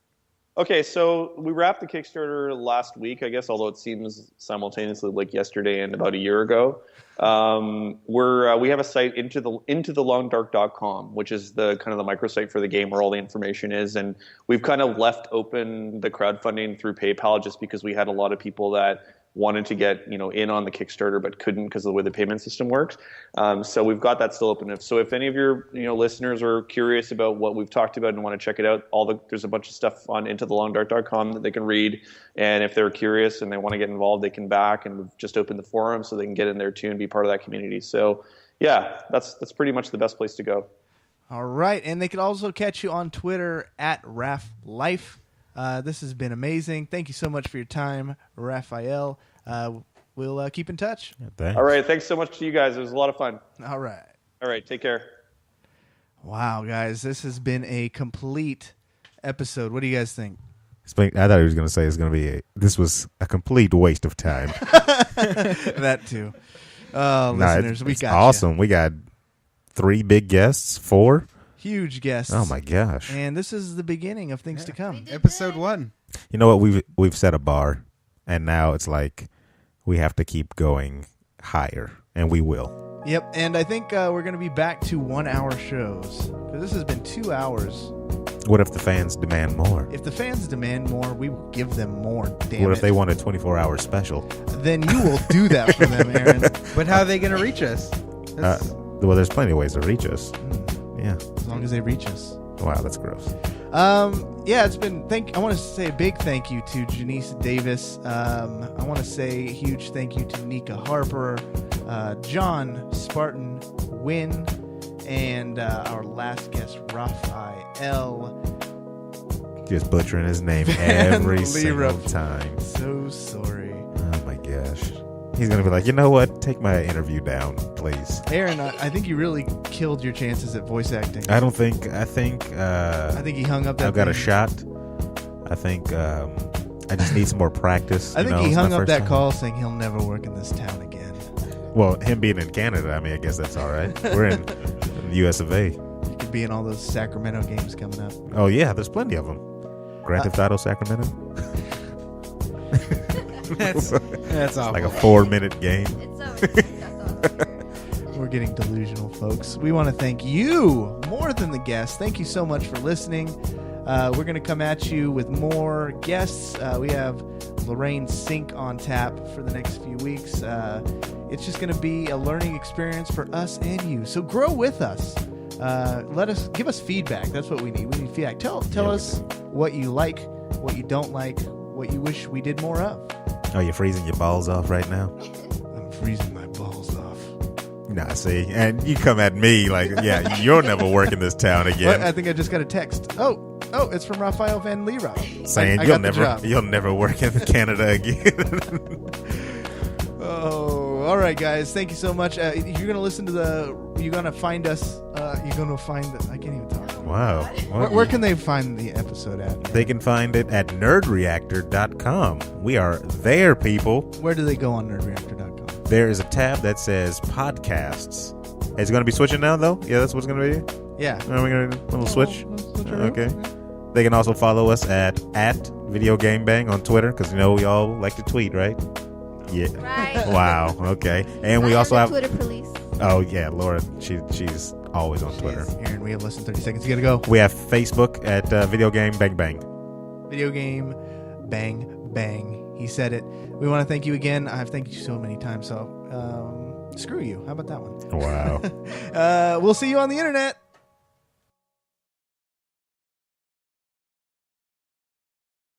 Okay, so we wrapped the Kickstarter last week, I guess, although it seems simultaneously like yesterday and about a year ago. We have a site intothelongdark.com, which is the kind of the microsite for the game where all the information is, and we've kind of left open the crowdfunding through PayPal just because we had a lot of people that wanted to get in on the Kickstarter but couldn't because of the way the payment system works. So we've got that still open. So if any of your listeners are curious about what we've talked about and want to check it out, there's a bunch of stuff on intothelongdark.com that they can read. And if they're curious and they want to get involved, they can back. And we've just opened the forum so they can get in there too and be part of that community. So yeah, that's pretty much the best place to go. All right, and they can also catch you on Twitter at RafLife. This has been amazing. Thank you so much for your time, Raphael. We'll keep in touch. Yeah, all right. Thanks so much to you guys. It was a lot of fun. All right. All right. Take care. Wow, guys. This has been a complete episode. What do you guys think? I thought he was going to say this was a complete waste of time. That too. Listeners, it's awesome. We got 3 big guests, 4. Huge guests. Oh my gosh. And this is the beginning of things to come. Episode 1. You know what? We've set a bar, and now it's like we have to keep going higher, and we will. Yep, and I think we're going to be back to 1-hour shows, because this has been 2 hours What if the fans demand more? If the fans demand more, we will give them more. Damn What it. if they want a 24-hour special? Then you will do that for them, Aaron. But how are they going to reach us? Well, there's plenty of ways to reach us. Yeah. As long as they reach us. Wow, that's gross. Yeah, it's been. I want to say a big thank you to Genese Davis. I want to say a huge thank you to Nika, Harper, John, Spartan Nguyen, and our last guest, Raphael. Just butchering his name every single Lierop. time. So sorry. Oh my gosh. He's going to be like, you know what? Take my interview down, please. Aaron, I think you really killed your chances at voice acting. I think I think he hung up that I've got a thing. shot. I think I just need some more practice. I think he it's my hung up first that time. call saying he'll never work in this town again. Well, him being in Canada, I mean, I guess that's all right. We're in the US of A. You could be in all those Sacramento games coming up. Oh, yeah, there's plenty of them. Grand Theft Auto Sacramento. That's awful. Like a 4-minute game. We're getting delusional, folks. We want to thank you more than the guests. Thank you so much for listening. We're going to come at you with more guests. We have Lorraine Sink on tap for the next few weeks. It's just going to be a learning experience for us and you. So grow with us. Give us feedback. That's what we need. We need feedback. Tell us what you like, what you don't like, what you wish we did more of. Oh, you're freezing your balls off right now? I'm freezing my balls off. Nah, see, and you come at me like, yeah, you'll never work in this town again. I think I just got a text. Oh, it's from Raphael Van Lierop. Saying you'll never work in Canada again. Oh, all right, guys. Thank you so much. You're gonna listen to you're gonna find us. You're gonna find. I can't even talk. Wow. Where can they find the episode at? They can find it at nerdreactor.com. We are there, people. Where do they go on nerdreactor.com? There is a tab that says podcasts. Is it going to be switching now, though? Yeah, that's what's going to be? Yeah. Are we going to do a little switch? Okay. They can also follow us at Videogame BANG on Twitter, because you know we all like to tweet, right? Yeah. Right. Wow. Okay. And we also have Twitter police. Oh yeah, Laura. She's always on Twitter. Aaron, we have less than 30 seconds. You gotta go. We have Facebook at Videogame Bang Bang. Videogame Bang Bang. He said it. We want to thank you again. I've thanked you so many times. So screw you. How about that one? Wow. We'll see you on the internet.